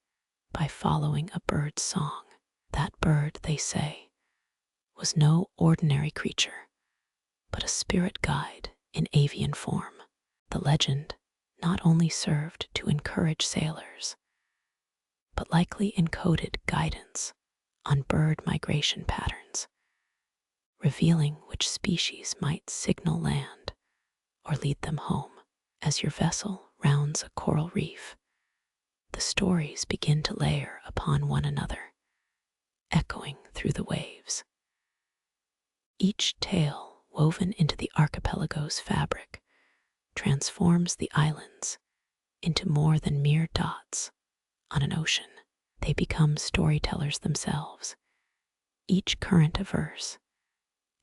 by following a bird's song. That bird, they say, was no ordinary creature, but a spirit guide in avian form. The legend not only served to encourage sailors, but likely encoded guidance on bird migration patterns, revealing which species might signal land or lead them home. As your vessel rounds a coral reef, the stories begin to layer upon one another, echoing through the waves. Each tale, woven into the archipelago's fabric, transforms the islands into more than mere dots on an ocean. They become storytellers themselves, each current a verse,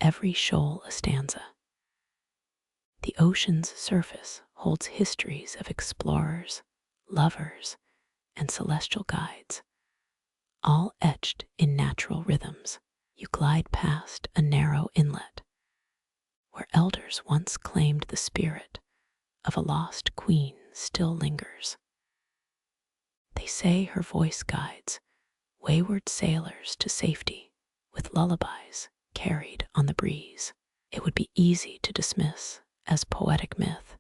every shoal a stanza. The ocean's surface holds histories of explorers, lovers, and celestial guides, all etched in natural rhythms. You glide past a narrow inlet where elders once claimed the spirit of a lost queen still lingers. They say her voice guides wayward sailors to safety with lullabies carried on the breeze. It would be easy to dismiss as poetic myth,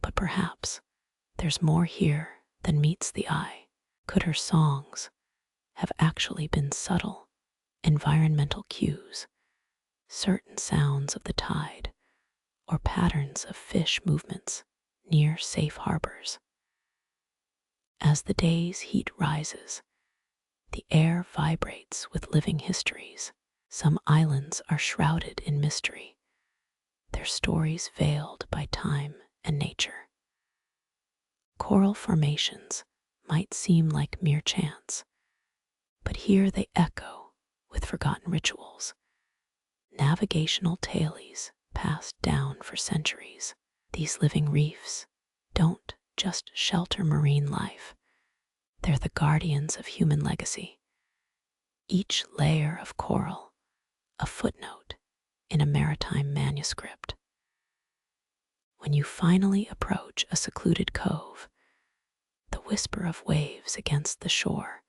but perhaps there's more here than meets the eye. Could her songs have actually been subtle environmental cues, certain sounds of the tide, or patterns of fish movements near safe harbors? As the day's heat rises, the air vibrates with living histories. Some islands are shrouded in mystery, their stories veiled by time and nature. Coral formations might seem like mere chance, but here they echo with forgotten rituals, navigational tales passed down for centuries. These living reefs don't just shelter marine life, they're the guardians of human legacy. Each layer of coral, a footnote in a maritime manuscript. When you finally approach a secluded cove, the whisper of waves against the shore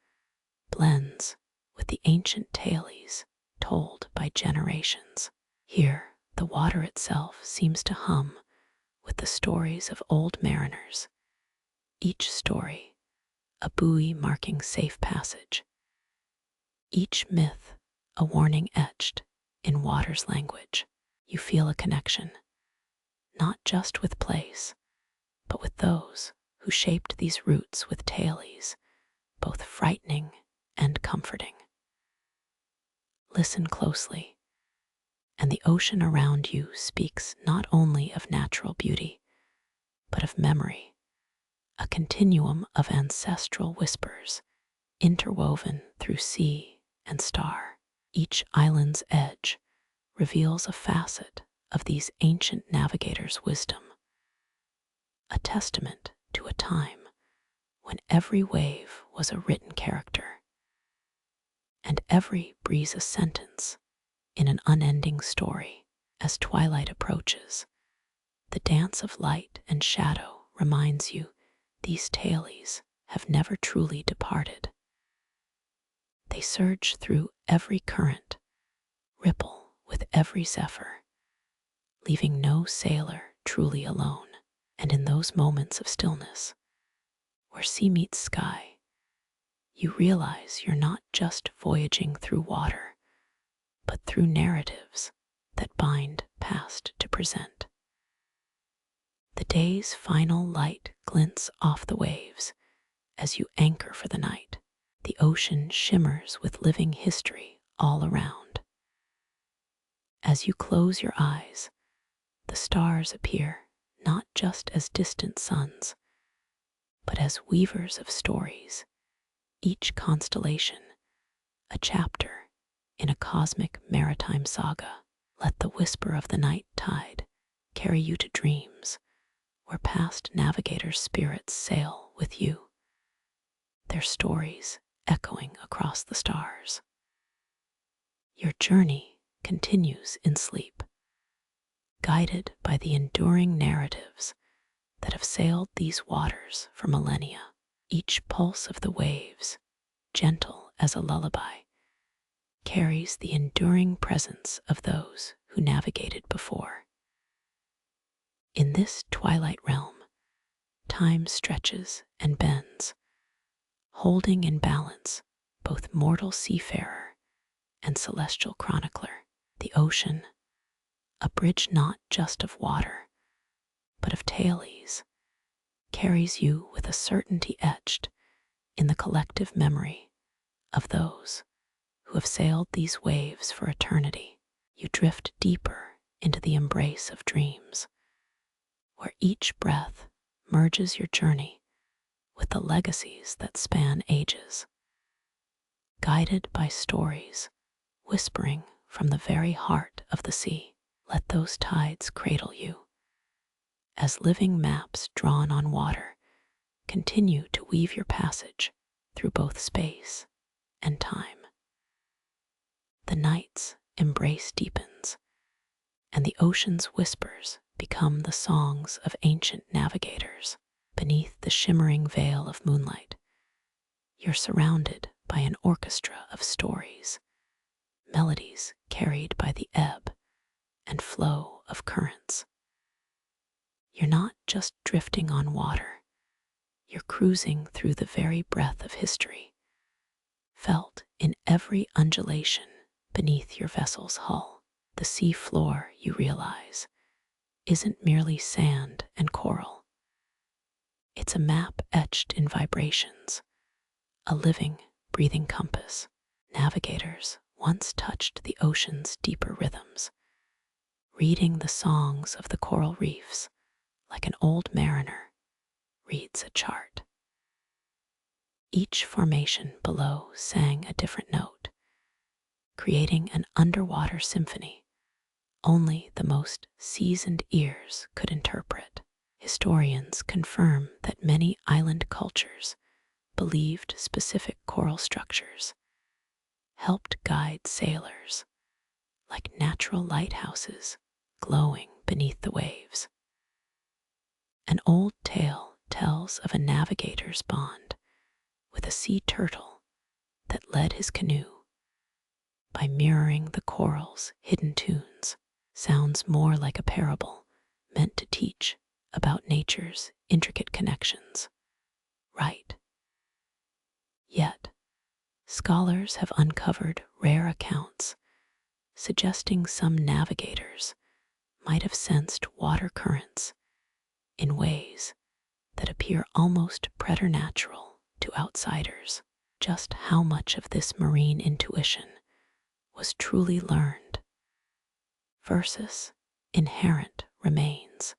blends with the ancient tales told by generations. Here, the water itself seems to hum with the stories of old mariners, each story a buoy marking safe passage, each myth a warning etched in water's language. You feel a connection, not just with place, but with those who shaped these roots with tales, both frightening and comforting. Listen closely, and the ocean around you speaks not only of natural beauty, but of memory, a continuum of ancestral whispers interwoven through sea and star. Each island's edge reveals a facet of these ancient navigators' wisdom, a testament to a time when every wave was a written character, and every breeze a sentence in an unending story. As twilight approaches, the dance of light and shadow reminds you these tales have never truly departed. They surge through every current, ripple with every zephyr, leaving no sailor truly alone. And in those moments of stillness, where sea meets sky, you realize you're not just voyaging through water, but through narratives that bind past to present. The day's final light glints off the waves as you anchor for the night. The ocean shimmers with living history all around. As you close your eyes, the stars appear not just as distant suns, but as weavers of stories, each constellation a chapter in a cosmic maritime saga. Let the whisper of the night tide carry you to dreams where past navigators' spirits sail with you, their stories echoing across the stars. Your journey continues in sleep, guided by the enduring narratives that have sailed these waters for millennia. Each pulse of the waves, gentle as a lullaby, carries the enduring presence of those who navigated before. In this twilight realm, time stretches and bends, holding in balance both mortal seafarer and celestial chronicler. The ocean, a bridge not just of water, but of tales, carries you with a certainty etched in the collective memory of those who have sailed these waves for eternity. You drift deeper into the embrace of dreams, where each breath merges your journey with the legacies that span ages. Guided by stories whispering from the very heart of the sea, let those tides cradle you, as living maps drawn on water continue to weave your passage through both space and time. The night's embrace deepens, and the ocean's whispers become the songs of ancient navigators. Beneath the shimmering veil of moonlight, you're surrounded by an orchestra of stories, melodies carried by the ebb and flow of currents. You're not just drifting on water, you're cruising through the very breath of history, felt in every undulation beneath your vessel's hull. The sea floor, you realize, isn't merely sand and coral. It's a map etched in vibrations, a living, breathing compass. Navigators once touched the ocean's deeper rhythms, reading the songs of the coral reefs like an old mariner reads a chart. Each formation below sang a different note, creating an underwater symphony only the most seasoned ears could interpret. Historians confirm that many island cultures believed specific coral structures helped guide sailors, like natural lighthouses glowing beneath the waves. An old tale tells of a navigator's bond with a sea turtle that led his canoe by mirroring the coral's hidden tunes. Sounds more like a parable meant to teach about nature's intricate connections, right? Yet, scholars have uncovered rare accounts suggesting some navigators might have sensed water currents in ways that appear almost preternatural to outsiders. Just how much of this marine intuition was truly learned versus inherent remains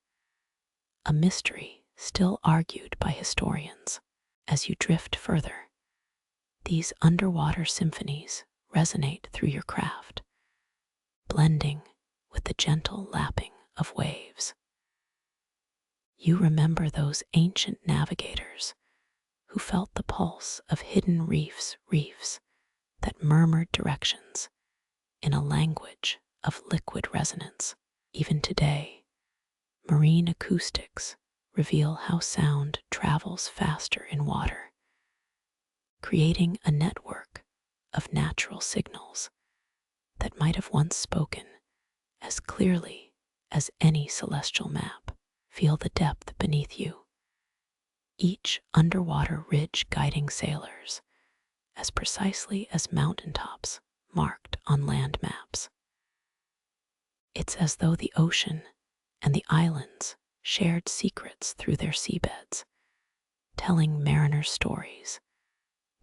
a mystery still argued by historians. As you drift further, these underwater symphonies resonate through your craft, blending with the gentle lapping of waves. You remember those ancient navigators who felt the pulse of hidden reefs that murmured directions in a language of liquid resonance. Even today, marine acoustics reveal how sound travels faster in water, creating a network of natural signals that might have once spoken as clearly as any celestial map. Feel the depth beneath you, each underwater ridge guiding sailors as precisely as mountaintops marked on land maps. It's as though the ocean and the islands shared secrets through their seabeds, telling mariners' stories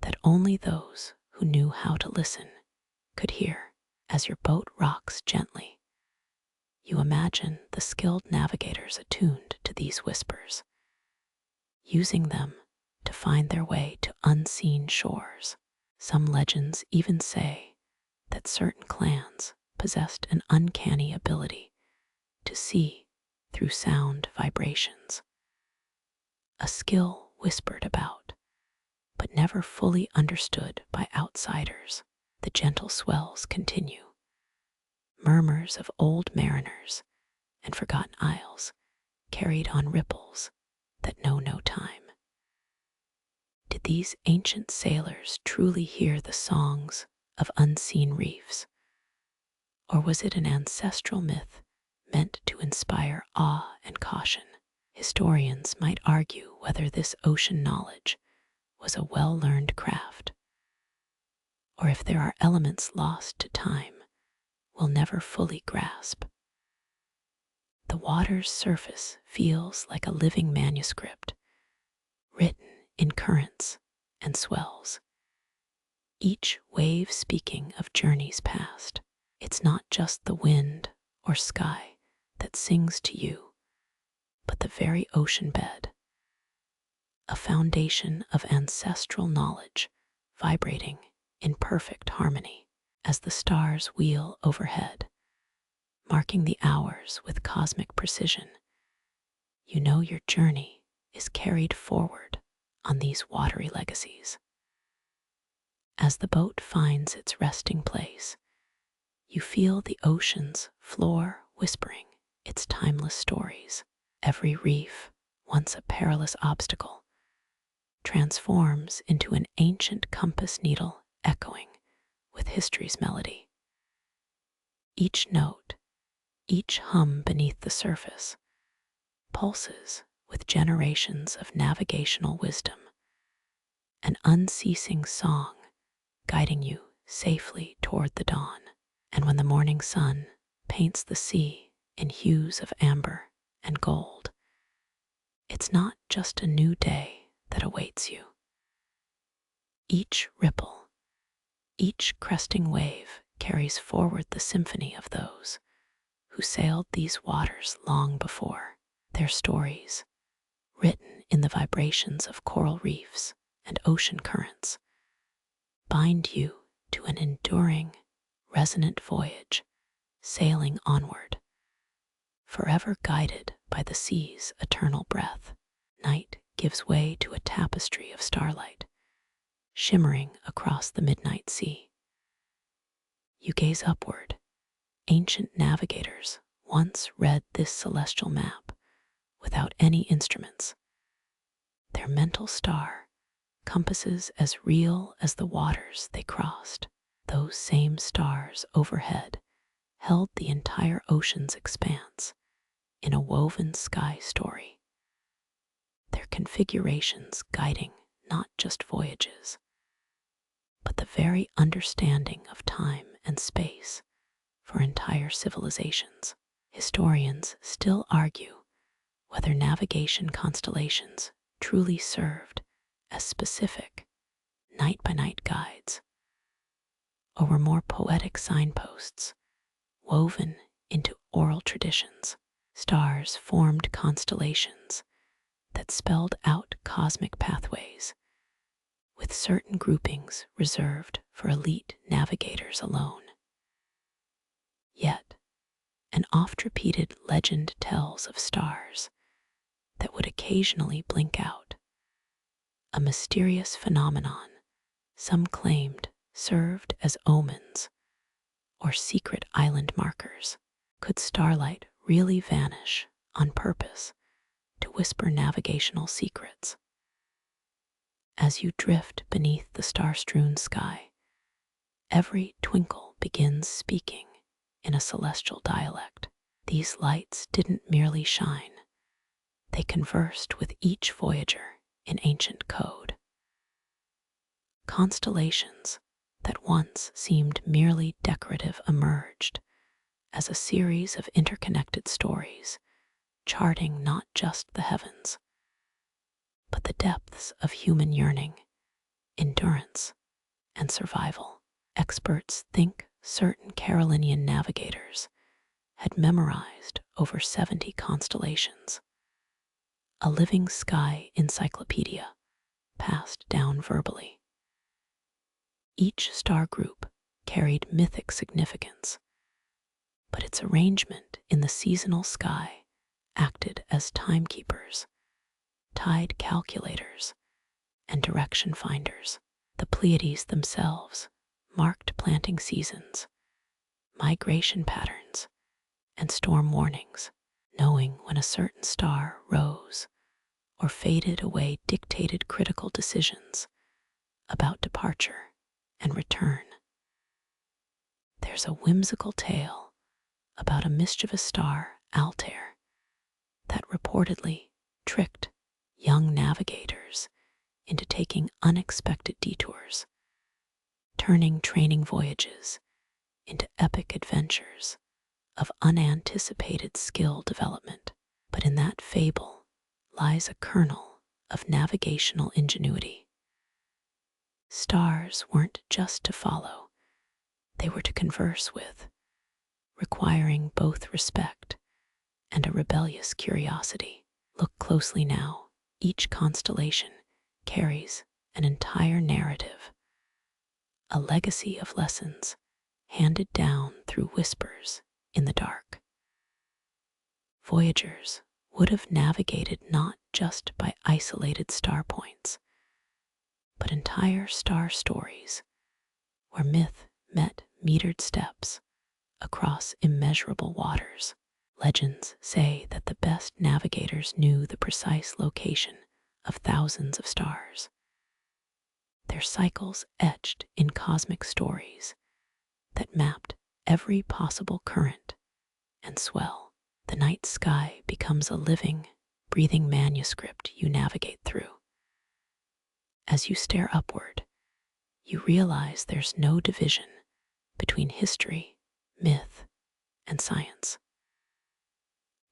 that only those who knew how to listen could hear. As your boat rocks gently, you imagine the skilled navigators attuned to these whispers, using them to find their way to unseen shores. Some legends even say that certain clans possessed an uncanny ability to see through sound vibrations, a skill whispered about, but never fully understood by outsiders. The gentle swells continue, murmurs of old mariners and forgotten isles carried on ripples that know no time. Did these ancient sailors truly hear the songs of unseen reefs? Or was it an ancestral myth meant to inspire awe and caution? Historians might argue whether this ocean knowledge was a well-learned craft, or if there are elements lost to time we'll never fully grasp. The water's surface feels like a living manuscript, written in currents and swells, each wave speaking of journeys past. It's not just the wind or sky that sings to you, but the very ocean bed, a foundation of ancestral knowledge vibrating in perfect harmony. As the stars wheel overhead, marking the hours with cosmic precision, you know your journey is carried forward on these watery legacies. As the boat finds its resting place, you feel the ocean's floor whispering its timeless stories. Every reef, once a perilous obstacle, transforms into an ancient compass needle echoing with history's melody. Each note, each hum beneath the surface, pulses with generations of navigational wisdom, an unceasing song guiding you safely toward the dawn. And when the morning sun paints the sea in hues of amber and gold, it's not just a new day that awaits you. Each ripple, each cresting wave carries forward the symphony of those who sailed these waters long before. Their stories, written in the vibrations of coral reefs and ocean currents, bind you to an enduring, resonant voyage, sailing onward, forever guided by the sea's eternal breath. Night gives way to a tapestry of starlight, shimmering across the midnight sea. You gaze upward. Ancient navigators once read this celestial map without any instruments. Their mental star, compasses as real as the waters they crossed. Those same stars overhead held the entire ocean's expanse in a woven sky story, their configurations guiding not just voyages, but the very understanding of time and space for entire civilizations. Historians still argue whether navigation constellations truly served as specific night-by-night guides, or were more poetic signposts woven into oral traditions. Stars formed constellations that spelled out cosmic pathways, with certain groupings reserved for elite navigators alone. Yet, an oft-repeated legend tells of stars that would occasionally blink out, a mysterious phenomenon some claimed served as omens or secret island markers. Could starlight really vanish on purpose to whisper navigational secrets? As you drift beneath the star-strewn sky, every twinkle begins speaking in a celestial dialect. These lights didn't merely shine, they conversed with each voyager in ancient code. Constellations that once seemed merely decorative emerged as a series of interconnected stories, charting not just the heavens, but the depths of human yearning, endurance, and survival. Experts think certain Carolinian navigators had memorized over 70 constellations, a living sky encyclopedia passed down verbally. Each star group carried mythic significance, but its arrangement in the seasonal sky acted as timekeepers, tide calculators, and direction finders. The Pleiades themselves marked planting seasons, migration patterns, and storm warnings. Knowing when a certain star rose or faded away dictated critical decisions about departure and return. There's a whimsical tale about a mischievous star, Altair, that reportedly tricked young navigators into taking unexpected detours, turning training voyages into epic adventures of unanticipated skill development. But in that fable lies a kernel of navigational ingenuity. Stars weren't just to follow, they were to converse with, requiring both respect and a rebellious curiosity. Look closely now. Each constellation carries an entire narrative, a legacy of lessons handed down through whispers in the dark. Voyagers would have navigated not just by isolated star points, but entire star stories where myth met metered steps across immeasurable waters. Legends say that the best navigators knew the precise location of thousands of stars, their cycles etched in cosmic stories that mapped every possible current and swell. The night sky becomes a living, breathing manuscript you navigate through. As you stare upward, you realize there's no division between history, myth, and science.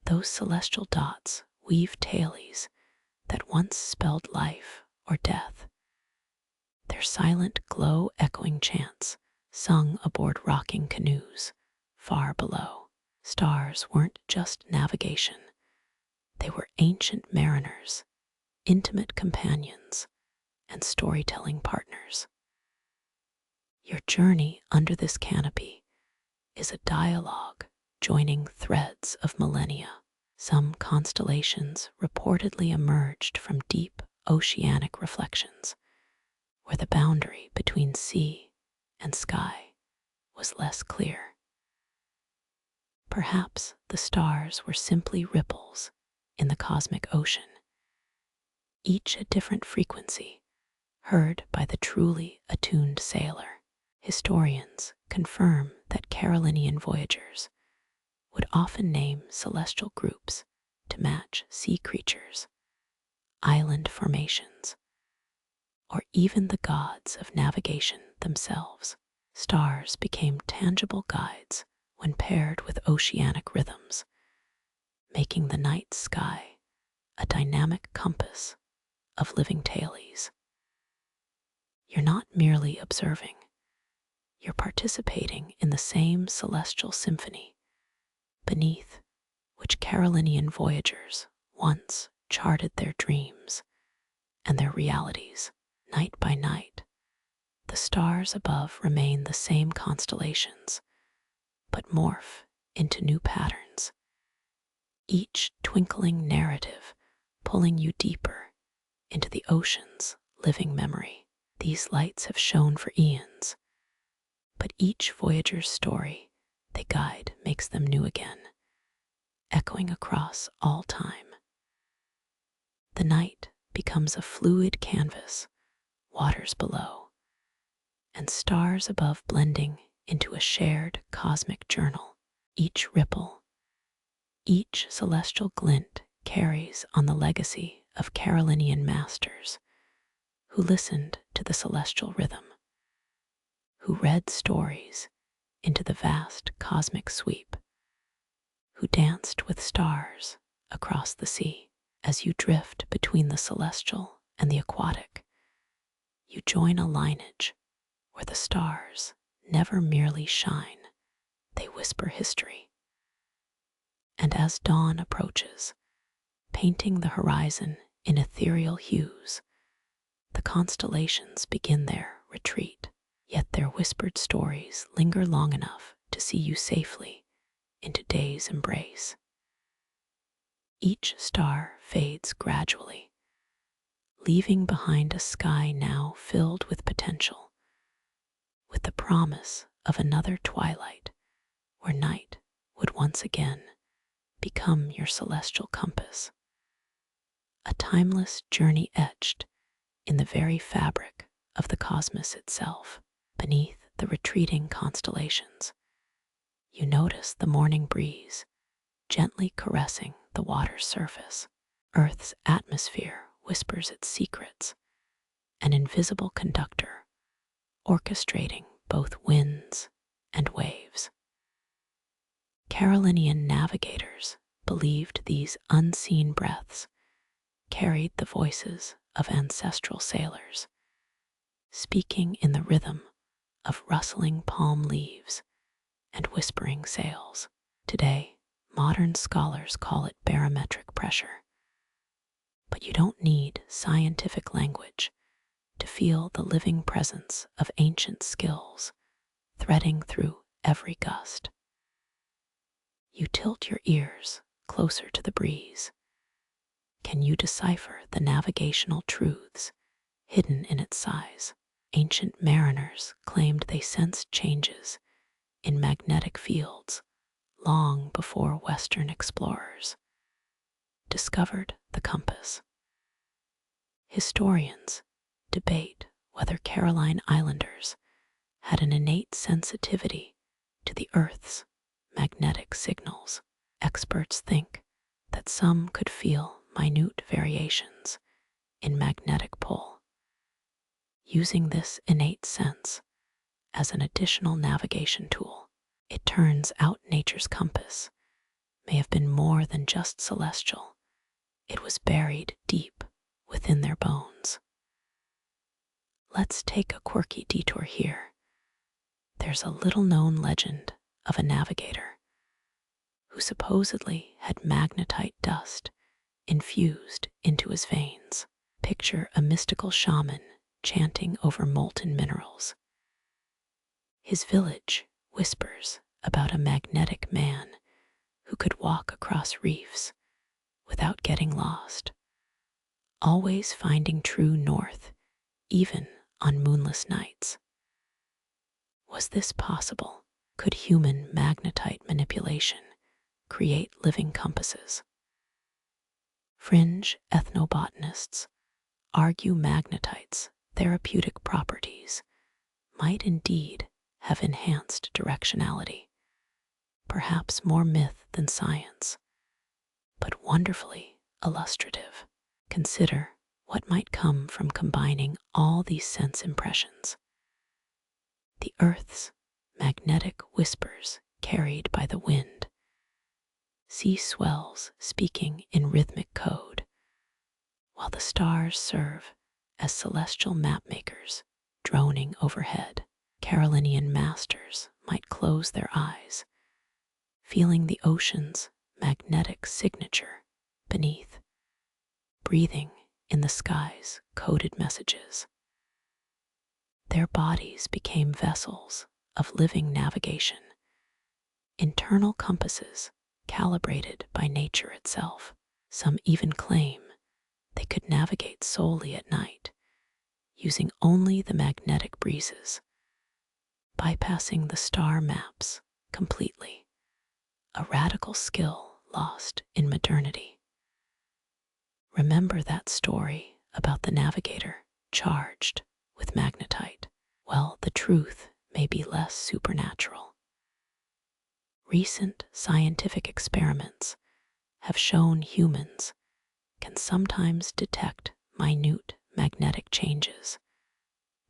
Those celestial dots weave tales that once spelled life or death, their silent glow echoing chants sung aboard rocking canoes far below. Stars weren't just navigation, they were ancient mariners, intimate companions, and storytelling partners. Your journey under this canopy is a dialogue joining threads of millennia. Some constellations reportedly emerged from deep oceanic reflections, where the boundary between sea and sky was less clear. Perhaps the stars were simply ripples in the cosmic ocean, each a different frequency, heard by the truly attuned sailor. Historians confirm that Carolinian voyagers would often name celestial groups to match sea creatures, island formations, or even the gods of navigation themselves. Stars became tangible guides when paired with oceanic rhythms, making the night sky a dynamic compass of living tales. You're not merely observing, you're participating in the same celestial symphony beneath which Carolinian voyagers once charted their dreams and their realities. Night by night, the stars above remain the same constellations, but morph into new patterns, each twinkling narrative pulling you deeper into the ocean's living memory. These lights have shone for eons, but each voyager's story they guide makes them new again, echoing across all time. The night becomes a fluid canvas, waters below, and stars above blending into a shared cosmic journal. Each ripple, each celestial glint carries on the legacy of Carolinian masters who listened to the celestial rhythm, who read stories into the vast cosmic sweep, who danced with stars across the sea. As you drift between the celestial and the aquatic, you join a lineage where the stars never merely shine, they whisper history. And as dawn approaches, painting the horizon in ethereal hues, the constellations begin their retreat, yet their whispered stories linger long enough to see you safely into day's embrace. Each star fades gradually, leaving behind a sky now filled with potential, with the promise of another twilight where night would once again become your celestial compass. A timeless journey etched in the very fabric of the cosmos itself. Beneath the retreating constellations, you notice the morning breeze gently caressing the water's surface. Earth's atmosphere whispers its secrets, an invisible conductor orchestrating both winds and waves. Carolinian navigators believed these unseen breaths carried the voices of ancestral sailors, speaking in the rhythm of rustling palm leaves and whispering sails. Today, modern scholars call it barometric pressure, but you don't need scientific language to feel the living presence of ancient skills threading through every gust. You tilt your ears closer to the breeze. Can you decipher the navigational truths hidden in its sighs? Ancient mariners claimed they sensed changes in magnetic fields long before Western explorers discovered the compass. Historians debate whether Caroline Islanders had an innate sensitivity to the Earth's magnetic signals. Experts think that some could feel minute variations in magnetic pull, using this innate sense as an additional navigation tool. It turns out nature's compass may have been more than just celestial. It was buried deep within their bones. Let's take a quirky detour here There's a little-known legend of a navigator who supposedly had magnetite dust infused into his veins. Picture a mystical shaman chanting over molten minerals. His village whispers about a magnetic man who could walk across reefs without getting lost, always finding true north, even on moonless nights. Was this possible? Could human magnetite manipulation create living compasses? Fringe ethnobotanists argue magnetite's therapeutic properties might indeed have enhanced directionality, perhaps more myth than science, but wonderfully illustrative. Consider what might come from combining all these sense impressions. The Earth's magnetic whispers carried by the wind, sea swells speaking in rhythmic code, while the stars serve as celestial mapmakers droning overhead. Carolinian masters might close their eyes, feeling the ocean's magnetic signature beneath, breathing in the sky's coded messages. Their bodies became vessels of living navigation, internal compasses calibrated by nature itself. Some even claim they could navigate solely at night, using only the magnetic breezes, bypassing the star maps completely, a radical skill lost in modernity. Remember that story about the navigator charged with magnetite? Well, the truth may be less supernatural. Recent scientific experiments have shown humans can sometimes detect minute magnetic changes,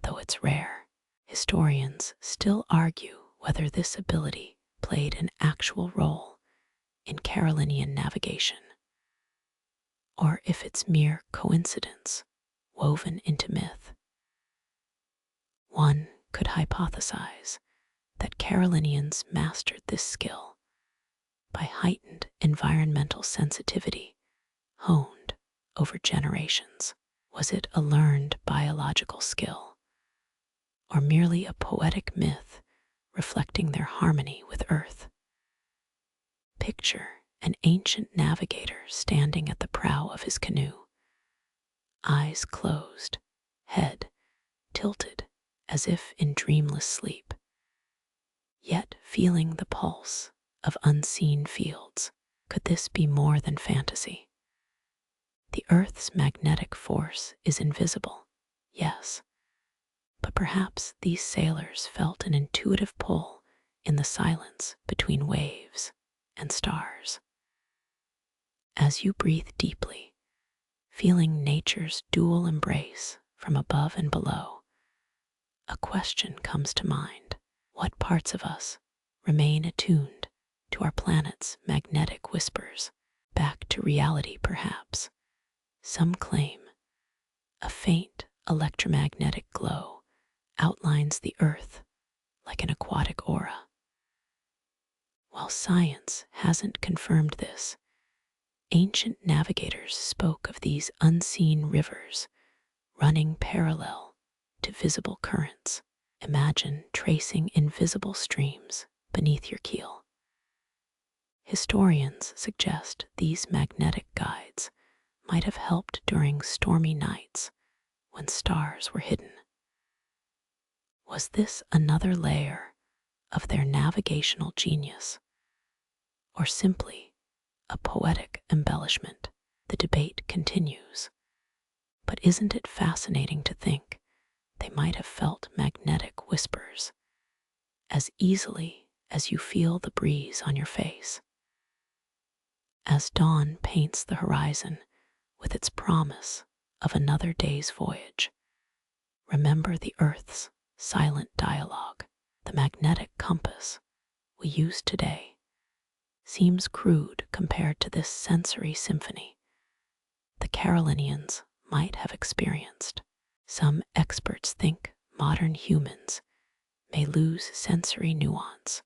though it's rare. Historians still argue whether this ability played an actual role in Carolinian navigation, or if it's mere coincidence woven into myth. One could hypothesize that Carolinians mastered this skill by heightened environmental sensitivity honed over generations. Was it a learned biological skill, or merely a poetic myth reflecting their harmony with Earth? Picture an ancient navigator standing at the prow of his canoe, eyes closed, head tilted as if in dreamless sleep, yet feeling the pulse of unseen fields. Could this be more than fantasy? The Earth's magnetic force is invisible, yes, but perhaps these sailors felt an intuitive pull in the silence between waves and stars. As you breathe deeply, feeling nature's dual embrace from above and below, a question comes to mind. What parts of us remain attuned to our planet's magnetic whispers? Back to reality, perhaps. Some claim a faint electromagnetic glow outlines the Earth like an aquatic aura. While science hasn't confirmed this, ancient navigators spoke of these unseen rivers running parallel to visible currents. Imagine tracing invisible streams beneath your keel. Historians suggest these magnetic guides might have helped during stormy nights when stars were hidden. Was this another layer of their navigational genius, or simply a poetic embellishment? The debate continues, but isn't it fascinating to think they might have felt magnetic whispers as easily as you feel the breeze on your face? As dawn paints the horizon with its promise of another day's voyage, remember the Earth's silent dialogue. The magnetic compass we use today seems crude compared to this sensory symphony the Carolinians might have experienced. Some experts think modern humans may lose sensory nuance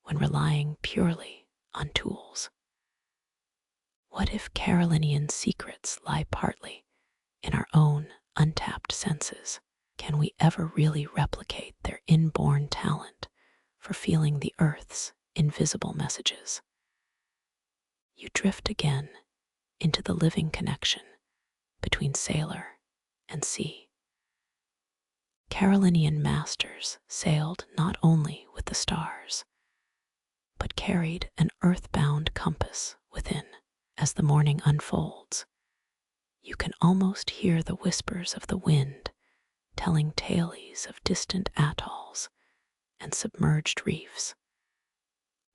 when relying purely on tools. What if Carolinian secrets lie partly in our own untapped senses? Can we ever really replicate their inborn talent for feeling the Earth's invisible messages? You drift again into the living connection between sailor and sea. Carolinian masters sailed not only with the stars, but carried an earthbound compass within. As the morning unfolds, you can almost hear the whispers of the wind telling tales of distant atolls and submerged reefs,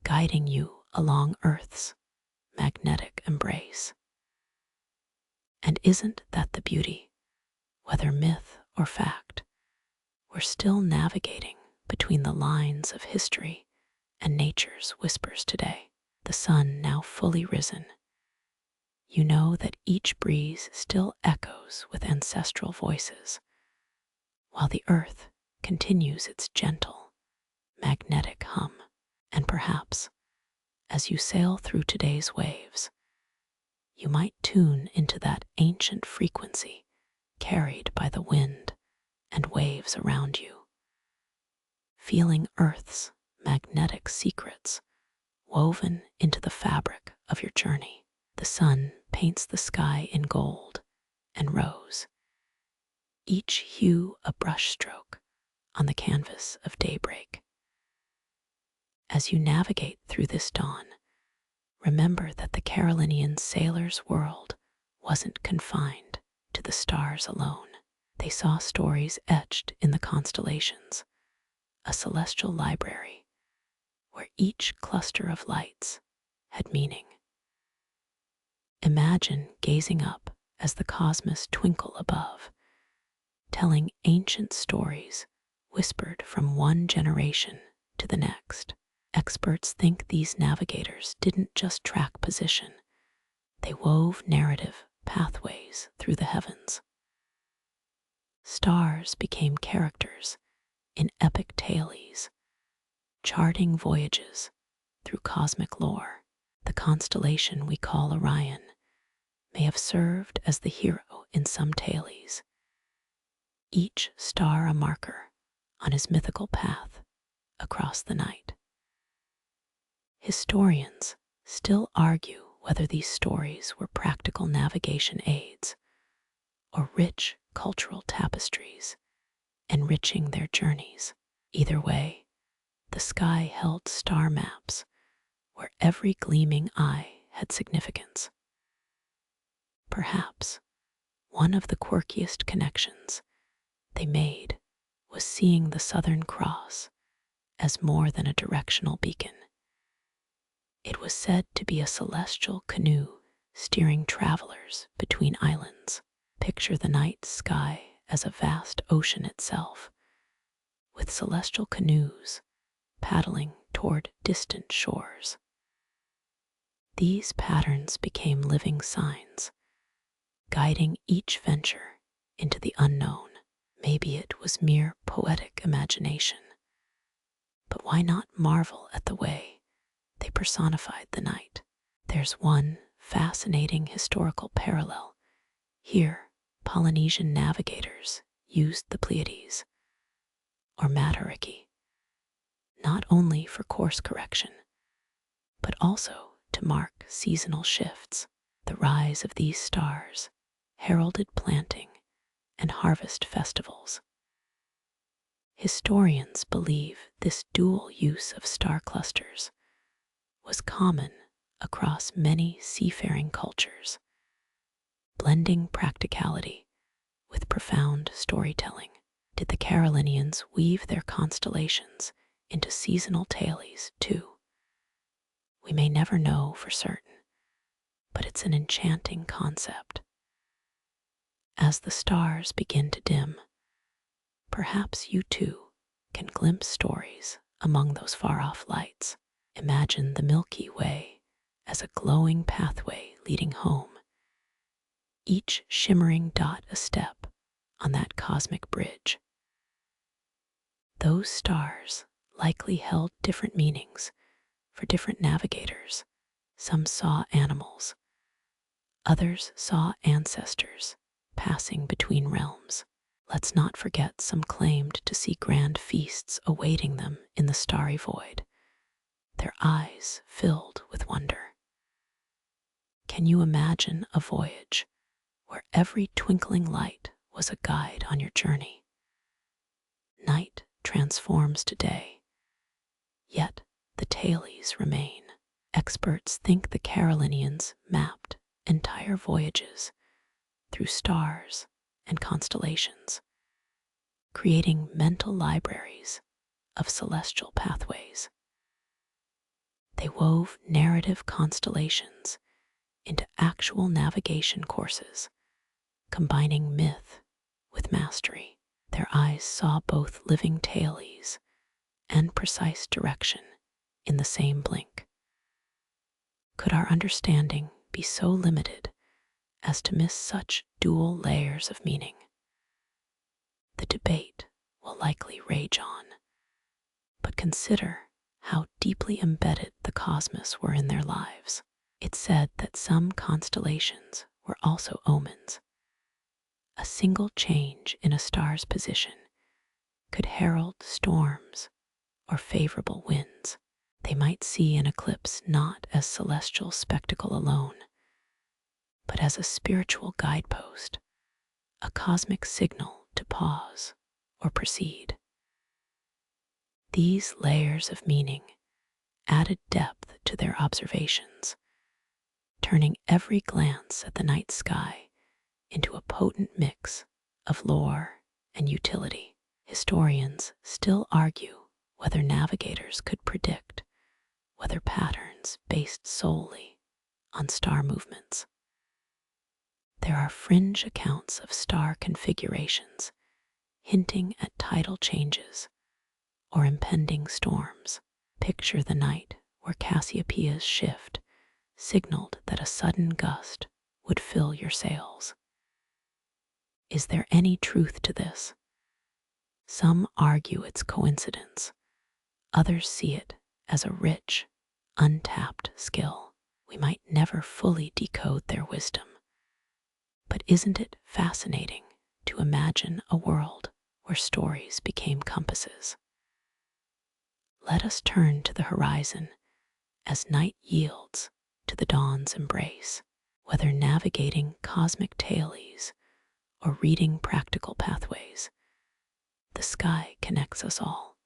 guiding you along Earth's magnetic embrace. And isn't that the beauty? Whether myth or fact, we're still navigating between the lines of history and nature's whispers today. The sun now fully risen, you know that each breeze still echoes with ancestral voices, while the earth continues its gentle, magnetic hum. And perhaps, as you sail through today's waves, you might tune into that ancient frequency carried by the wind and waves around you, feeling Earth's magnetic secrets woven into the fabric of your journey. The sun paints the sky in gold and rose, each hue a brushstroke on the canvas of daybreak. As you navigate through this dawn, remember that the Carolinian sailors' world wasn't confined to the stars alone. They saw stories etched in the constellations, a celestial library where each cluster of lights had meaning. Imagine gazing up as the cosmos twinkle above, telling ancient stories whispered from one generation to the next. Experts think these navigators didn't just track position, they wove narrative pathways through the heavens. Stars became characters in epic tales, charting voyages through cosmic lore. The constellation we call Orion may have served as the hero in some tales, each star a marker on his mythical path across the night. Historians still argue whether these stories were practical navigation aids or rich cultural tapestries enriching their journeys. Either way, the sky held star maps where every gleaming eye had significance. Perhaps one of the quirkiest connections they made was seeing the Southern Cross as more than a directional beacon. It was said to be a celestial canoe steering travelers between islands. Picture the night sky as a vast ocean itself, with celestial canoes paddling toward distant shores. These patterns became living signs, guiding each venture into the unknown. Maybe it was mere poetic imagination, but why not marvel at the way they personified the night? There's one fascinating historical parallel. Here, Polynesian navigators used the Pleiades, or Matariki, not only for course correction, but also to mark seasonal shifts. The rise of these stars heralded planting and harvest festivals. Historians believe this dual use of star clusters was common across many seafaring cultures, blending practicality with profound storytelling. Did the Carolinians weave their constellations into seasonal tales too? We may never know for certain, but it's an enchanting concept. As the stars begin to dim, perhaps you too can glimpse stories among those far-off lights. Imagine the Milky Way as a glowing pathway leading home, each shimmering dot a step on that cosmic bridge. Those stars likely held different meanings for different navigators. Some saw animals, others saw ancestors passing between realms. Let's not forget some claimed to see grand feasts awaiting them in the starry void, their eyes filled with wonder. Can you imagine a voyage where every twinkling light was a guide on your journey? Night transforms to day, yet the tailies remain. Experts think the Carolinians mapped entire voyages through stars and constellations, creating mental libraries of celestial pathways. They wove narrative constellations into actual navigation courses, combining myth with mastery. Their eyes saw both living tailies and precise direction in the same blink. Could our understanding be so limited as to miss such dual layers of meaning? The debate will likely rage on, but consider how deeply embedded the cosmos were in their lives. It's said that some constellations were also omens. A single change in a star's position could herald storms or favorable winds. They might see an eclipse not as celestial spectacle alone, but as a spiritual guidepost, a cosmic signal to pause or proceed. These layers of meaning added depth to their observations, turning every glance at the night sky into a potent mix of lore and utility. Historians still argue whether navigators could predict weather patterns based solely on star movements. There are fringe accounts of star configurations hinting at tidal changes or impending storms. Picture the night where Cassiopeia's shift signaled that a sudden gust would fill your sails. Is there any truth to this? Some argue it's coincidence. Others see it as a rich, untapped skill. We might never fully decode their wisdom. But isn't it fascinating to imagine a world where stories became compasses? Let us turn to the horizon as night yields to the dawn's embrace. Whether navigating cosmic tailies or reading practical pathways, the sky connects us all.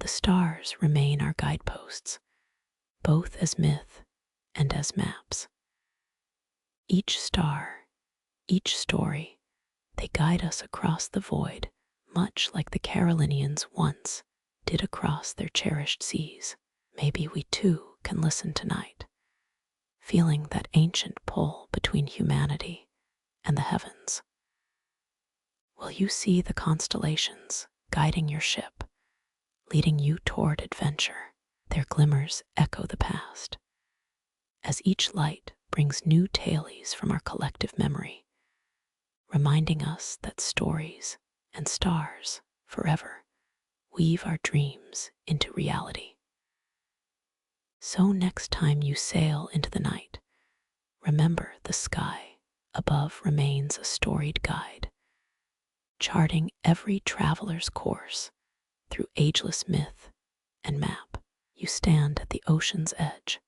The stars remain our guideposts, both as myth and as maps. Each star, each story, they guide us across the void, much like the Carolinians once did across their cherished seas. Maybe we too can listen tonight, feeling that ancient pull between humanity and the heavens. Will you see the constellations guiding your ship, leading you toward adventure? Their glimmers echo the past, as each light brings new tailies from our collective memory, reminding us that stories and stars forever weave our dreams into reality. So next time you sail into the night, remember the sky above remains a storied guide, charting every traveler's course through ageless myth and map. You stand at the ocean's edge,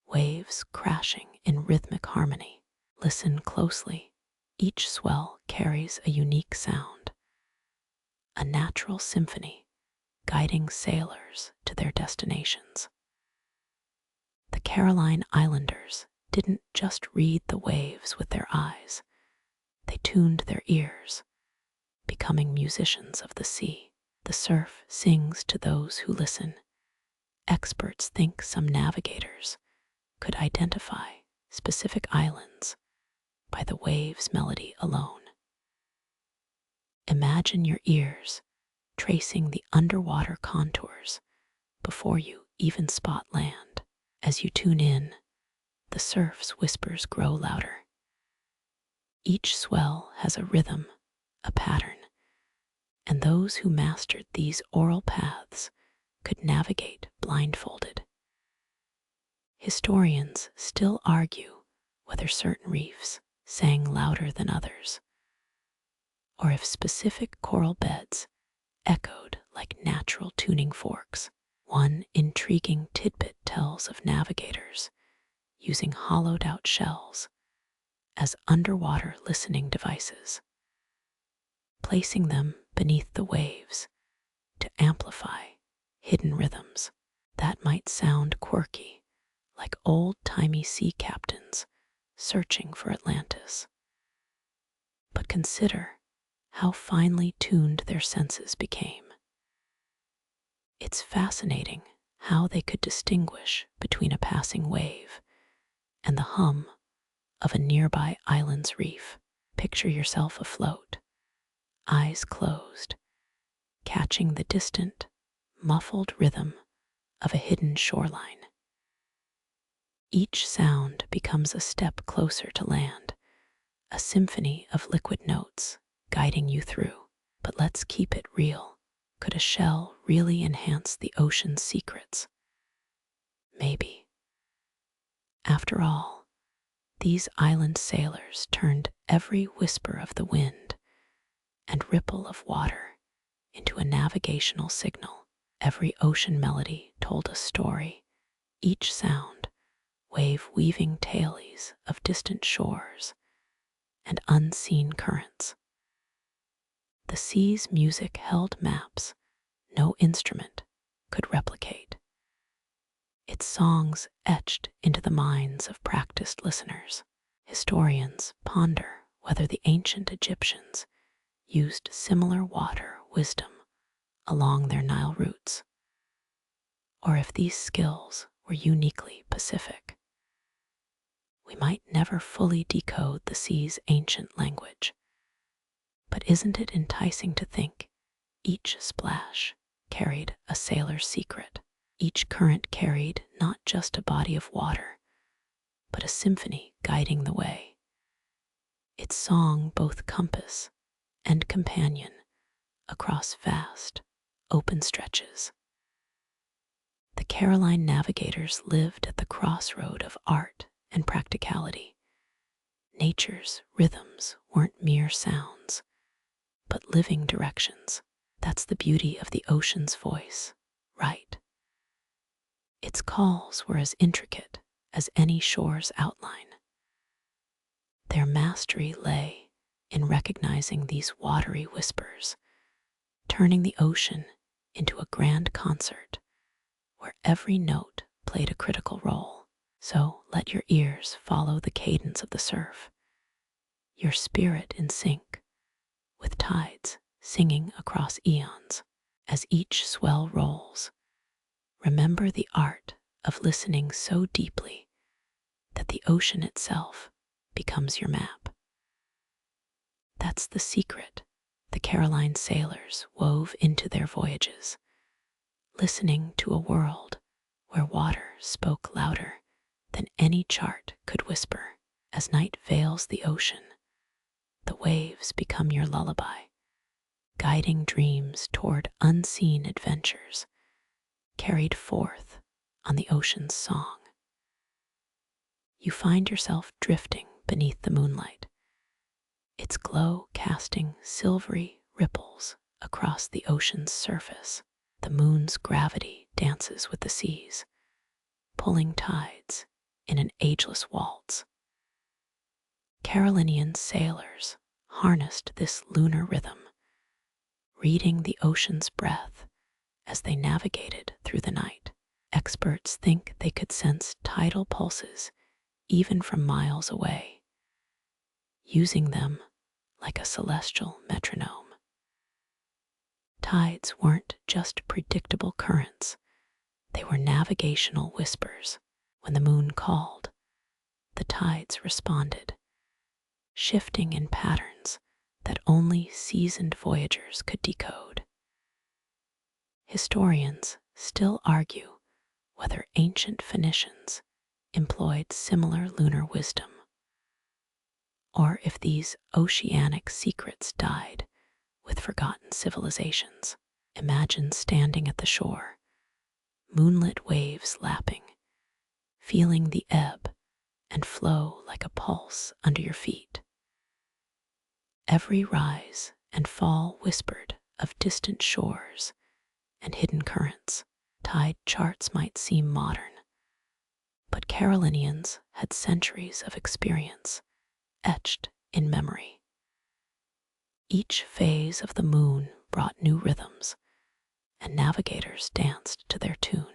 waves crashing in rhythmic harmony. Listen closely. Each swell carries a unique sound, a natural symphony guiding sailors to their destinations. The Caroline Islanders didn't just read the waves with their eyes, they tuned their ears, becoming musicians of the sea. The surf sings to those who listen. Experts think some navigators could identify specific islands by the wave's melody alone. Imagine your ears tracing the underwater contours before you even spot land. As you tune in, the surf's whispers grow louder. Each swell has a rhythm, a pattern, and those who mastered these oral paths could navigate blindfolded. Historians still argue whether certain reefs sang louder than others, or if specific coral beds echoed like natural tuning forks. One intriguing tidbit tells of navigators using hollowed-out shells as underwater listening devices, placing them beneath the waves to amplify hidden rhythms that might sound quirky, like old-timey sea captains searching for Atlantis. But consider how finely tuned their senses became. It's fascinating how they could distinguish between a passing wave and the hum of a nearby island's reef. Picture yourself afloat, eyes closed, catching the distant, muffled rhythm of a hidden shoreline. Each sound becomes a step closer to land, a symphony of liquid notes guiding you through. But let's keep it real. Could a shell really enhance the ocean's secrets? Maybe. After all, these island sailors turned every whisper of the wind and ripple of water into a navigational signal. Every ocean melody told a story, each sound wave weaving tales of distant shores and unseen currents. The sea's music held maps no instrument could replicate, its songs etched into the minds of practiced listeners. Historians ponder whether the ancient Egyptians used similar water wisdom along their Nile routes, or if these skills were uniquely Pacific. We might never fully decode the sea's ancient language, but isn't it enticing to think each splash carried a sailor's secret? Each current carried not just a body of water, but a symphony guiding the way. Its song both compass and companion across vast, open stretches. The Caroline navigators lived at the crossroad of art and practicality. Nature's rhythms weren't mere sounds, but living directions. That's the beauty of the ocean's voice, right? Its calls were as intricate as any shore's outline. Their mastery lay in recognizing these watery whispers, turning the ocean into a grand concert where every note played a critical role. So let your ears follow the cadence of the surf, your spirit in sync with tides singing across eons. As each swell rolls, remember the art of listening so deeply that the ocean itself becomes your map. That's the secret the Caroline sailors wove into their voyages, listening to a world where water spoke louder than any chart could whisper. As night veils the ocean, the waves become your lullaby, guiding dreams toward unseen adventures carried forth on the ocean's song. You find yourself drifting beneath the moonlight, its glow casting silvery ripples across the ocean's surface. The moon's gravity dances with the seas, pulling tides in an ageless waltz. Carolinian sailors harnessed this lunar rhythm, reading the ocean's breath as they navigated through the night. Experts think they could sense tidal pulses even from miles away, using them like a celestial metronome. Tides weren't just predictable currents, they were navigational whispers. When the moon called, the tides responded, shifting in patterns that only seasoned voyagers could decode. Historians still argue whether ancient Phoenicians employed similar lunar wisdom, or if these oceanic secrets died with forgotten civilizations. Imagine standing at the shore, moonlit waves lapping, feeling the ebb and flow like a pulse under your feet. Every rise and fall whispered of distant shores and hidden currents. Tide charts might seem modern, but Carolinians had centuries of experience etched in memory. Each phase of the moon brought new rhythms, and navigators danced to their tune.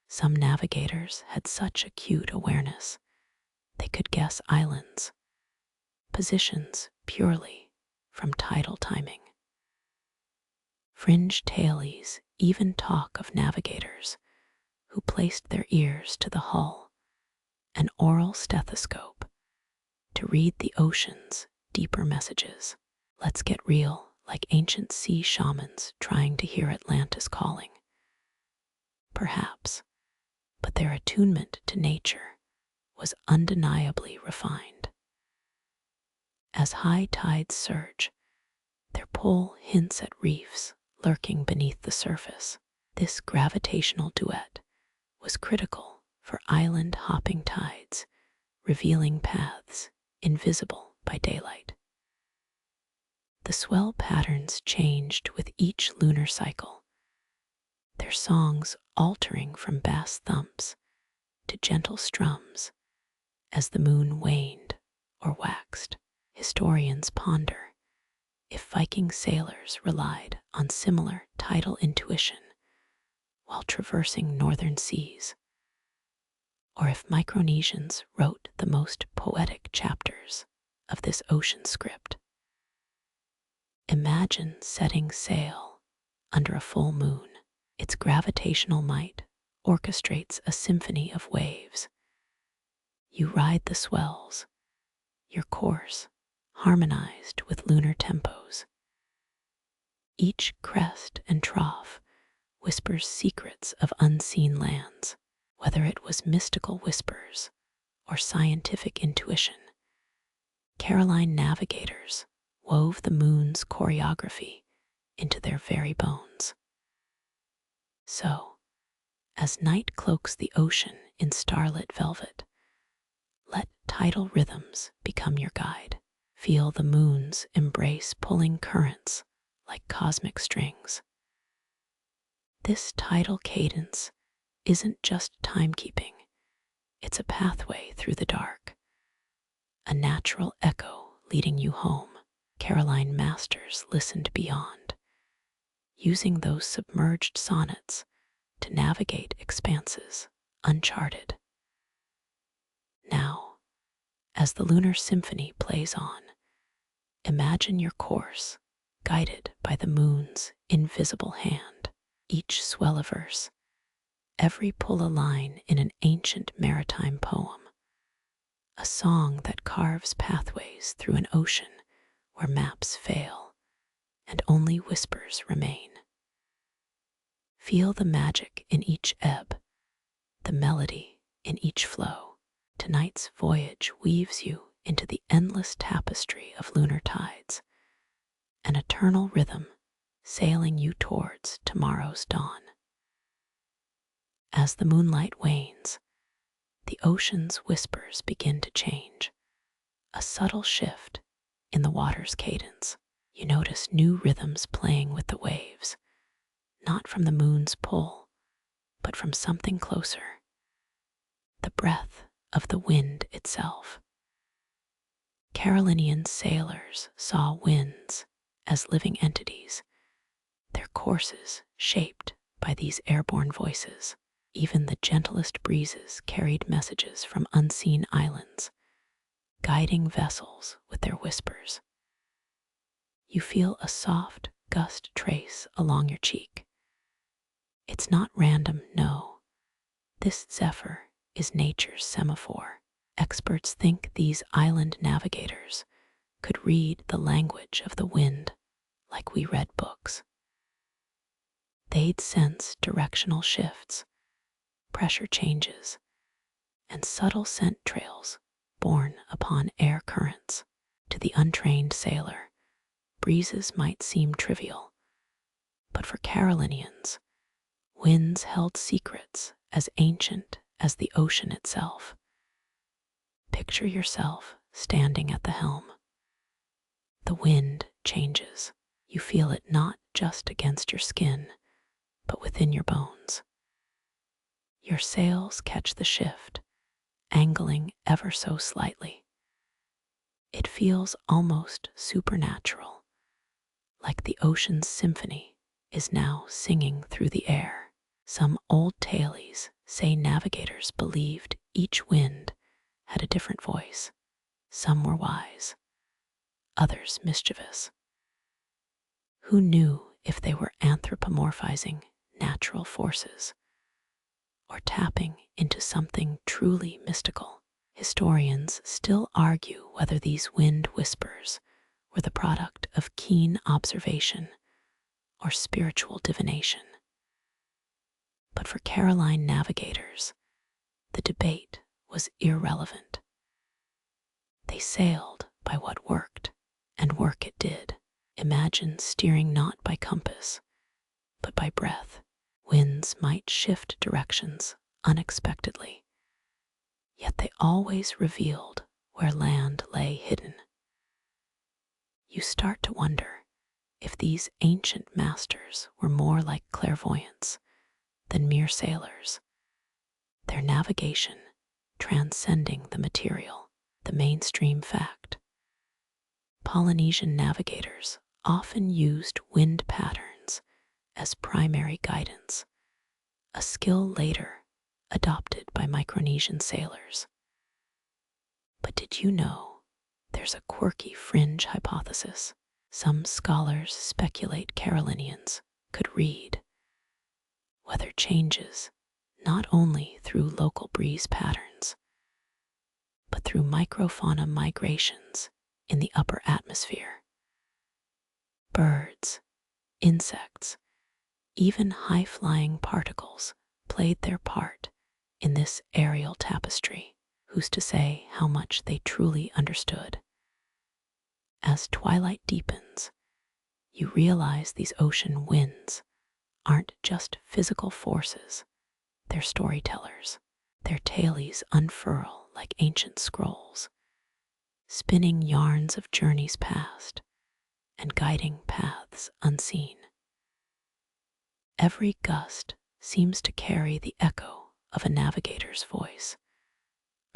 Some navigators had such acute awareness they could guess islands, positions purely from tidal timing. Fringe tailies even talk of navigators who placed their ears to the hull, an oral stethoscope, to read the ocean's deeper messages. Let's get real, like ancient sea shamans trying to hear Atlantis calling. Perhaps, but their attunement to nature was undeniably refined. As high tides surge, their pull hints at reefs lurking beneath the surface. This gravitational duet was critical for island-hopping tides, revealing paths invisible by daylight. The swell patterns changed with each lunar cycle, their songs altering from bass thumps to gentle strums as the moon waned or waxed. Historians ponder if Viking sailors relied on similar tidal intuition while traversing northern seas, or if Micronesians wrote the most poetic chapters of this ocean script. Imagine setting sail under a full moon. Its gravitational might orchestrates a symphony of waves. You ride the swells, your course harmonized with lunar tempos. Each crest and trough whispers secrets of unseen lands, whether it was mystical whispers or scientific intuition. Caroline navigators wove the moon's choreography into their very bones. So, as night cloaks the ocean in starlit velvet, let tidal rhythms become your guide. Feel the moon's embrace pulling currents like cosmic strings. This tidal cadence isn't just timekeeping, it's a pathway through the dark, a natural echo leading you home. Caroline masters listened beyond, using those submerged sonnets to navigate expanses uncharted. Now, as the lunar symphony plays on, imagine your course guided by the moon's invisible hand. Each swell a verse, every pull a line in an ancient maritime poem, a song that carves pathways through an ocean where maps fail and only whispers remain. Feel the magic in each ebb, the melody in each flow. Tonight's voyage weaves you into the endless tapestry of lunar tides, an eternal rhythm sailing you towards tomorrow's dawn. As the moonlight wanes, the ocean's whispers begin to change, a subtle shift in the water's cadence. You notice new rhythms playing with the waves, not from the moon's pull, but from something closer, the breath of the wind itself. Carolinian sailors saw winds as living entities, their courses shaped by these airborne voices. Even the gentlest breezes carried messages from unseen islands, guiding vessels with their whispers. You feel a soft gust trace along your cheek. It's not random, no. This zephyr is nature's semaphore. Experts think these island navigators could read the language of the wind like we read books. They'd sense directional shifts, pressure changes, and subtle scent trails borne upon air currents. To the untrained sailor, breezes might seem trivial, but for Carolinians, winds held secrets as ancient as the ocean itself. Picture yourself standing at the helm. The wind changes. You feel it not just against your skin, but within your bones. Your sails catch the shift, angling ever so slightly. It feels almost supernatural, like the ocean's symphony is now singing through the air. Some old tales say navigators believed each wind had a different voice. Some were wise, others mischievous. Who knew if they were anthropomorphizing natural forces or tapping into something truly mystical? Historians still argue whether these wind whispers were the product of keen observation or spiritual divination. But for Caroline navigators, the debate was irrelevant. They sailed by what worked, and work it did. Imagine steering not by compass, but by breath. Winds might shift directions unexpectedly, yet they always revealed where land lay hidden. You start to wonder if these ancient masters were more like clairvoyants than mere sailors, their navigation transcending the material, the mainstream fact. Polynesian navigators often used wind patterns as primary guidance, a skill later adopted by Micronesian sailors. But did you know there's a quirky fringe hypothesis? Some scholars speculate Carolinians could read weather changes not only through local breeze patterns, but through microfauna migrations in the upper atmosphere. Birds, insects, even high-flying particles played their part in this aerial tapestry. Who's to say how much they truly understood? As twilight deepens, you realize these ocean winds aren't just physical forces, they're storytellers. Their tailies unfurl like ancient scrolls, spinning yarns of journeys past and guiding paths unseen. Every gust seems to carry the echo of a navigator's voice,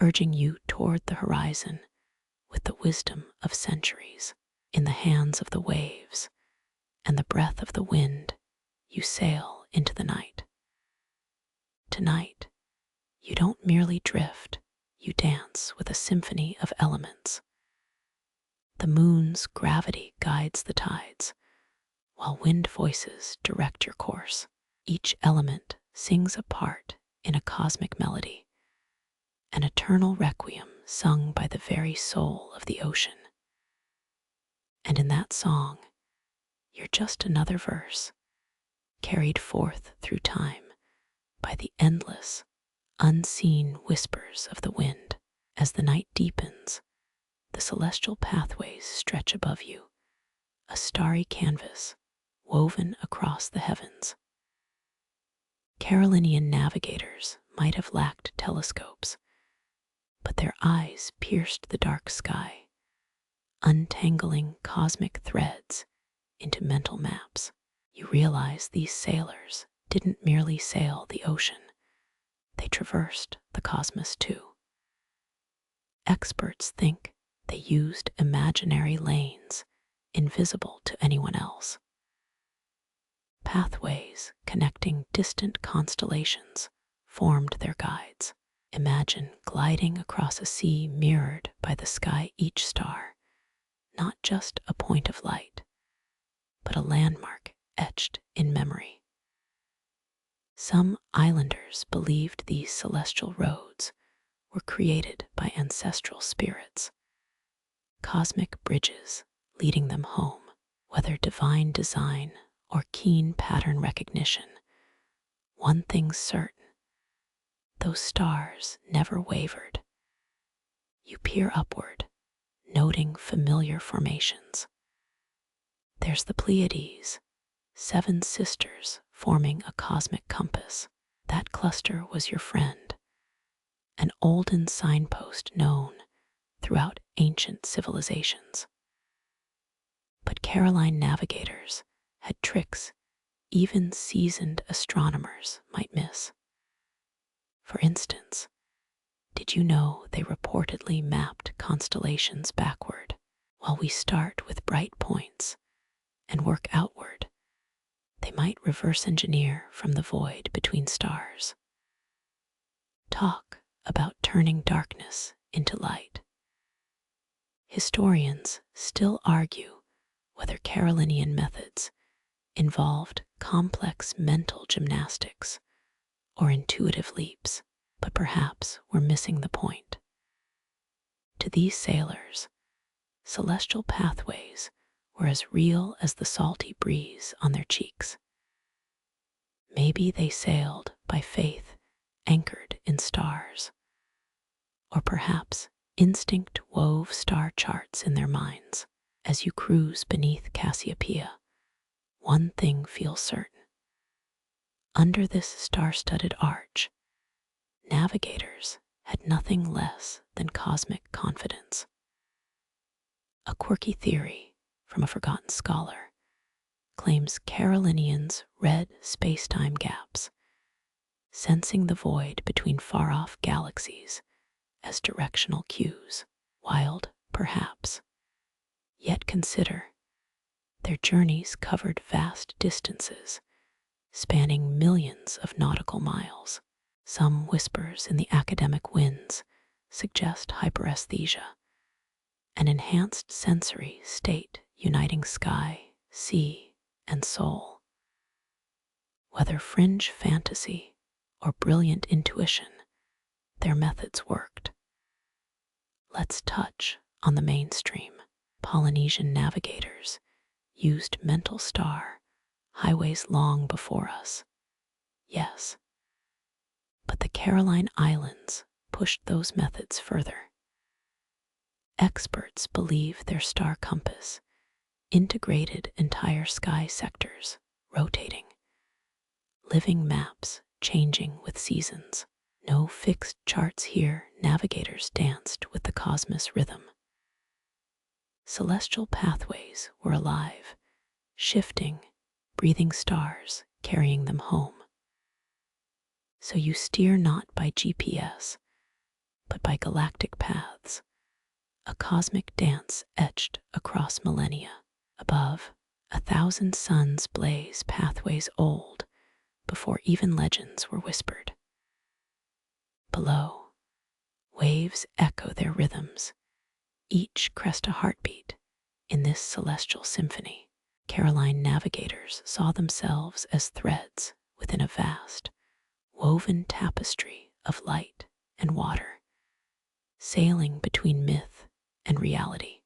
urging you toward the horizon with the wisdom of centuries. In the hands of the waves and the breath of the wind, you sail into the night. Tonight, you don't merely drift, you dance with a symphony of elements. The moon's gravity guides the tides, while wind voices direct your course. Each element sings a part in a cosmic melody, an eternal requiem sung by the very soul of the ocean. And in that song, you're just another verse, carried forth through time by the endless, unseen whispers of the wind. As the night deepens, the celestial pathways stretch above you, a starry canvas woven across the heavens. Carolinian navigators might have lacked telescopes, but their eyes pierced the dark sky, untangling cosmic threads into mental maps. You realize these sailors didn't merely sail the ocean, they traversed the cosmos too. Experts think they used imaginary lanes invisible to anyone else. Pathways connecting distant constellations formed their guides. Imagine gliding across a sea mirrored by the sky, each star, not just a point of light, but a landmark etched in memory. Some islanders believed these celestial roads were created by ancestral spirits, cosmic bridges leading them home. Whether divine design or keen pattern recognition, one thing's certain: those stars never wavered. You peer upward, noting familiar formations, There's the Pleiades, 7 sisters forming a cosmic compass. That cluster was your friend, an olden signpost known throughout ancient civilizations. But Caroline navigators had tricks even seasoned astronomers might miss. For instance, did you know they reportedly mapped constellations backward? While we start with bright points and work outward, they might reverse engineer from the void between stars. Talk about turning darkness into light. Historians still argue whether Carolinian methods involved complex mental gymnastics or intuitive leaps, but perhaps we're missing the point. To these sailors, celestial pathways were as real as the salty breeze on their cheeks. Maybe they sailed by faith anchored in stars, or perhaps instinct wove star charts in their minds. As you cruise beneath Cassiopeia, one thing feels certain. Under this star-studded arch, navigators had nothing less than cosmic confidence. A quirky theory from a forgotten scholar claims Carolinians read space-time gaps, sensing the void between far-off galaxies as directional cues. Wild, perhaps. Yet consider, their journeys covered vast distances, spanning millions of nautical miles. Some whispers in the academic winds suggest hyperesthesia, an enhanced sensory state uniting sky, sea, and soul. Whether fringe fantasy or brilliant intuition, their methods worked. Let's touch on the mainstream. Polynesian navigators used mental star highways long before us. Yes, but the Caroline Islands pushed those methods further. Experts believe their star compass integrated entire sky sectors, rotating, living maps changing with seasons. No fixed charts here, navigators danced with the cosmos rhythm. Celestial pathways were alive, shifting, breathing stars carrying them home. So you steer not by GPS, but by galactic paths, a cosmic dance etched across millennia. Above, 1,000 suns blaze pathways old before even legends were whispered. Below, waves echo their rhythms, each crest a heartbeat in this celestial symphony. Caroline navigators saw themselves as threads within a vast, woven tapestry of light and water, sailing between myth and reality.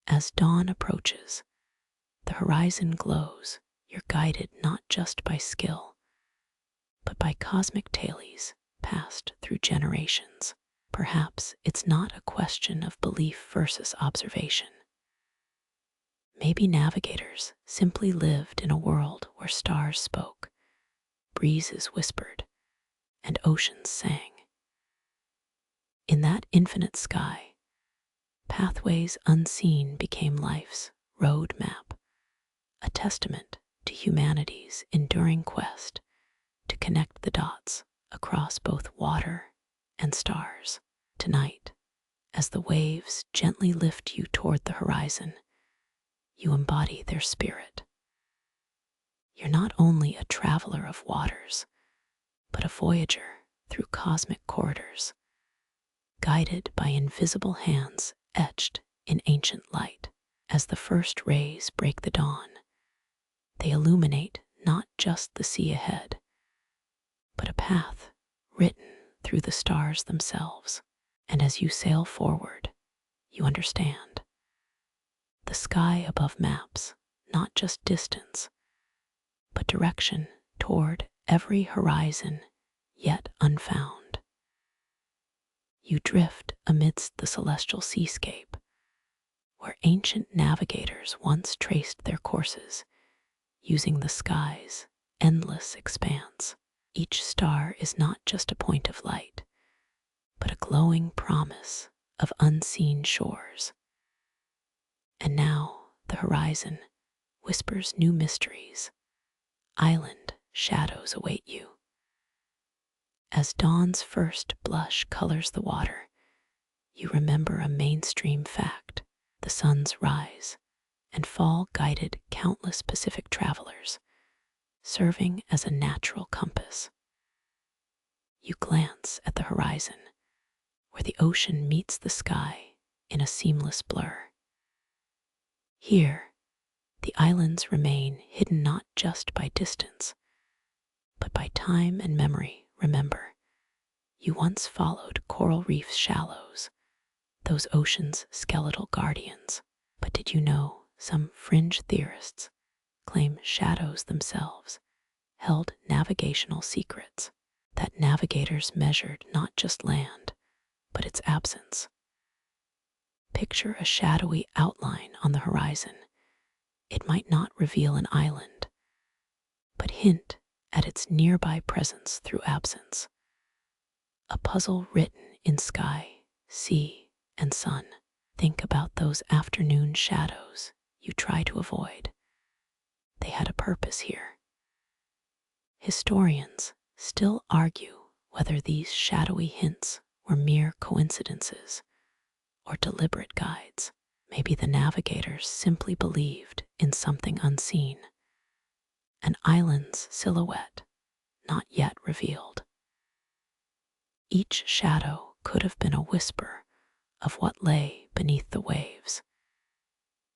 As dawn approaches, the horizon glows. You're guided not just by skill, but by cosmic tailies passed through generations. Perhaps it's not a question of belief versus observation. Maybe navigators simply lived in a world where stars spoke, breezes whispered, and oceans sang. In that infinite sky, pathways unseen became life's road map, a testament to humanity's enduring quest to connect the dots across both water and stars. Tonight, as the waves gently lift you toward the horizon, you embody their spirit. You're not only a traveler of waters, but a voyager through cosmic corridors, guided by invisible hands etched in ancient light. As the first rays break the dawn, they illuminate not just the sea ahead, but a path written through the stars themselves. And as you sail forward, you understand. The sky above maps not just distance, but direction toward every horizon yet unfound. You drift amidst the celestial seascape, where ancient navigators once traced their courses using the sky's endless expanse. Each star is not just a point of light, but a glowing promise of unseen shores. And now the horizon whispers new mysteries. Island shadows await you. As dawn's first blush colors the water, you remember a mainstream fact. The sun's rise and fall guided countless Pacific travelers, serving as a natural compass. You glance at the horizon, where the ocean meets the sky in a seamless blur. Here, the islands remain hidden not just by distance, but by time and memory. Remember, you once followed coral reef's shallows, those ocean's skeletal guardians. But did you know some fringe theorists claim shadows themselves held navigational secrets, that navigators measured not just land, but its absence? Picture a shadowy outline on the horizon. It might not reveal an island, but hint at its nearby presence through absence. A puzzle written in sky, sea, and sun. Think about those afternoon shadows you try to avoid. They had a purpose here. Historians still argue whether these shadowy hints were mere coincidences or deliberate guides. Maybe the navigators simply believed in something unseen, an island's silhouette not yet revealed. Each shadow could have been a whisper of what lay beneath the waves,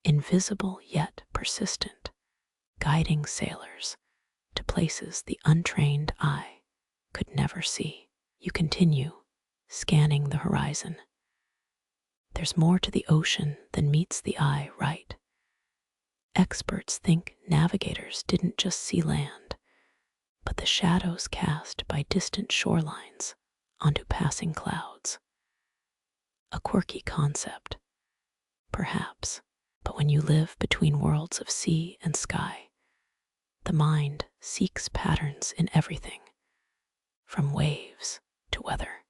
invisible yet persistent, guiding sailors to places the untrained eye could never see. You continue scanning the horizon. There's more to the ocean than meets the eye, right? Experts think navigators didn't just see land, but the shadows cast by distant shorelines onto passing clouds. A quirky concept, perhaps, but when you live between worlds of sea and sky, the mind seeks patterns in everything, from waves to weather.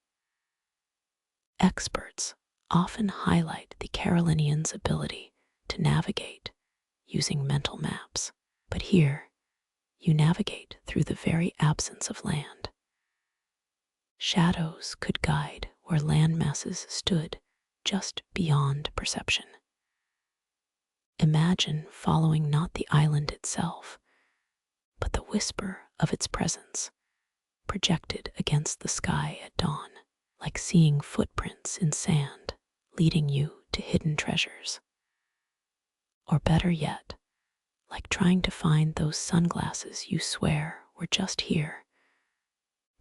Experts often highlight the Carolinians' ability to navigate using mental maps, but here you navigate through the very absence of land. Shadows could guide where land masses stood just beyond perception. Imagine following not the island itself, but the whisper of its presence, projected against the sky at dawn, like seeing footprints in sand leading you to hidden treasures. Or better yet, like trying to find those sunglasses you swear were just here,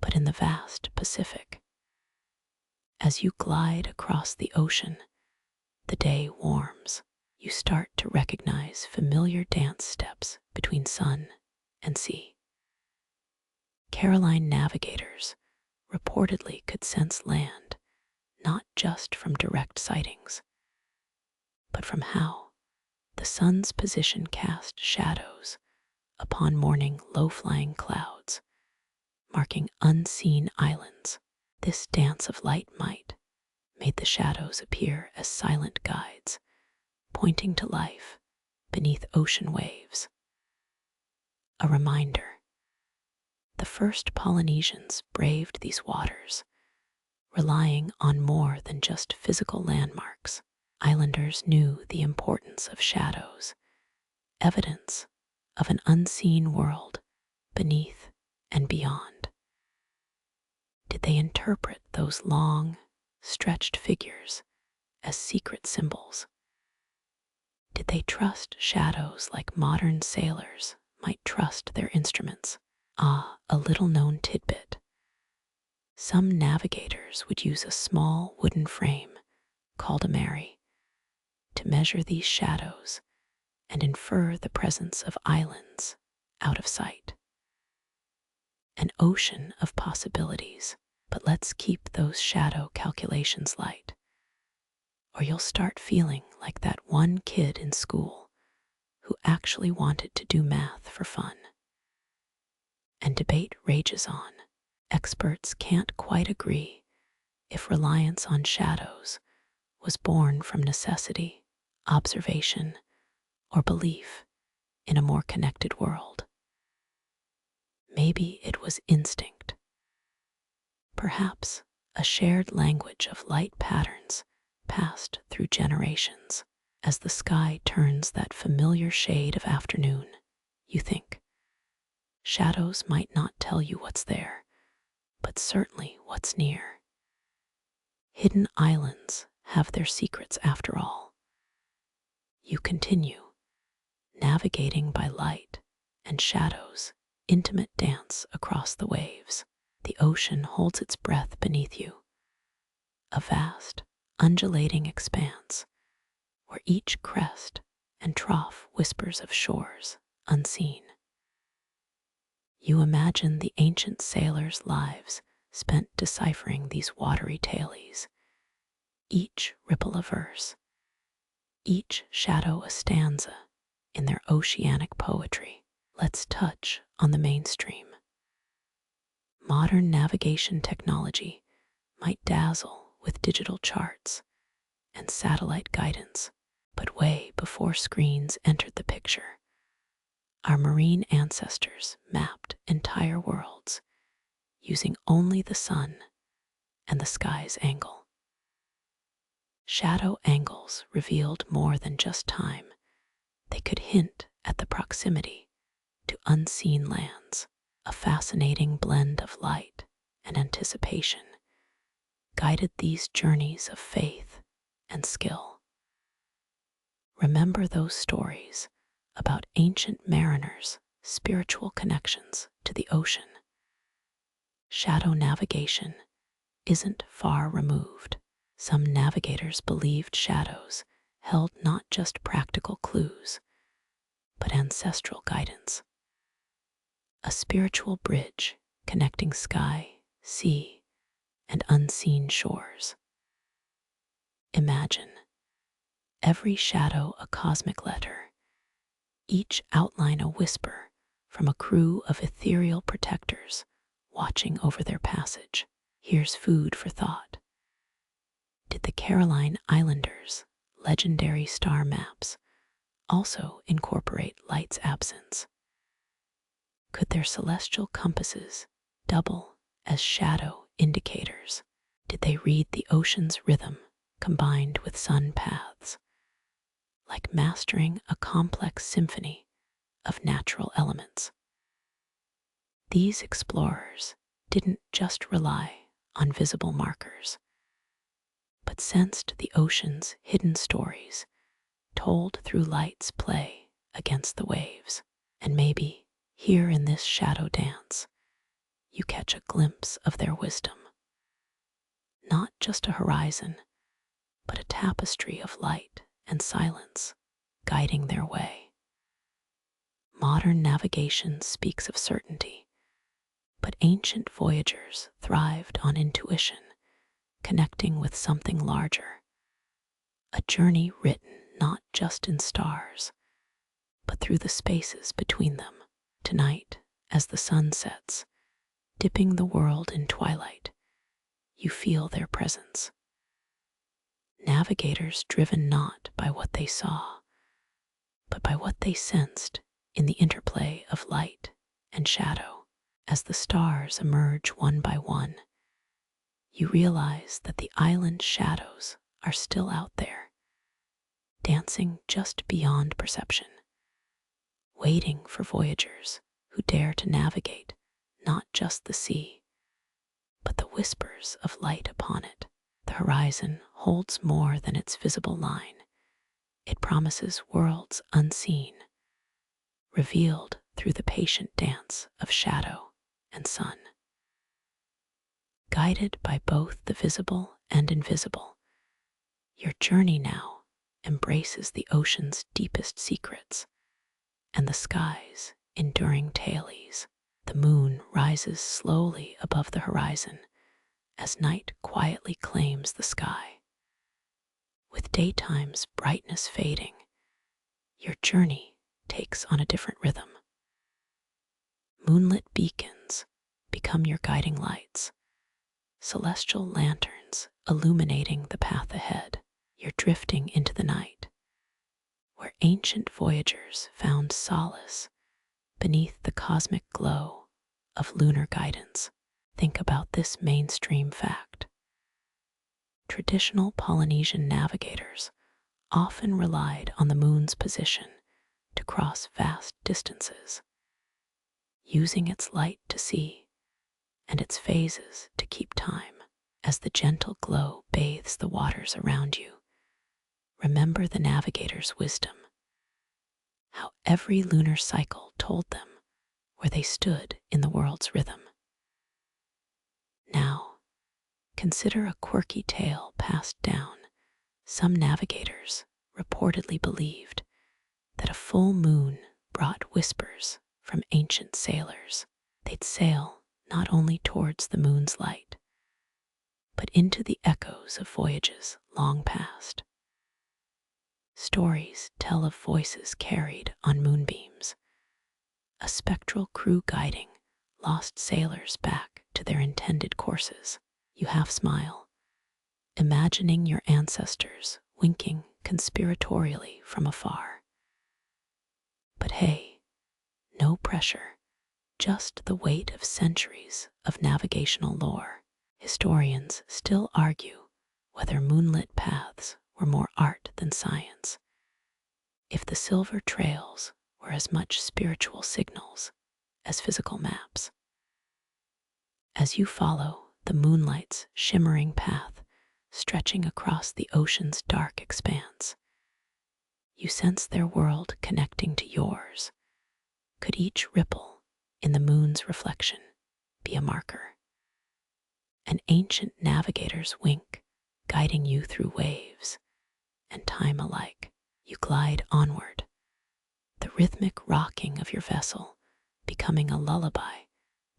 but in the vast Pacific. As you glide across the ocean, the day warms. You start to recognize familiar dance steps between sun and sea. Caroline navigators reportedly could sense land, not just from direct sightings, but from how the sun's position cast shadows upon morning low-flying clouds, marking unseen islands. This dance of light might made the shadows appear as silent guides, pointing to life beneath ocean waves. A reminder, the first Polynesians braved these waters, relying on more than just physical landmarks. Islanders knew the importance of shadows, evidence of an unseen world beneath and beyond. Did they interpret those long, stretched figures as secret symbols? Did they trust shadows like modern sailors might trust their instruments? A little-known tidbit. Some navigators would use a small wooden frame called a mari to measure these shadows and infer the presence of islands out of sight. An ocean of possibilities, but let's keep those shadow calculations light. Or you'll start feeling like that one kid in school who actually wanted to do math for fun. And debate rages on. Experts can't quite agree if reliance on shadows was born from necessity, observation, or belief in a more connected world. Maybe it was instinct. Perhaps a shared language of light patterns passed through generations. As the sky turns that familiar shade of afternoon, you think, shadows might not tell you what's there, but certainly what's near. Hidden islands have their secrets after all. You continue, navigating by light and shadows, intimate dance across the waves. The ocean holds its breath beneath you, a vast, undulating expanse where each crest and trough whispers of shores unseen. You imagine the ancient sailors' lives spent deciphering these watery tailies, each ripple a verse, each shadow a stanza in their oceanic poetry. Let's touch on the mainstream. Modern navigation technology might dazzle with digital charts and satellite guidance, but way before screens entered the picture, our marine ancestors mapped entire worlds using only the sun and the sky's angle. Shadow angles revealed more than just time. They could hint at the proximity to unseen lands. A fascinating blend of light and anticipation guided these journeys of faith and skill. Remember those stories about ancient mariners' spiritual connections to the ocean. Shadow navigation isn't far removed. Some navigators believed shadows held not just practical clues, but ancestral guidance. A spiritual bridge connecting sky, sea, and unseen shores. Imagine every shadow a cosmic letter, each outline a whisper from a crew of ethereal protectors watching over their passage. Here's food for thought. Did the Caroline Islanders' legendary star maps also incorporate light's absence? Could their celestial compasses double as shadow indicators? Did they read the ocean's rhythm combined with sun paths, like mastering a complex symphony of natural elements? These explorers didn't just rely on visible markers, but sensed the ocean's hidden stories told through light's play against the waves. And maybe here in this shadow dance, you catch a glimpse of their wisdom. Not just a horizon, but a tapestry of light and silence guiding their way. Modern navigation speaks of certainty, but ancient voyagers thrived on intuition, connecting with something larger. A journey written not just in stars, but through the spaces between them. Tonight, as the sun sets, dipping the world in twilight, you feel their presence. Navigators driven not by what they saw, but by what they sensed in the interplay of light and shadow. As the stars emerge one by one, you realize that the island shadows are still out there, dancing just beyond perception, waiting for voyagers who dare to navigate not just the sea, but the whispers of light upon it. The horizon holds more than its visible line. It promises worlds unseen, revealed through the patient dance of shadow and sun. Guided by both the visible and invisible, your journey now embraces the ocean's deepest secrets and the sky's enduring tailies. The moon rises slowly above the horizon as night quietly claims the sky. With daytime's brightness fading, your journey takes on a different rhythm. Moonlit beacons become your guiding lights, celestial lanterns illuminating the path ahead. You're drifting into the night, where ancient voyagers found solace beneath the cosmic glow of lunar guidance. Think about this mainstream fact. Traditional Polynesian navigators often relied on the moon's position to cross vast distances, using its light to see and its phases to keep time. As the gentle glow bathes the waters around you, remember the navigators' wisdom, how every lunar cycle told them where they stood in the world's rhythm. Now, consider a quirky tale passed down. Some navigators reportedly believed that a full moon brought whispers from ancient sailors. They'd sail not only towards the moon's light, but into the echoes of voyages long past. Stories tell of voices carried on moonbeams, a spectral crew guiding lost sailors back to their intended courses. You half smile, imagining your ancestors winking conspiratorially from afar. But hey, no pressure, just the weight of centuries of navigational lore. Historians still argue whether moonlit paths were more art than science, if the silver trails were as much spiritual signals as physical maps. As you follow the moonlight's shimmering path stretching across the ocean's dark expanse, you sense their world connecting to yours. Could each ripple in the moon's reflection be a marker? An ancient navigator's wink guiding you through waves and time alike. You glide onward, the rhythmic rocking of your vessel becoming a lullaby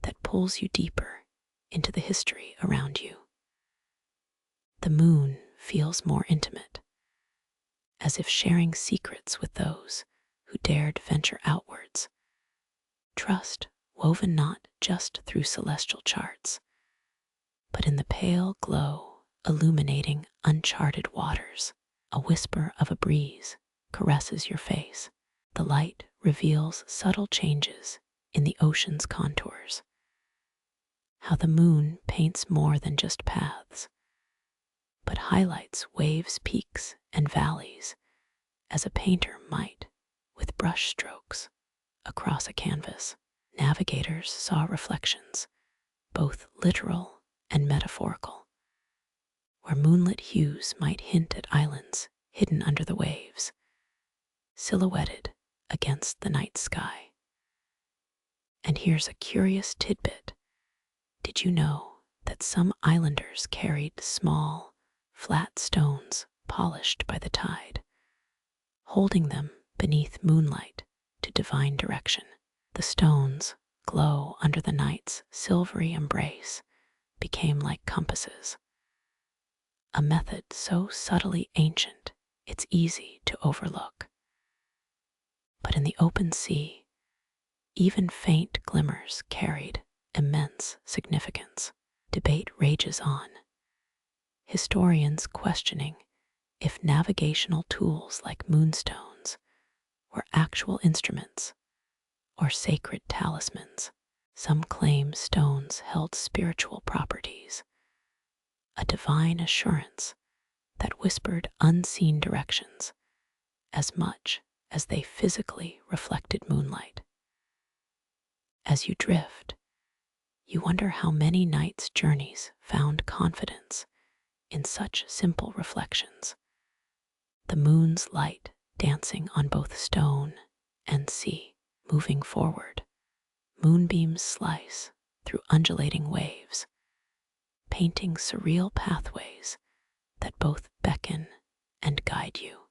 that pulls you deeper into the history around you. The moon feels more intimate, as if sharing secrets with those who dared venture outwards. Trust woven not just through celestial charts, but in the pale glow illuminating uncharted waters. A whisper of a breeze caresses your face. The light reveals subtle changes in the ocean's contours, how the moon paints more than just paths, but highlights waves, peaks, and valleys as a painter might with brush strokes across a canvas. Navigators saw reflections, both literal and metaphorical, where moonlit hues might hint at islands hidden under the waves, silhouetted against the night sky. And here's a curious tidbit. Did you know that some islanders carried small, flat stones polished by the tide, holding them beneath moonlight to divine direction? The stones glow under the night's silvery embrace, became like compasses, a method so subtly ancient it's easy to overlook. But in the open sea, even faint glimmers carried immense significance. Debate rages on, historians questioning if navigational tools like moonstones were actual instruments or sacred talismans. Some claim stones held spiritual properties, a divine assurance that whispered unseen directions as much as they physically reflected moonlight. As you drift, you wonder how many nights' journeys found confidence in such simple reflections. The moon's light dancing on both stone and sea. Moving forward, moonbeams slice through undulating waves, painting surreal pathways that both beckon and guide you.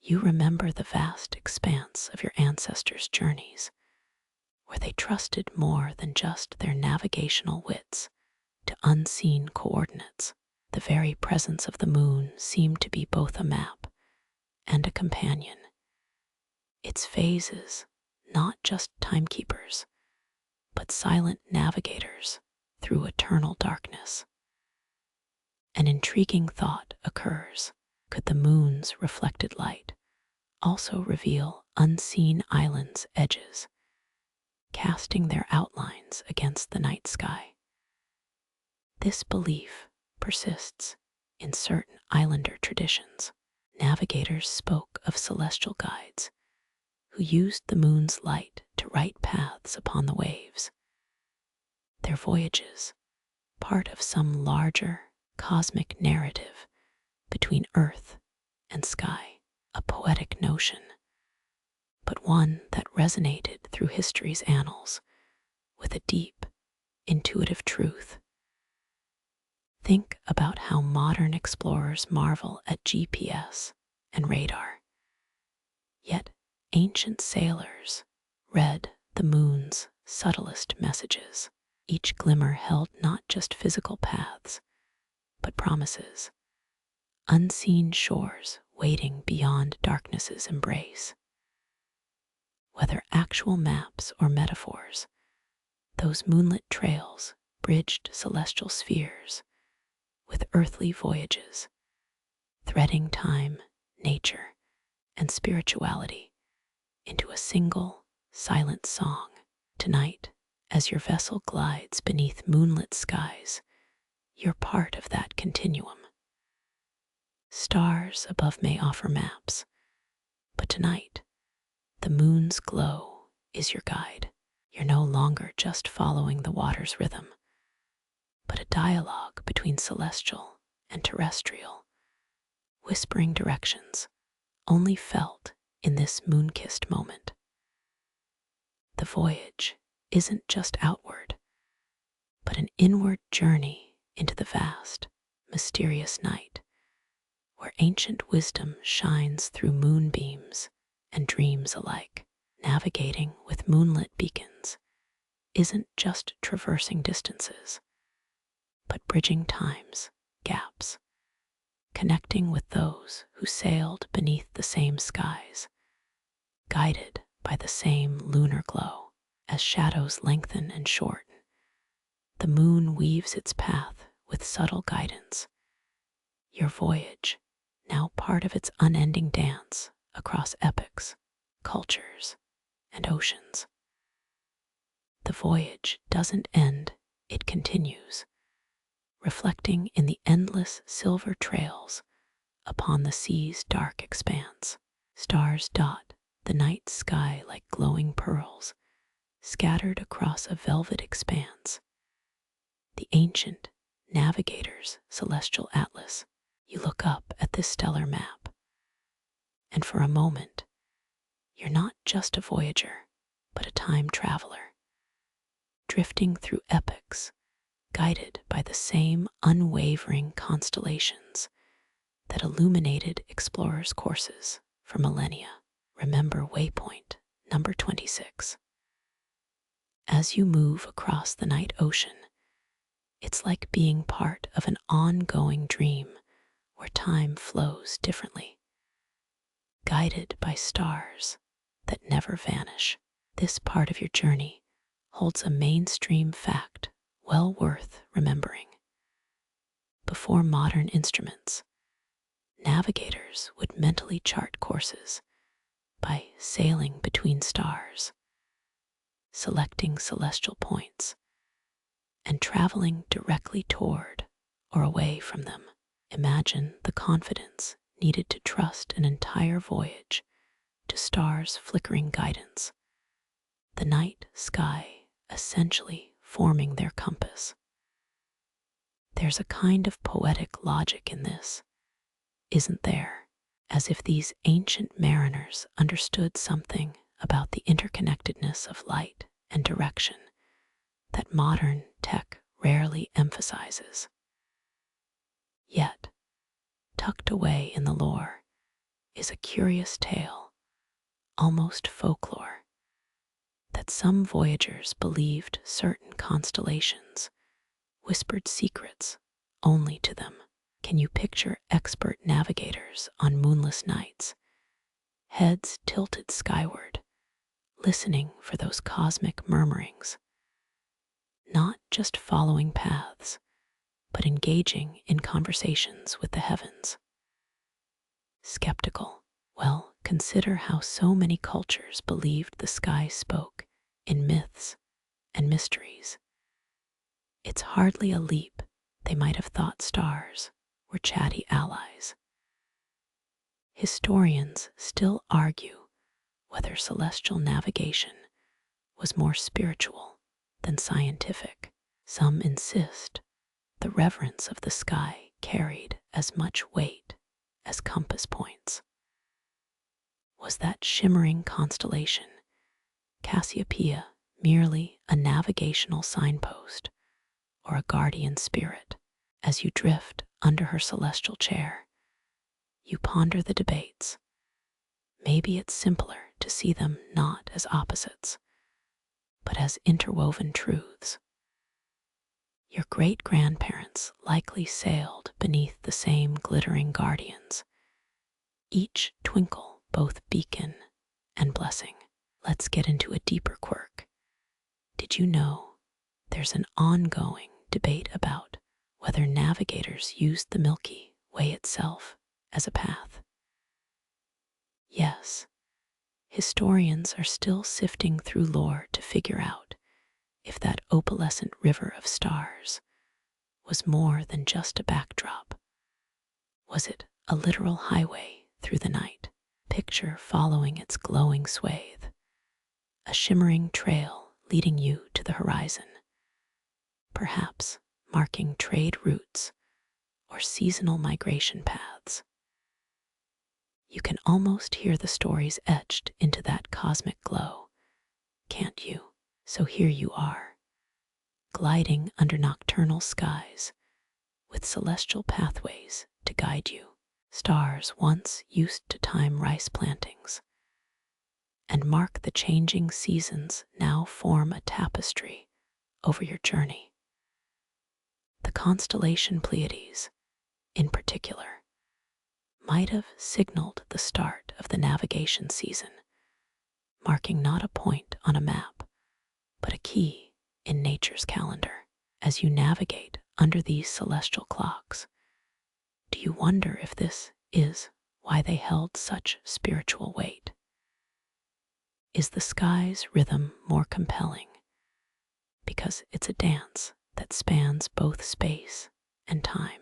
You remember the vast expanse of your ancestors' journeys, where they trusted more than just their navigational wits to unseen coordinates. The very presence of the moon seemed to be both a map and a companion. Its phases, not just timekeepers, but silent navigators through eternal darkness. An intriguing thought occurs. Could the moon's reflected light also reveal unseen islands' edges, casting their outlines against the night sky? This belief persists in certain islander traditions. Navigators spoke of celestial guides who used the moon's light to write paths upon the waves. Their voyages, part of some larger cosmic narrative between earth and sky, a poetic notion, but one that resonated through history's annals with a deep, intuitive truth. Think about how modern explorers marvel at GPS and radar. Yet ancient sailors read the moon's subtlest messages. Each glimmer held not just physical paths, but promises, unseen shores waiting beyond darkness's embrace. Whether actual maps or metaphors, those moonlit trails bridged celestial spheres with earthly voyages, threading time, nature, and spirituality into a single, silent song. Tonight, as your vessel glides beneath moonlit skies, you're part of that continuum. Stars above may offer maps, but tonight, the moon's glow is your guide. You're no longer just following the water's rhythm, but a dialogue between celestial and terrestrial, whispering directions only felt in this moon-kissed moment. The voyage isn't just outward, but an inward journey into the vast, mysterious night, where ancient wisdom shines through moonbeams and dreams alike. Navigating with moonlit beacons isn't just traversing distances, but bridging time's gaps, connecting with those who sailed beneath the same skies, guided by the same lunar glow. As shadows lengthen and shorten, the moon weaves its path with subtle guidance. Your voyage, now part of its unending dance across epochs, cultures, and oceans. The voyage doesn't end, it continues, reflecting in the endless silver trails upon the sea's dark expanse. Stars dot the night sky like glowing pearls, scattered across a velvet expanse. The ancient Navigators' celestial atlas. You look up at this stellar map, and for a moment, you're not just a voyager, but a time traveler, drifting through epochs, guided by the same unwavering constellations that illuminated explorers' courses for millennia. Remember waypoint number 26. As you move across the night ocean, it's like being part of an ongoing dream where time flows differently, guided by stars that never vanish. This part of your journey holds a mainstream fact well worth remembering. Before modern instruments, navigators would mentally chart courses by sailing between stars, selecting celestial points, and traveling directly toward or away from them. Imagine the confidence needed to trust an entire voyage to stars' flickering guidance, the night sky essentially forming their compass. There's a kind of poetic logic in this, isn't there? As if these ancient mariners understood something about the interconnectedness of light and direction that modern tech rarely emphasizes. Yet, tucked away in the lore is a curious tale, almost folklore, that some voyagers believed certain constellations whispered secrets only to them. Can you picture expert navigators on moonless nights, heads tilted skyward, listening for those cosmic murmurings, not just following paths, but engaging in conversations with the heavens? Skeptical? Well, consider how so many cultures believed the sky spoke in myths and mysteries. It's hardly a leap. They might have thought stars were chatty allies. Historians still argue whether celestial navigation was more spiritual than scientific. Some insist the reverence of the sky carried as much weight as compass points. Was that shimmering constellation, Cassiopeia, merely a navigational signpost or a guardian spirit? As you drift under her celestial chair, you ponder the debates. Maybe it's simpler to see them not as opposites, but as interwoven truths. Your great-grandparents likely sailed beneath the same glittering guardians, each twinkle both beacon and blessing. Let's get into a deeper quirk. Did you know there's an ongoing debate about whether navigators used the Milky Way itself as a path? Yes, historians are still sifting through lore to figure out if that opalescent river of stars was more than just a backdrop. Was it a literal highway through the night? Picture following its glowing swathe, a shimmering trail leading you to the horizon, perhaps marking trade routes or seasonal migration paths. You can almost hear the stories etched into that cosmic glow, can't you? So here you are, gliding under nocturnal skies with celestial pathways to guide you. Stars once used to time rice plantings and mark the changing seasons now form a tapestry over your journey. The constellation Pleiades, in particular, might have signaled the start of the navigation season, marking not a point on a map, but a key in nature's calendar. As you navigate under these celestial clocks, do you wonder if this is why they held such spiritual weight? Is the sky's rhythm more compelling because it's a dance that spans both space and time?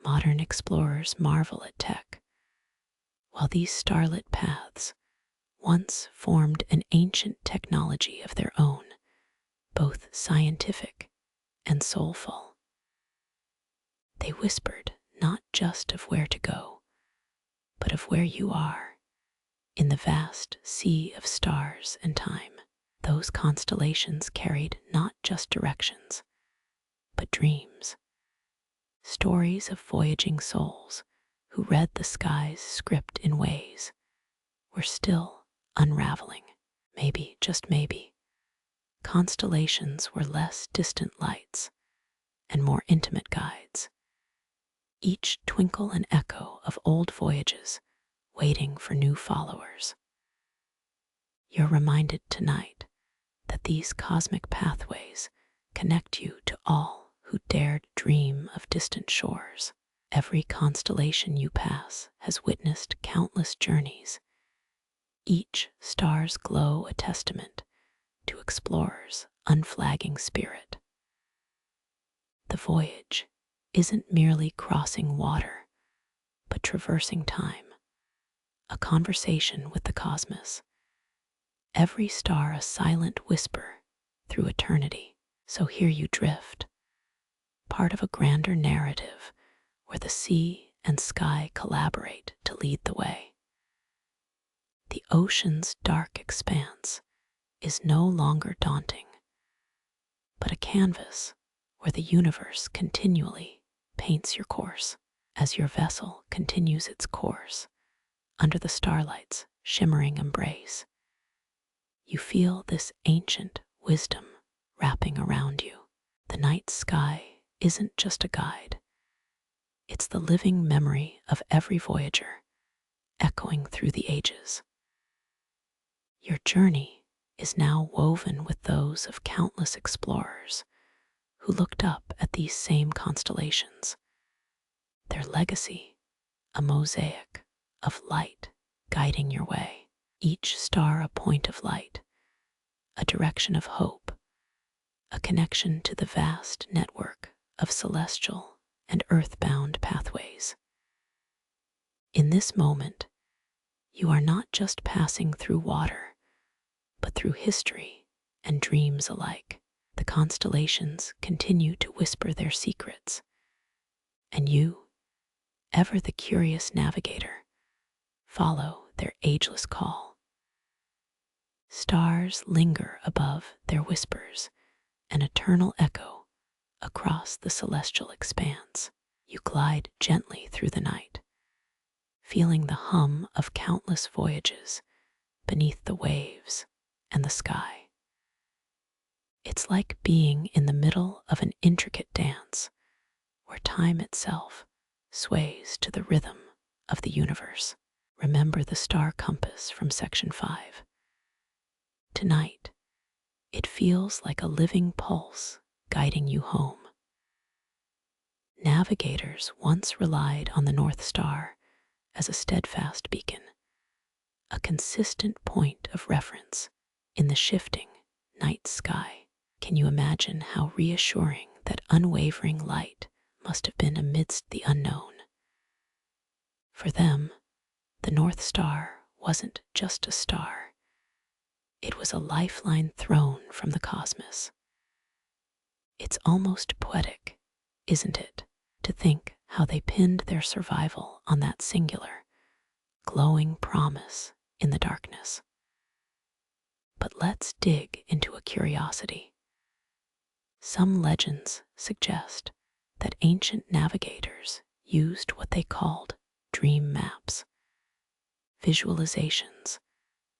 Modern explorers marvel at tech, while these starlit paths once formed an ancient technology of their own, both scientific and soulful. They whispered not just of where to go, but of where you are in the vast sea of stars and time. Those constellations carried not just directions, but dreams, stories of voyaging souls who read the sky's script in ways we're still unraveling. Maybe, just maybe, constellations were less distant lights and more intimate guides, each twinkle an echo of old voyages waiting for new followers. You're reminded tonight that these cosmic pathways connect you to all who dared dream of distant shores. Every constellation you pass has witnessed countless journeys, each star's glow a testament to explorers' unflagging spirit. The voyage isn't merely crossing water, but traversing time, a conversation with the cosmos. Every star a silent whisper through eternity. So here you drift, part of a grander narrative where the sea and sky collaborate to lead the way. The ocean's dark expanse is no longer daunting, but a canvas where the universe continually paints your course. As your vessel continues its course under the starlight's shimmering embrace, you feel this ancient wisdom wrapping around you. The night sky isn't just a guide, It's the living memory of every voyager, echoing through the ages. Your journey is now woven with those of countless explorers who looked up at these same constellations. Their legacy, a mosaic of light guiding your way, each star a point of light, a direction of hope, a connection to the vast network of celestial and earthbound pathways. In this moment, you are not just passing through water, but through history and dreams alike. The constellations continue to whisper their secrets, and you, ever the curious navigator, follow their ageless call. Stars linger above their whispers, an eternal echo across the celestial expanse. You glide gently through the night, feeling the hum of countless voyages beneath the waves and the sky. It's like being in the middle of an intricate dance where time itself sways to the rhythm of the universe. Remember the star compass from Section 5. Tonight, it feels like a living pulse guiding you home. Navigators once relied on the North Star as a steadfast beacon, a consistent point of reference in the shifting night sky. Can you imagine how reassuring that unwavering light must have been amidst the unknown? For them, the North Star wasn't just a star. It was a lifeline thrown from the cosmos. It's almost poetic, isn't it, to think how they pinned their survival on that singular, glowing promise in the darkness. But let's dig into a curiosity. Some legends suggest that ancient navigators used what they called dream maps, visualizations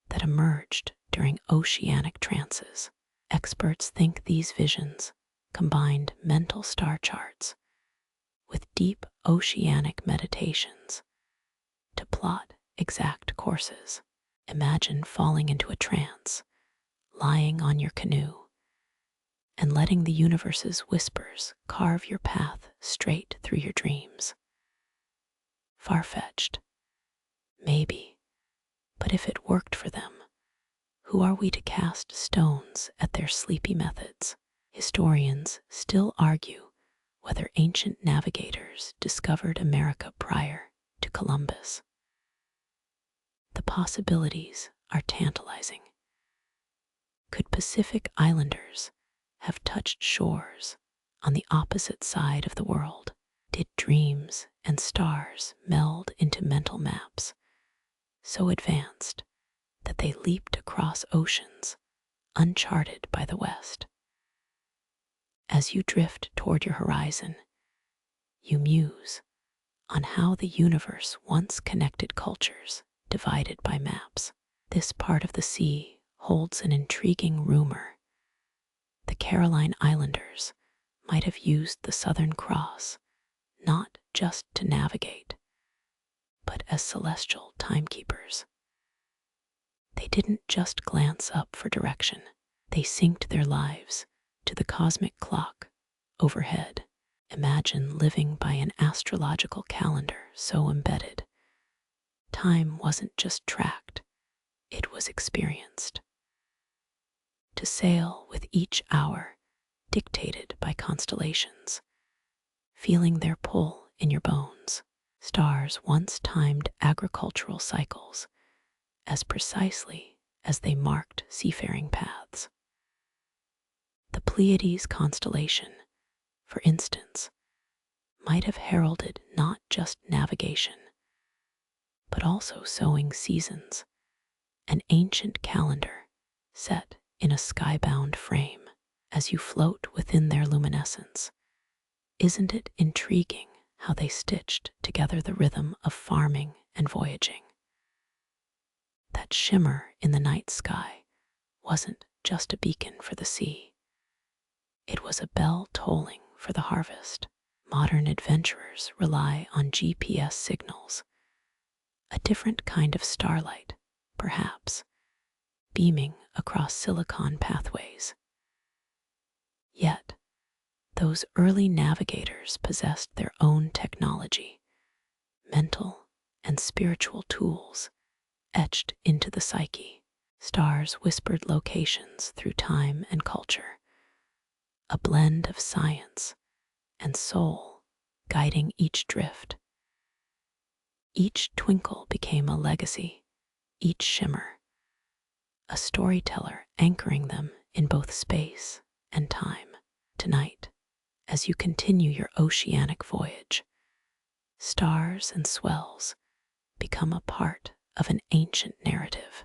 that emerged during oceanic trances. Experts think these visions combined mental star charts with deep oceanic meditations to plot exact courses. Imagine falling into a trance, lying on your canoe, and letting the universe's whispers carve your path straight through your dreams. Far-fetched, maybe, but if it worked for them, who are we to cast stones at their sleepy methods? Historians still argue whether ancient navigators discovered America prior to Columbus. The possibilities are tantalizing. Could Pacific Islanders have touched shores on the opposite side of the world? Did dreams and stars meld into mental maps so advanced that they leaped across oceans uncharted by the West? As you drift toward your horizon, you muse on how the universe once connected cultures divided by maps. This part of the sea holds an intriguing rumor. The Caroline Islanders might have used the Southern Cross not just to navigate, but as celestial timekeepers. They didn't just glance up for direction, they synced their lives to the cosmic clock overhead. Imagine living by an astrological calendar so embedded. Time wasn't just tracked, it was experienced. To sail with each hour dictated by constellations, feeling their pull in your bones. Stars once timed agricultural cycles as precisely as they marked seafaring paths. The Pleiades constellation, for instance, might have heralded not just navigation, but also sowing seasons, an ancient calendar set in a skybound frame as you float within their luminescence. Isn't it intriguing how they stitched together the rhythm of farming and voyaging? That shimmer in the night sky wasn't just a beacon for the sea. It was a bell tolling for the harvest. Modern adventurers rely on GPS signals, a different kind of starlight, perhaps, beaming across silicon pathways. Yet, those early navigators possessed their own technology, mental and spiritual tools etched into the psyche. Stars whispered locations through time and culture, a blend of science and soul guiding each drift. Each twinkle became a legacy, each shimmer a storyteller anchoring them in both space and time. Tonight, as you continue your oceanic voyage, stars and swells become a part of an ancient narrative.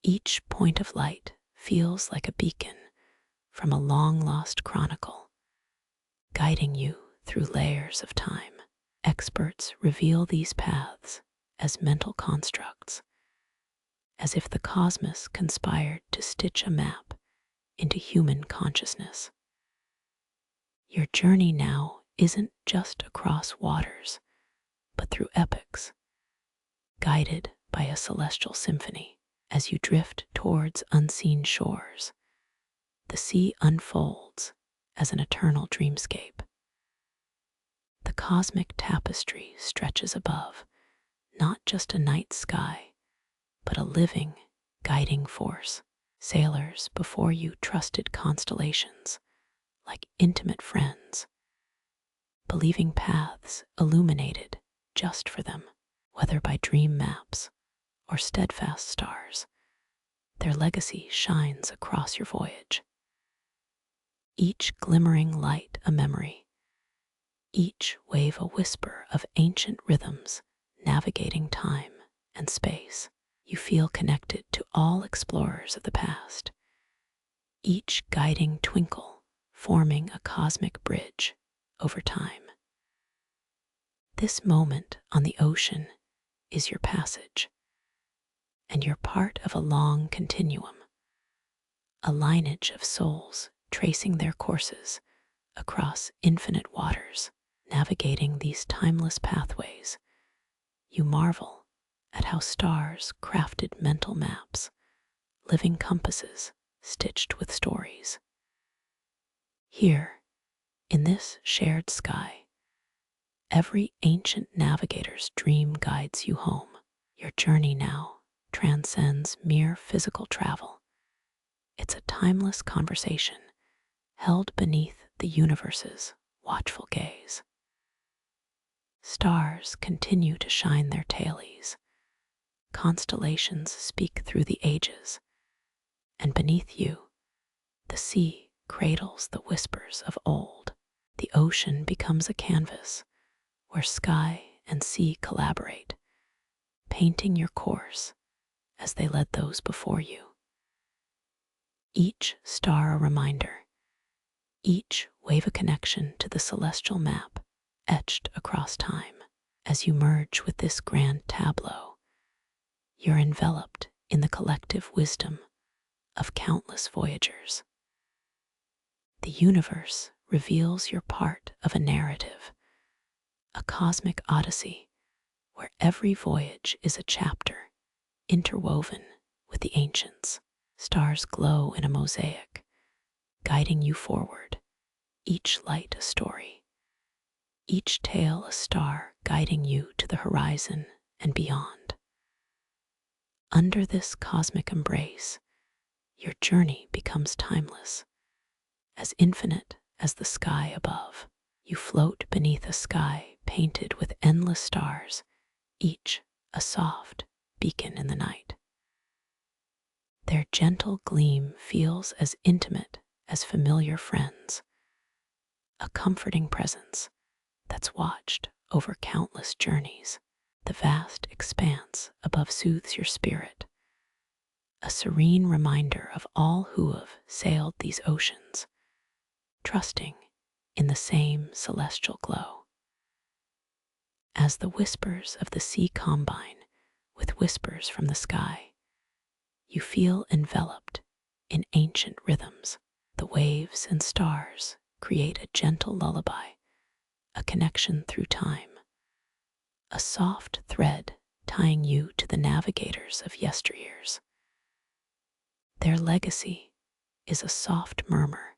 Each point of light feels like a beacon from a long-lost chronicle, guiding you through layers of time. Experts reveal these paths as mental constructs, as if the cosmos conspired to stitch a map into human consciousness. Your journey now isn't just across waters, but through epochs, guided by a celestial symphony. As you drift towards unseen shores, the sea unfolds as an eternal dreamscape. The cosmic tapestry stretches above, not just a night sky, but a living, guiding force. Sailors before you trusted constellations like intimate friends, believing paths illuminated just for them, whether by dream maps or steadfast stars. Their legacy shines across your voyage. Each glimmering light a memory, each wave a whisper of ancient rhythms navigating time and space. You feel connected to all explorers of the past, each guiding twinkle forming a cosmic bridge over time. This moment on the ocean is your passage, and you're part of a long continuum, a lineage of souls tracing their courses across infinite waters. Navigating these timeless pathways, you marvel at how stars crafted mental maps, living compasses stitched with stories. Here, in this shared sky, every ancient navigator's dream guides you home. Your journey now transcends mere physical travel. It's a timeless conversation held beneath the universe's watchful gaze. Stars continue to shine their tailies. Constellations speak through the ages, and beneath you, the sea cradles the whispers of old. The ocean becomes a canvas where sky and sea collaborate, painting your course as they led those before you. Each star a reminder, each wave a connection to the celestial map etched across time. As you merge with this grand tableau, you're enveloped in the collective wisdom of countless voyagers. The universe reveals you're part of a narrative, a cosmic odyssey where every voyage is a chapter interwoven with the ancients. Stars glow in a mosaic, guiding you forward, each light a story, each tale a star guiding you to the horizon and beyond. Under this cosmic embrace, your journey becomes timeless, as infinite as the sky above. You float beneath a sky painted with endless stars, each a soft beacon in the night. Their gentle gleam feels as intimate as familiar friends, a comforting presence that's watched over countless journeys. The vast expanse above soothes your spirit, a serene reminder of all who have sailed these oceans, trusting in the same celestial glow. As the whispers of the sea combine with whispers from the sky, you feel enveloped in ancient rhythms. The waves and stars create a gentle lullaby, a connection through time, a soft thread tying you to the navigators of yesteryears. Their legacy is a soft murmur,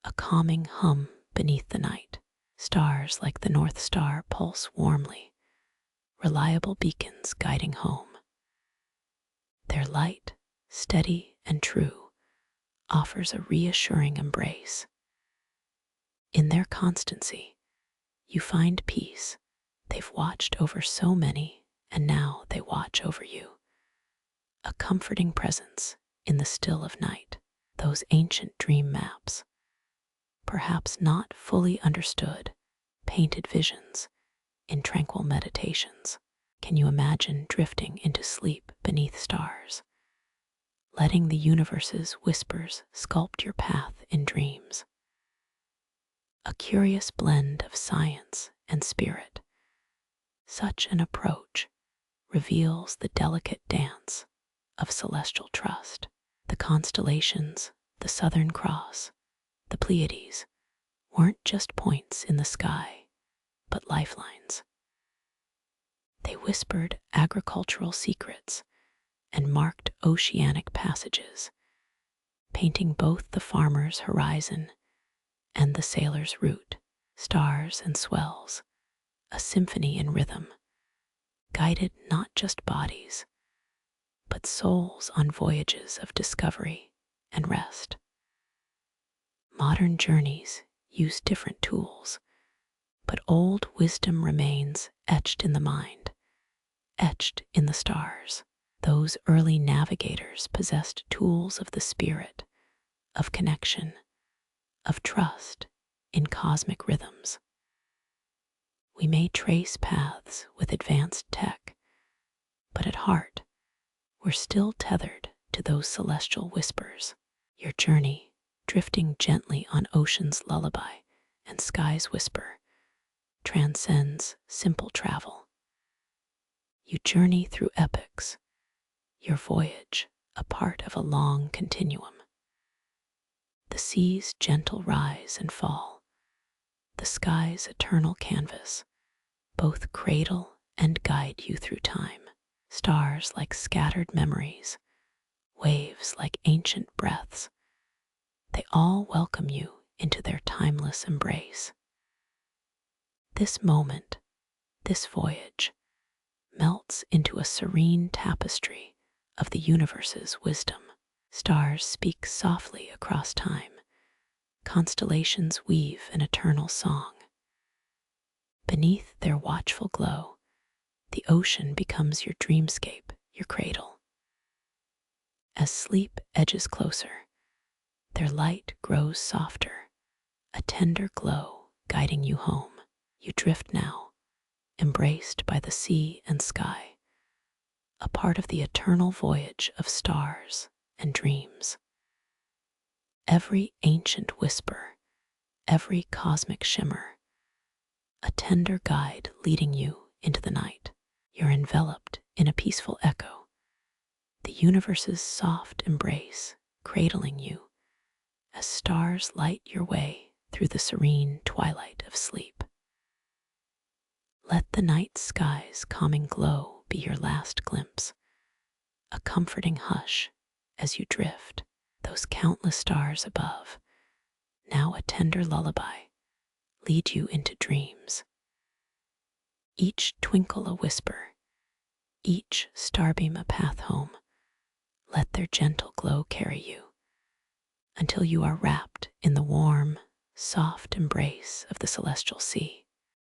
a calming hum beneath the night. Stars like the North Star pulse warmly, reliable beacons guiding home. Their light, steady and true, offers a reassuring embrace. In their constancy, you find peace. They've watched over so many, and now they watch over you. A comforting presence in the still of night. Those ancient dream maps, perhaps not fully understood, painted visions in tranquil meditations. Can you imagine drifting into sleep beneath stars, letting the universe's whispers sculpt your path in dreams? A curious blend of science and spirit. Such an approach reveals the delicate dance of celestial trust. The constellations, the Southern Cross, the Pleiades, weren't just points in the sky, but lifelines. They whispered agricultural secrets and marked oceanic passages, painting both the farmer's horizon and the sailor's route. Stars and swells, a symphony in rhythm, guided not just bodies, but souls on voyages of discovery and rest. Modern journeys use different tools, but old wisdom remains etched in the mind, etched in the stars. Those early navigators possessed tools of the spirit, of connection, of trust in cosmic rhythms. We may trace paths with advanced tech, but at heart, we're still tethered to those celestial whispers. Your journey, drifting gently on ocean's lullaby and sky's whisper, transcends simple travel. You journey through epochs, your voyage a part of a long continuum. The sea's gentle rise and fall, the sky's eternal canvas, both cradle and guide you through time. Stars like scattered memories, waves like ancient breaths, they all welcome you into their timeless embrace. This moment, this voyage, melts into a serene tapestry of the universe's wisdom. Stars speak softly across time. Constellations weave an eternal song. Beneath their watchful glow, the ocean becomes your dreamscape, your cradle. As sleep edges closer, their light grows softer, a tender glow guiding you home. You drift now, embraced by the sea and sky, a part of the eternal voyage of stars and dreams. Every ancient whisper, every cosmic shimmer, a tender guide leading you into the night. You're enveloped in a peaceful echo, the universe's soft embrace cradling you as stars light your way through the serene twilight of sleep. Let the night sky's calming glow be your last glimpse, a comforting hush as you drift. Those countless stars above, now a tender lullaby, lead you into dreams. Each twinkle a whisper, each starbeam a path home. Let their gentle glow carry you until you are wrapped in the warm, soft embrace of the celestial sea.